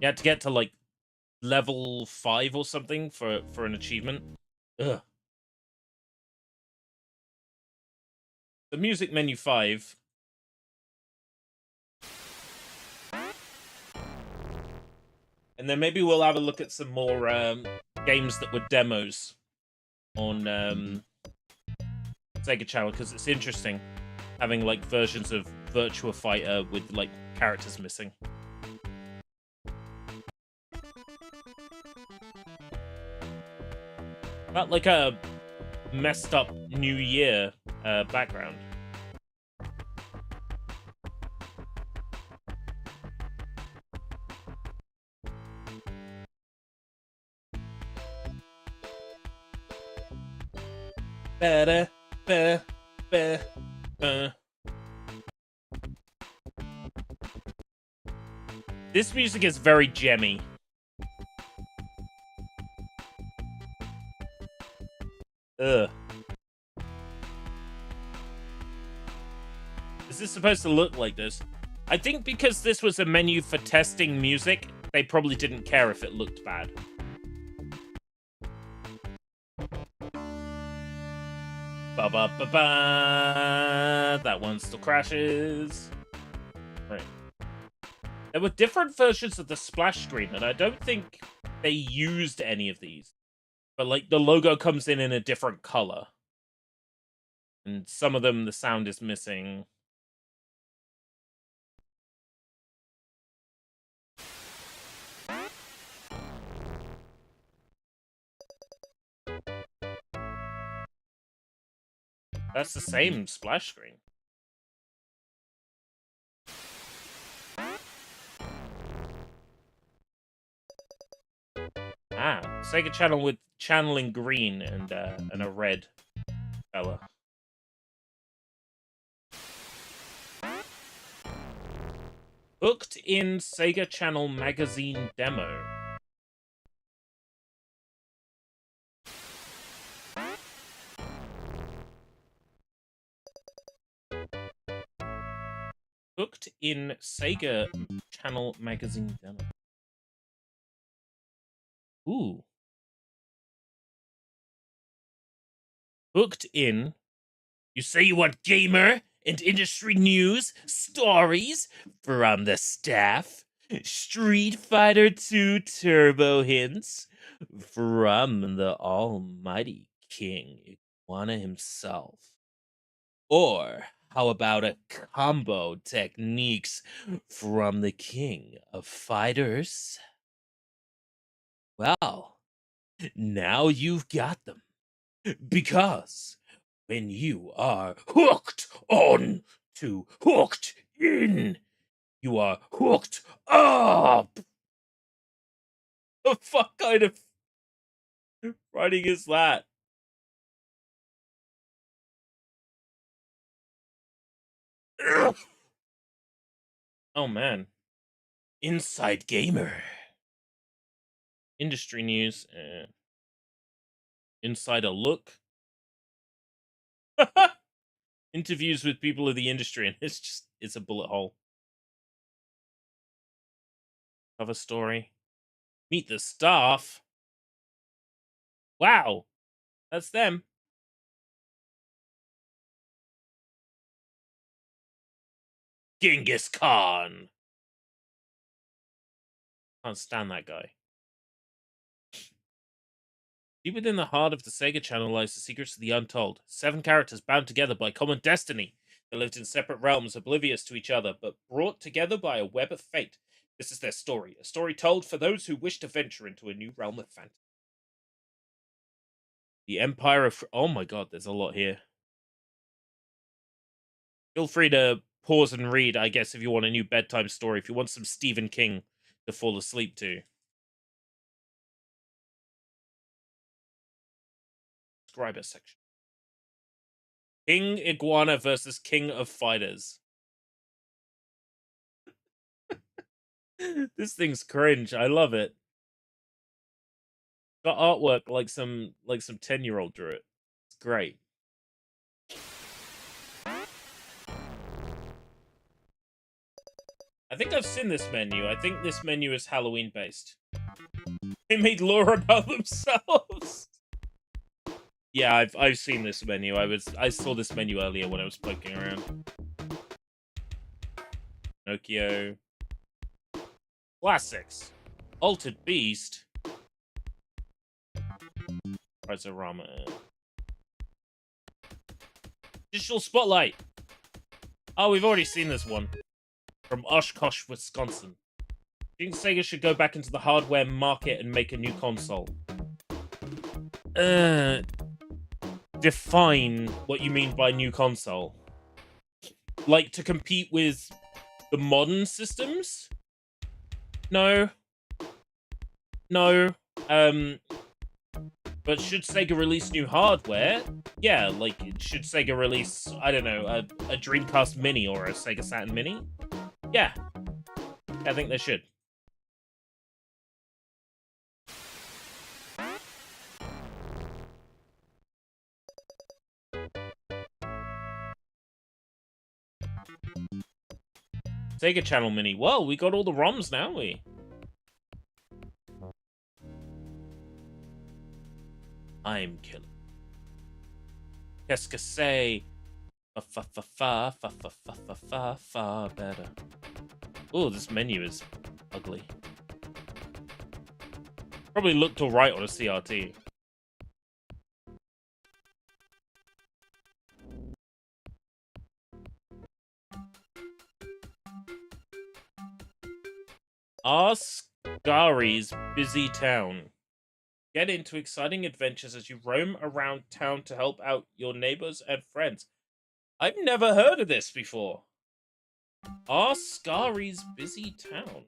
You had to get to, like, level 5 or something for an achievement. Ugh. The music menu 5. And then maybe we'll have a look at some more games that were demos on Sega Channel, because it's interesting having, like, versions of Virtua Fighter with, like, characters missing. Not like a messed up New Year background. Better, better, better. This music is very gemmy. Ugh. Is this supposed to look like this? I think because this was a menu for testing music, they probably didn't care if it looked bad. Ba ba ba ba. That one still crashes. Right. There were different versions of the splash screen, and I don't think they used any of these. But like the logo comes in a different color, and some of them the sound is missing. That's the same splash screen. Ah, Sega Channel with channeling green and a red color. Hooked in Sega Channel magazine demo. Hooked in Sega Channel magazine demo. Ooh. Hooked in. You say you want gamer and industry news, stories from the staff, Street Fighter 2 turbo hints from the almighty King Iguana himself. Or how about a combo techniques from the King of Fighters? Well, now you've got them. Because when you are hooked on to hooked in, you are hooked up. The fuck kind of writing is that? Ugh. Oh man. Inside Gamer. Industry news. Insider look. Interviews with people of the industry, and it's a bullet hole. Cover story. Meet the staff. Wow. That's them. Genghis Khan. Can't stand that guy. Deep within the heart of the Sega Channel lies the secrets of the untold. 7 characters bound together by common destiny. They lived in separate realms, oblivious to each other, but brought together by a web of fate. This is their story, a story told for those who wish to venture into a new realm of fantasy. The Empire of... Oh my god, there's a lot here. Feel free to pause and read, I guess, if you want a new bedtime story, if you want some Stephen King to fall asleep to. Subscriber section. King Iguana versus King of Fighters. This thing's cringe. I love it. Got artwork like some 10-year-old drew it. It's great. I think I've seen this menu. I think this menu is Halloween based. They made lore about themselves. Yeah, I've seen this menu. I saw this menu earlier when I was poking around. Pinocchio. Classics. Altered Beast. Rizorama. Digital Spotlight. Oh, we've already seen this one. From Oshkosh, Wisconsin. Do you think Sega should go back into the hardware market and make a new console? Define what you mean by new console. Like, to compete with the modern systems? No. No. But should Sega release new hardware? Yeah, like, should Sega release, I don't know, a Dreamcast Mini or a Sega Saturn Mini? Yeah. I think they should. Sega Channel Mini. Well, we got all the ROMs now, we? I'm killing. Qu'est-ce que c'est? Far better. Oh, this menu is ugly. Probably looked alright on a CRT. Ascari's busy town. Get into exciting adventures as you roam around town to help out your neighbors and friends. I've never heard of this before. Ascari's busy town.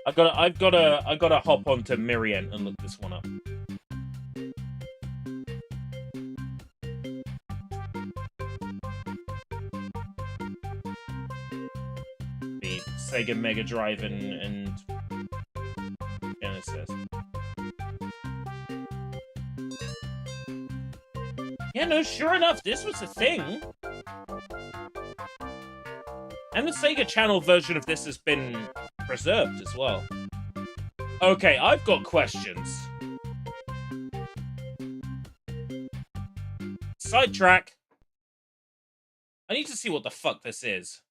I've gotta hop onto Miriam and look this one up. The Sega Mega Drive and Genesis. Yeah, no, sure enough, this was a thing. And the Sega Channel version of this has been preserved as well. Okay, I've got questions. Sidetrack. I need to see what the fuck this is.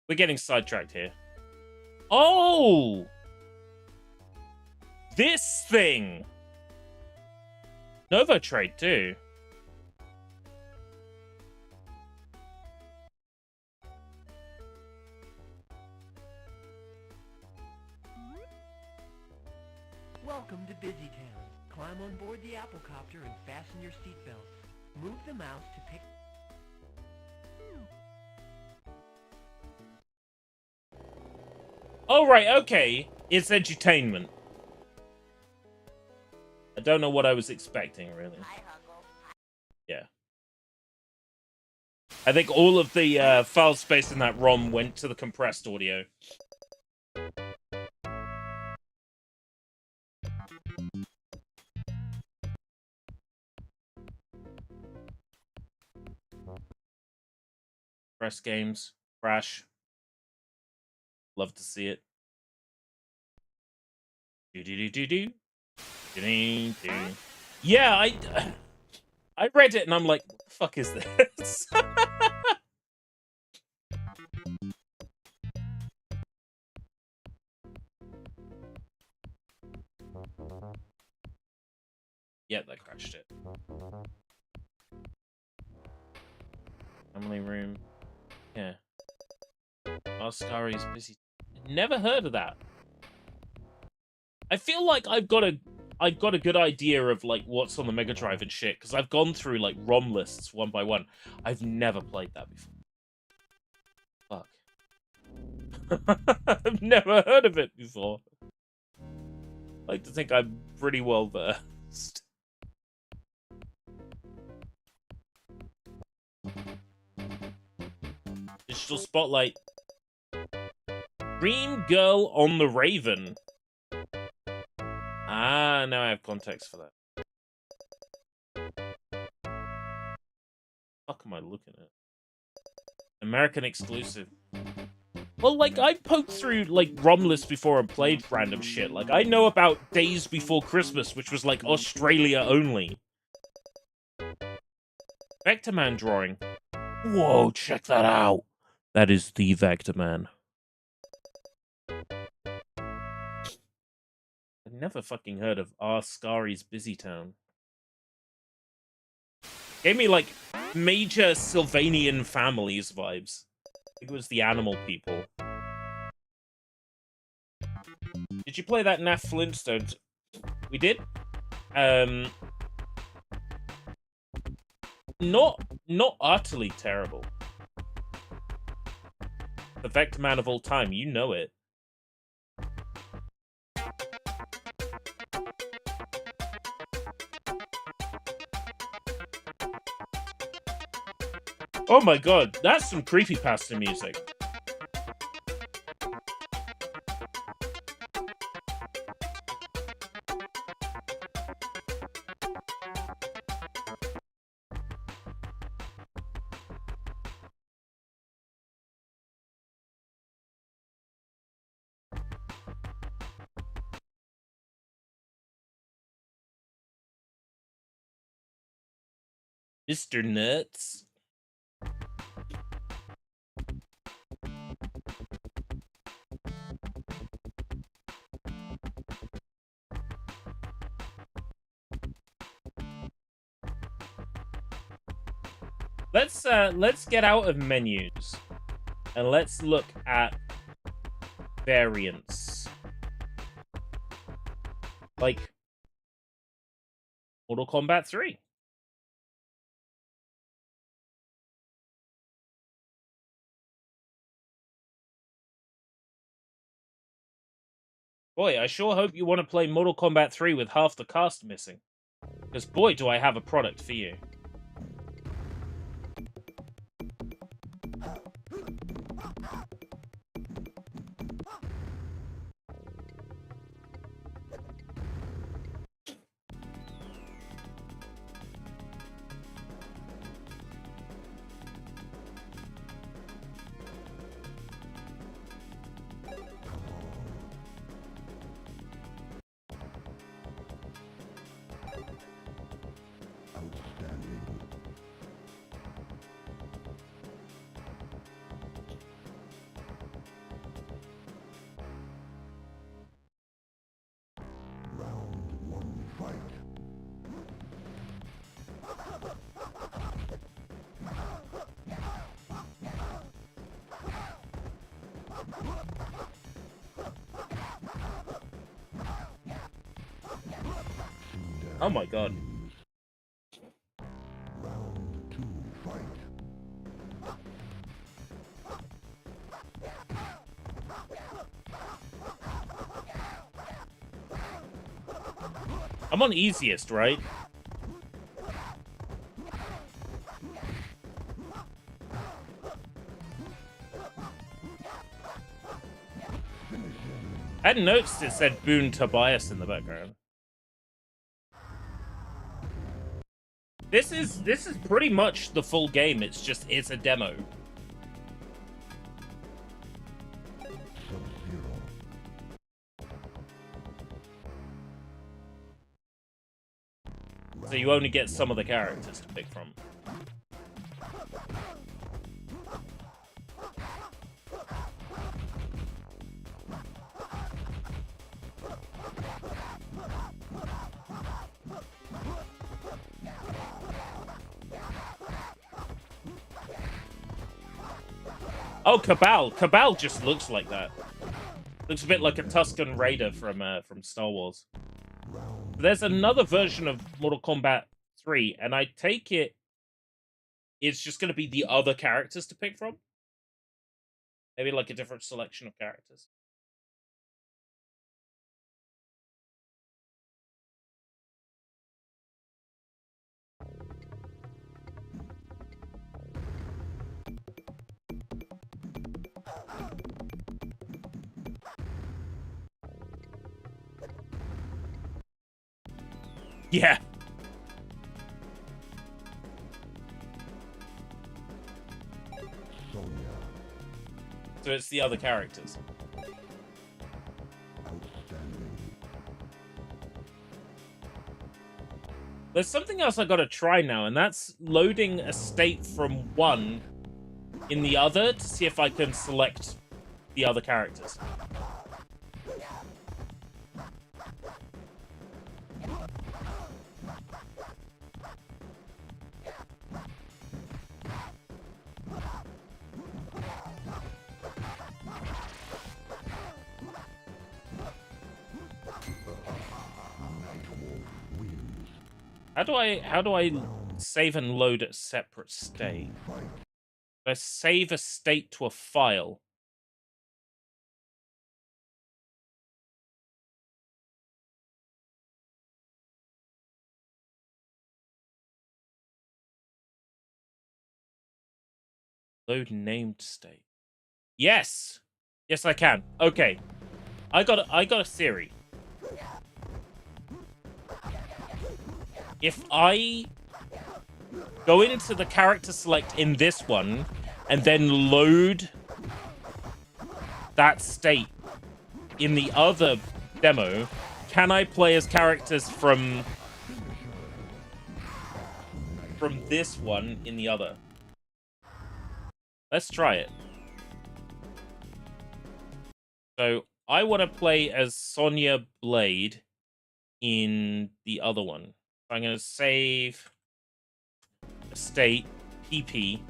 We're getting sidetracked here. Oh! This thing! Novo Trade, too. Welcome to Busy Town. Climb on board the Apple Copter and fasten your seatbelts. Move the mouse to pick... Oh, right, okay. It's edutainment. I don't know what I was expecting, really. Yeah. I think all of the file space in that ROM went to the compressed audio. Press games. Crash. Love to see it. Do-do-do-do-do. Do-do-do. Yeah, I read it and I'm like, what the fuck is this? Yeah, that crashed it. Family room. Yeah. Ascari's busy. Never heard of that. I feel like I've got a good idea of like what's on the Mega Drive and shit, because I've gone through like ROM lists one by one. I've never played that before. Fuck. I've never heard of it before. I like to think I'm pretty well versed. Digital Spotlight. Dream Girl on the Raven. Ah, now I have context for that. Fuck am I looking at? American exclusive. Well, like, I poked through, like, ROM lists before and played random shit. Like, I know about Days Before Christmas, which was, like, Australia only. Vector Man drawing. Whoa, check that out. That is the Vector Man. I've never fucking heard of Ascari's Busy Town. Gave me, like, major Sylvanian families vibes. I think it was the animal people. Did you play that Nath Flintstones? We did. Not utterly terrible. The Vector Man of all time, you know it. Oh my god, that's some creepypasta music. Mr. Nuts. Let's get out of menus and let's look at variants. Like Mortal Kombat 3. Boy, I sure hope you want to play Mortal Kombat 3 with half the cast missing. Because boy, do I have a product for you. Oh my god. I'm on easiest, right? I hadn't noticed it said Boone Tobias in the background. This is pretty much the full game. It's a demo. So you only get some of the characters to pick from. Oh, Cabal. Cabal just looks like that. Looks a bit like a Tusken Raider from Star Wars. There's another version of Mortal Kombat 3, and I take it's just going to be the other characters to pick from. Maybe like a different selection of characters. Yeah. So it's the other characters. There's something else I gotta try now, and that's loading a state from one in the other to see if I can select the other characters. How do I save and load a separate state? Do I save a state to a file? Load named state. Yes! Yes, I can. Okay. I got a theory. If I go into the character select in this one and then load that state in the other demo, can I play as characters from from this one in the other. Let's try it. So I want to play as Sonya Blade in the other one. I'm going to save state PP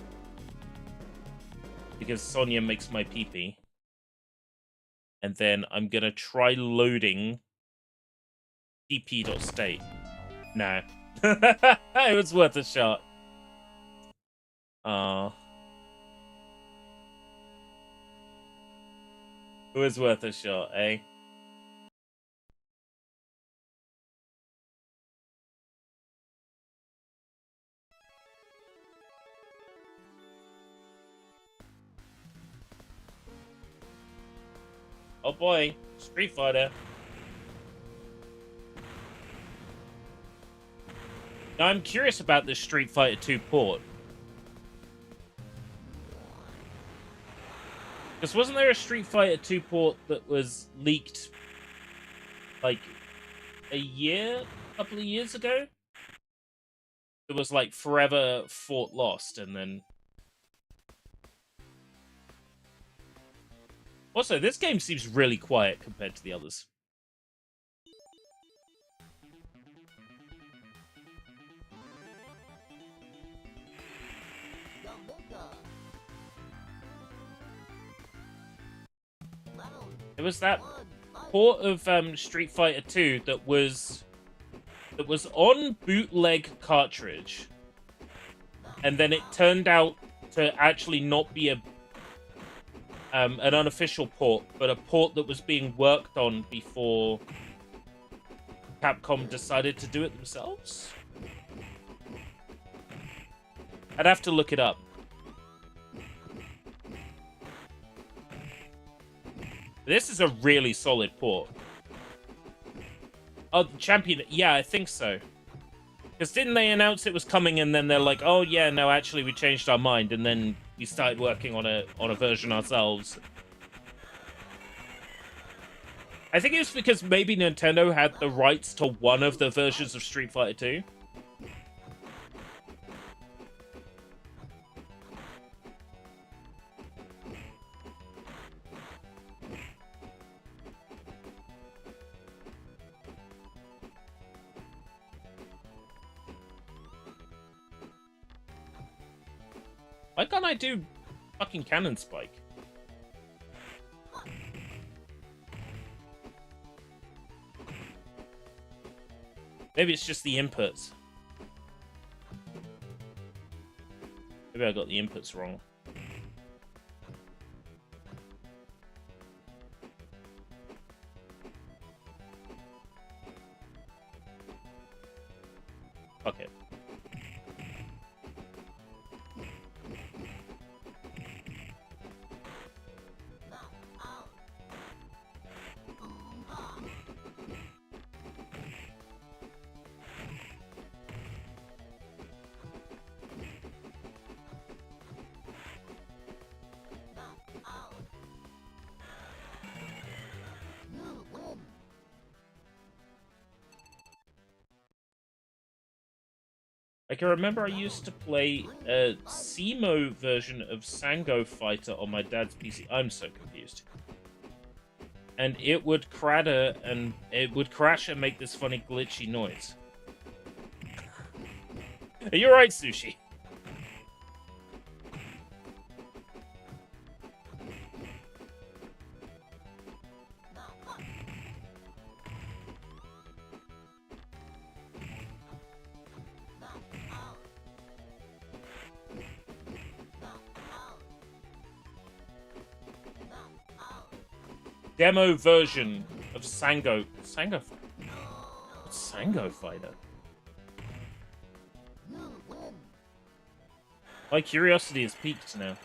because Sonya makes my PP. And then I'm going to try loading pp.state. Nah. It was worth a shot. It was worth a shot, eh? Oh boy, Street Fighter. Now I'm curious about this Street Fighter 2 port. Because wasn't there a Street Fighter 2 port that was leaked like a couple of years ago? It was like Forever Fought Lost, and then... Also, this game seems really quiet compared to the others. It was that port of Street Fighter 2 that was on bootleg cartridge, and then it turned out to actually not be an unofficial port, but a port that was being worked on before Capcom decided to do it themselves. I'd have to look it up. This is a really solid port. Oh, the Champion... Yeah, I think so. Because didn't they announce it was coming, and then they're like, oh yeah, no, actually we changed our mind, and then we started working on a version ourselves. I think it was because maybe Nintendo had the rights to one of the versions of Street Fighter 2. Why can't I do fucking Cannon Spike? Maybe it's just the inputs. Maybe I got the inputs wrong. Okay. I can remember I used to play a SEMO version of Sango Fighter on my dad's PC. I'm so confused. And it would crash and make this funny glitchy noise. Are you alright, Sushi? Demo version of Sango Fighter. My curiosity is piqued now.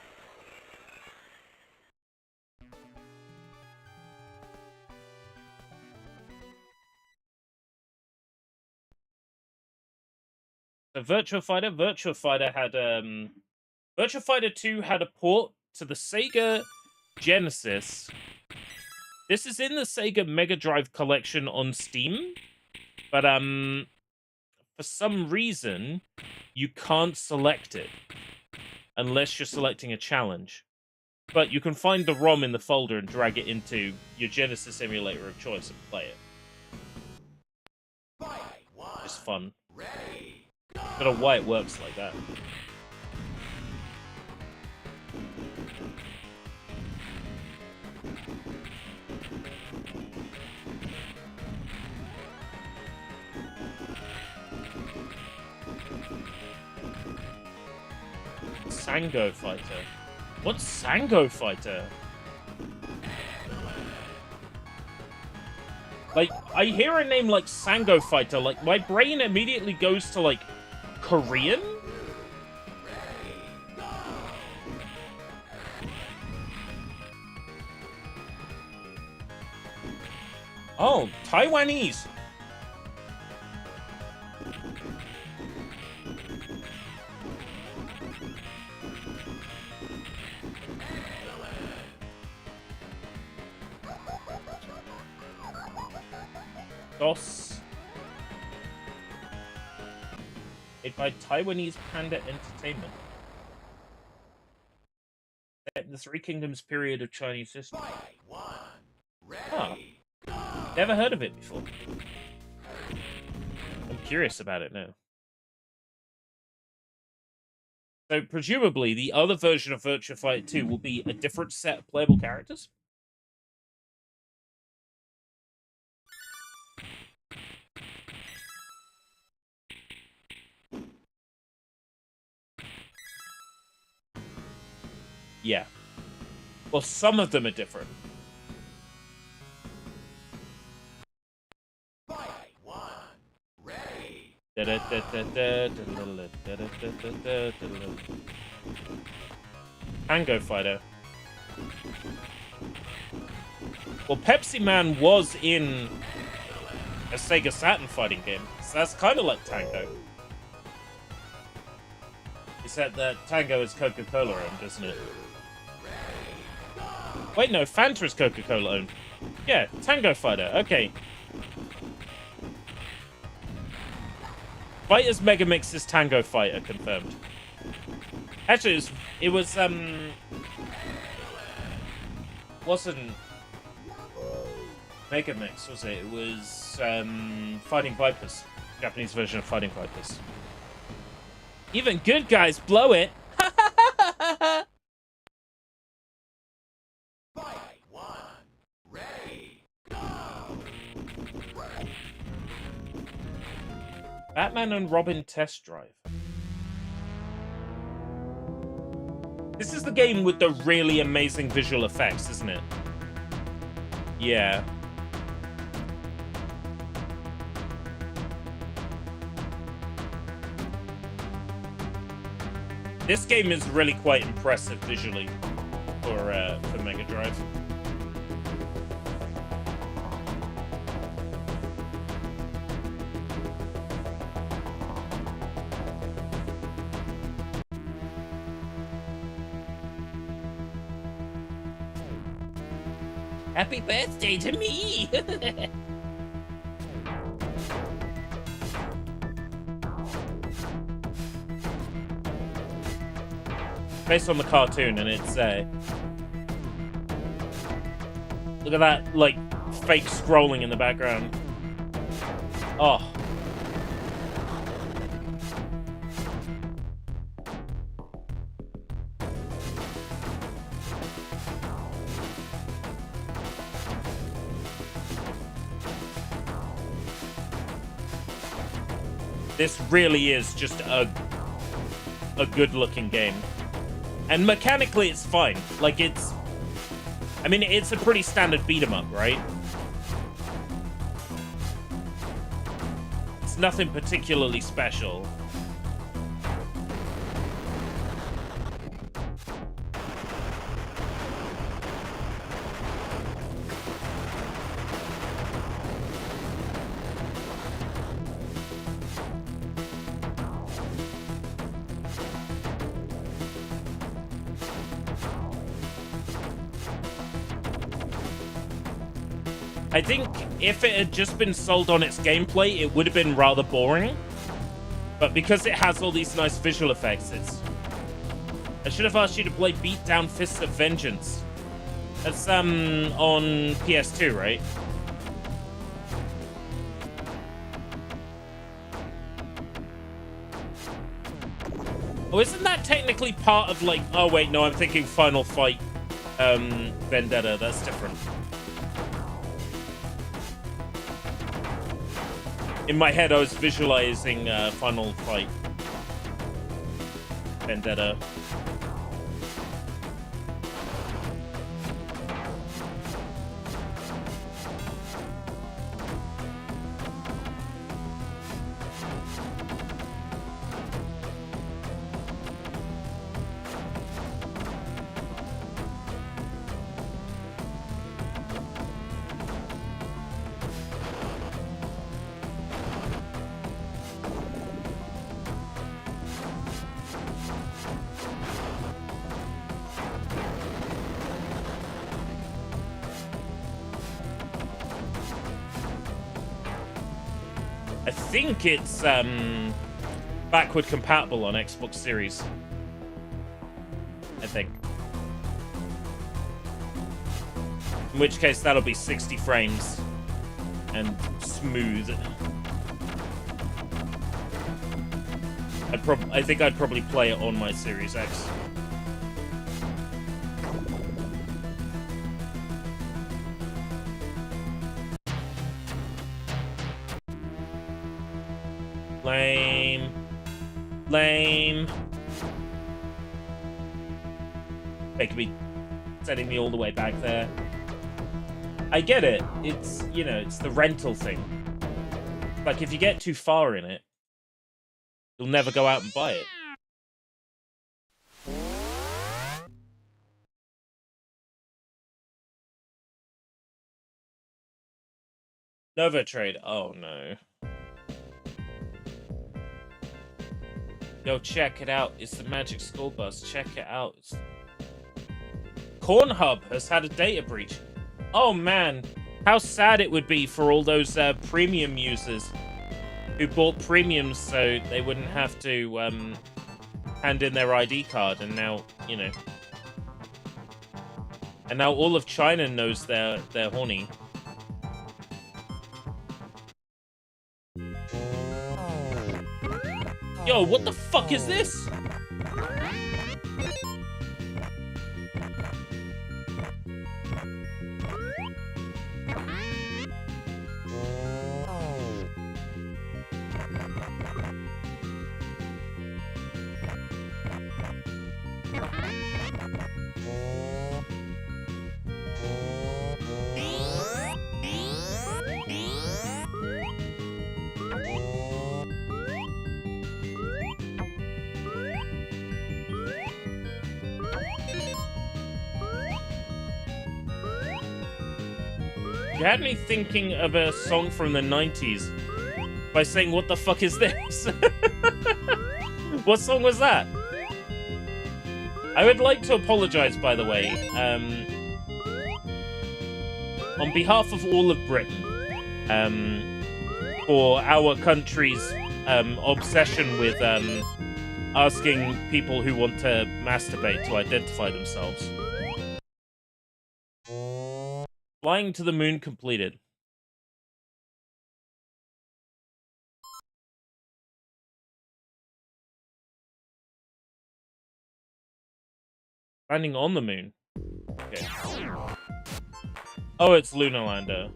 So Virtua Fighter had Virtua Fighter 2 had a port to the Sega Genesis. This is in the Sega Mega Drive collection on Steam, but for some reason, you can't select it unless you're selecting a challenge. But you can find the ROM in the folder and drag it into your Genesis emulator of choice and play it. It's fun. I don't know why it works like that. Sango Fighter. What's Sango Fighter? Like, I hear a name like Sango Fighter, like, my brain immediately goes to, like, Korean? Oh, Taiwanese. DOS. Made by Taiwanese Panda Entertainment. Set in the Three Kingdoms period of Chinese history. Huh. Never heard of it before. I'm curious about it now. So, presumably, the other version of Virtua Fighter 2 will be a different set of playable characters? Yeah. Well, some of them are different. Tango Fighter. Well, Pepsi Man was in a Sega Saturn fighting game, so that's kind of like Tango. Except that Tango is Coca-Cola owned, isn't it? Wait, no, Fanta is Coca-Cola owned. Yeah, Tango Fighter, okay. Fighters Megamix is Tango Fighter, confirmed. Actually, wasn't Megamix, was it? It was, Fighting Vipers. Japanese version of Fighting Vipers. Even good guys blow it! Batman and Robin Test Drive. This is the game with the really amazing visual effects, isn't it? Yeah. This game is really quite impressive visually for Mega Drive. Happy birthday to me! Based on the cartoon, and it's look at that, like, fake scrolling in the background. Oh. This really is just a good-looking game. And mechanically, it's fine. Like, I mean, it's a pretty standard beat-em-up, right? It's nothing particularly special. I think if it had just been sold on its gameplay, it would have been rather boring. But because it has all these nice visual effects, it's... I should have asked you to play Beat Down Fists of Vengeance. That's, on PS2, right? Oh, isn't that technically part of, like... Oh, wait, no, I'm thinking Final Fight, Vendetta. That's different. In my head, I was visualizing, Final Fight Vendetta. I think it's backward compatible on Xbox Series. I think. In which case that'll be 60 frames and smooth. I think I'd probably play it on my Series X. Lame. Lame. They could be sending me all the way back there. I get it. It's, you know, it's the rental thing. Like, if you get too far in it, you'll never go out and buy it. Nova Trade. Oh, no. Yo, check it out. It's the Magic School Bus. Check it out. Cornhub has had a data breach. Oh, man. How sad it would be for all those premium users who bought premiums so they wouldn't have to hand in their ID card. And now, you know. And now all of China knows they're horny. Yo, what the fuck is this? You had me thinking of a song from the 90s by saying, what the fuck is this? What song was that? I would like to apologize, by the way, on behalf of all of Britain, for our country's obsession with asking people who want to masturbate to identify themselves. Flying to the moon completed. Landing on the moon. Okay. Oh, it's Lunar Lander.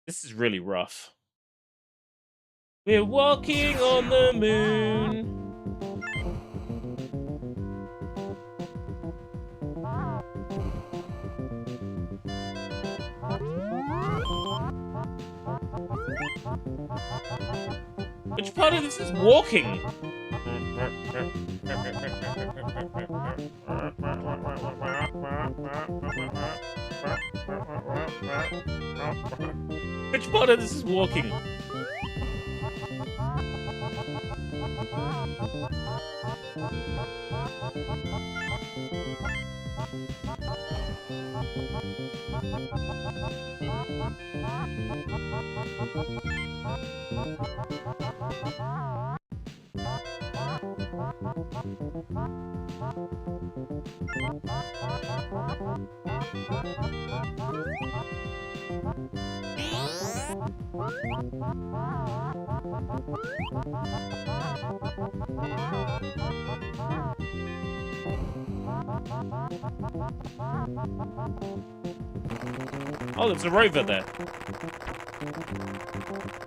This is really rough. We're walking on the moon. Which part of this is walking? Which part of this is walking? Oh, there's a rover there.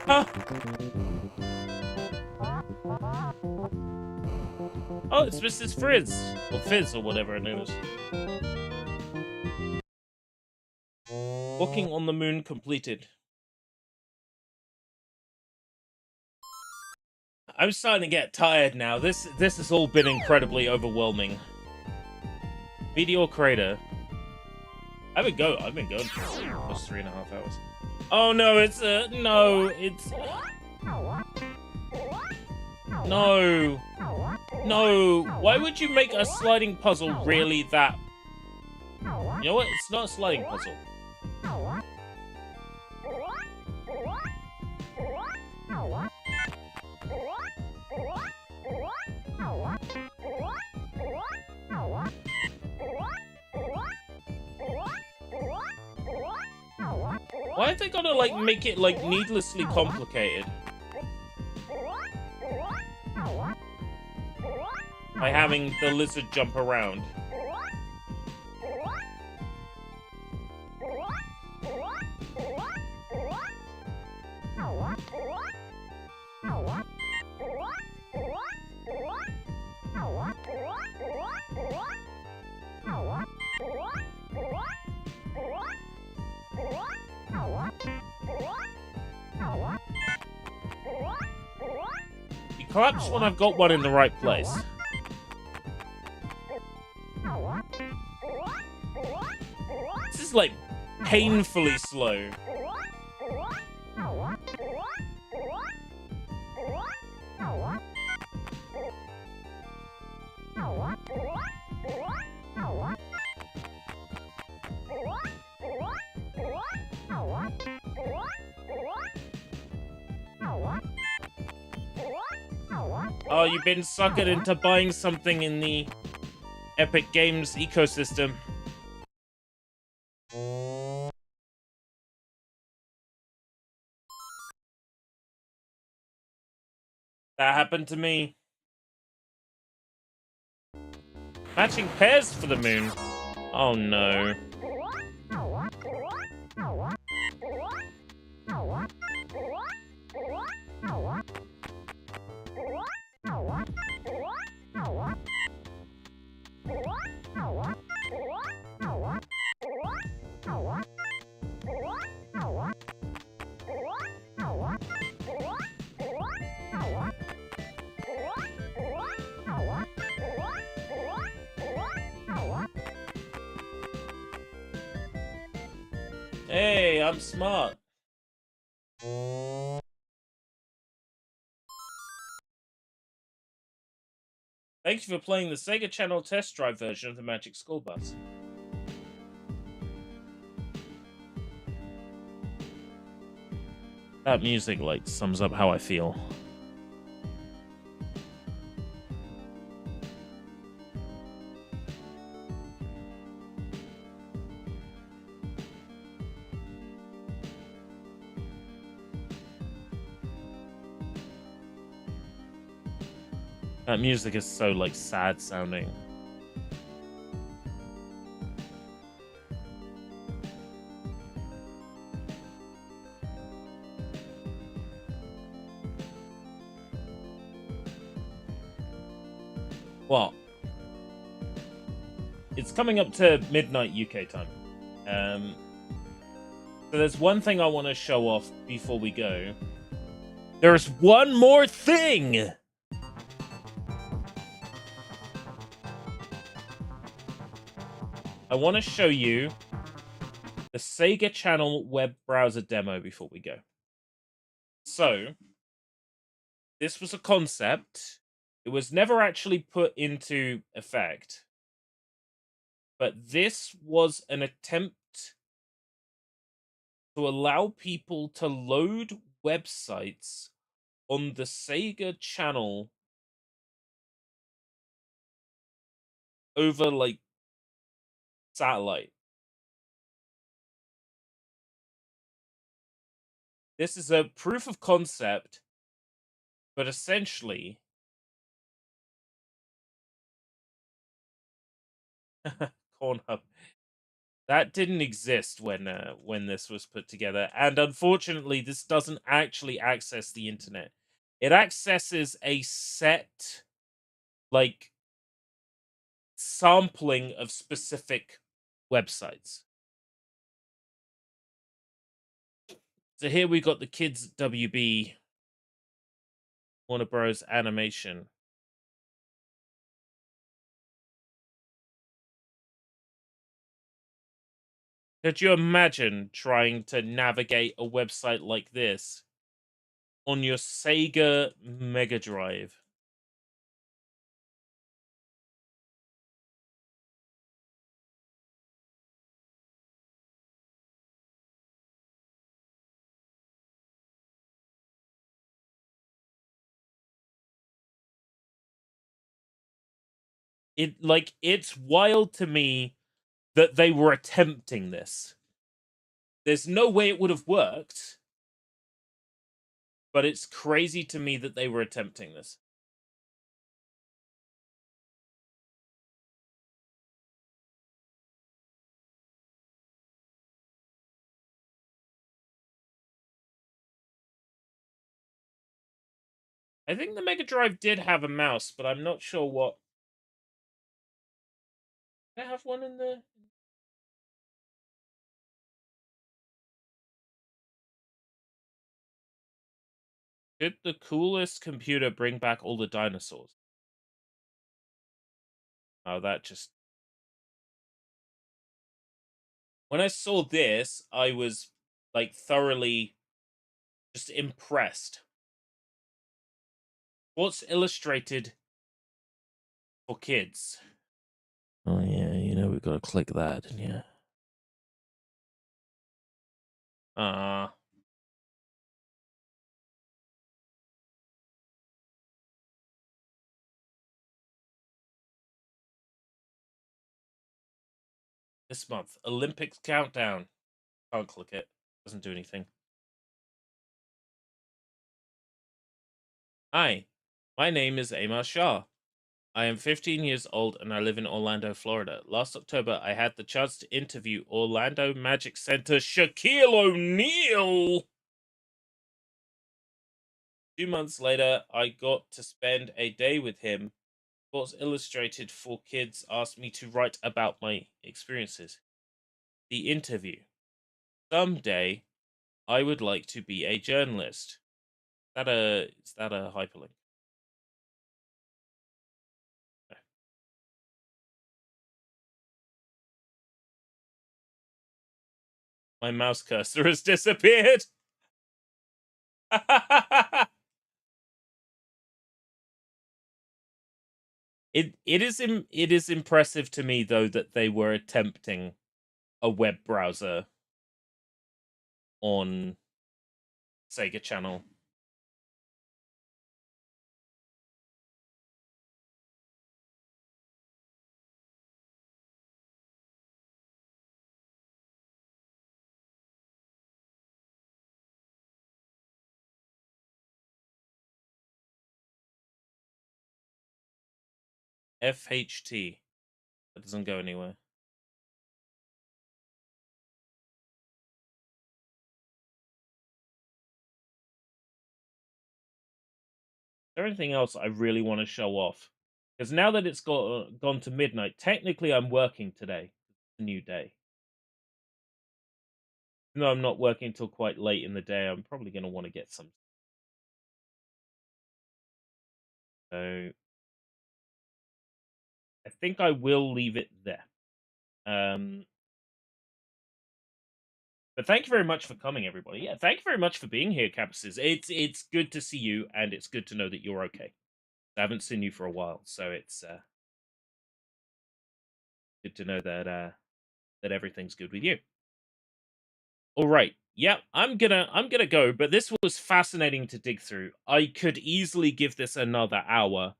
Huh? Oh, it's Mrs. Frizz. Or Fizz, or whatever her name is. Walking on the moon completed. I'm starting to get tired now. This has all been incredibly overwhelming. Meteor crater. I've been going for almost 3.5 hours. Oh no, it's no, it's no. No. Why would you make a sliding puzzle really that? You know what? It's not a sliding puzzle. Why have they gotta, like, make it, like, needlessly complicated? By having the lizard jump around. You collapse when I've got one in the right place. This is like painfully slow. Oh, you've been suckered into buying something in the Epic Games ecosystem. That happened to me. Matching pairs for the moon. Oh no. Hey, I'm smart. Thank you for playing the SEGA Channel test drive version of the Magic School Bus. That music, like, sums up how I feel. That music is so, like, sad sounding. Well, it's coming up to midnight UK time. So there's one thing I want to show off before we go. There's one more thing! I want to show you the Sega Channel web browser demo before we go. So, this was a concept. It was never actually put into effect. But this was an attempt to allow people to load websites on the Sega Channel over, like, satellite. This is a proof of concept, but essentially... Cornhub. That didn't exist when this was put together, and unfortunately, this doesn't actually access the internet. It accesses a set, like, sampling of specific websites. So here we got the Kids WB Warner Bros. Animation. Could you imagine trying to navigate a website like this on your Sega Mega Drive? It's wild to me that they were attempting this. There's no way it would have worked, but it's crazy to me that they were attempting this. I think the Mega Drive did have a mouse, but I'm not sure what. Did I have one in there? Did the coolest computer bring back all the dinosaurs? Oh, that just... When I saw this, I was, like, thoroughly just impressed. What's illustrated for kids? Oh, yeah, we've got to click that, yeah. This month, Olympics countdown. Can't click it. Doesn't do anything. Hi, my name is Amar Shah. I am 15 years old and I live in Orlando, Florida. Last October, I had the chance to interview Orlando Magic Center Shaquille O'Neal. 2 months later, I got to spend a day with him. Sports Illustrated for Kids asked me to write about my experiences. The interview. Someday, I would like to be a journalist. Is that a hyperlink? No. My mouse cursor has disappeared. It is impressive to me, though, that they were attempting a web browser on Sega Channel. FHT. That doesn't go anywhere. Is there anything else I really want to show off? Because now that it's gone to midnight, technically I'm working today. It's a new day. No, I'm not working till quite late in the day. I'm probably going to want to get some So I think I will leave it there. But thank you very much for coming, everybody. Yeah, thank you very much for being here, campuses. It's good to see you, and it's good to know that you're okay. I haven't seen you for a while, so it's good to know that that everything's good with you. All right. Yeah, I'm gonna go, but this was fascinating to dig through. I could easily give this another hour,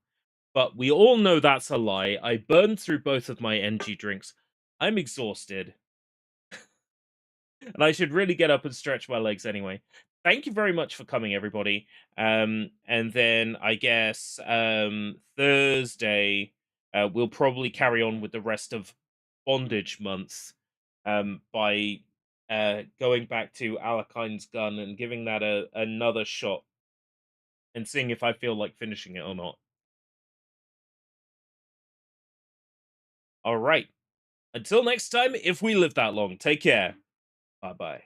but we all know that's a lie. I burned through both of my NG drinks. I'm exhausted. And I should really get up and stretch my legs anyway. Thank you very much for coming, everybody. And then I guess Thursday we'll probably carry on with the rest of Bondage Month by going back to Alakine's gun and giving that another shot and seeing if I feel like finishing it or not. All right. Until next time, if we live that long, take care. Bye bye.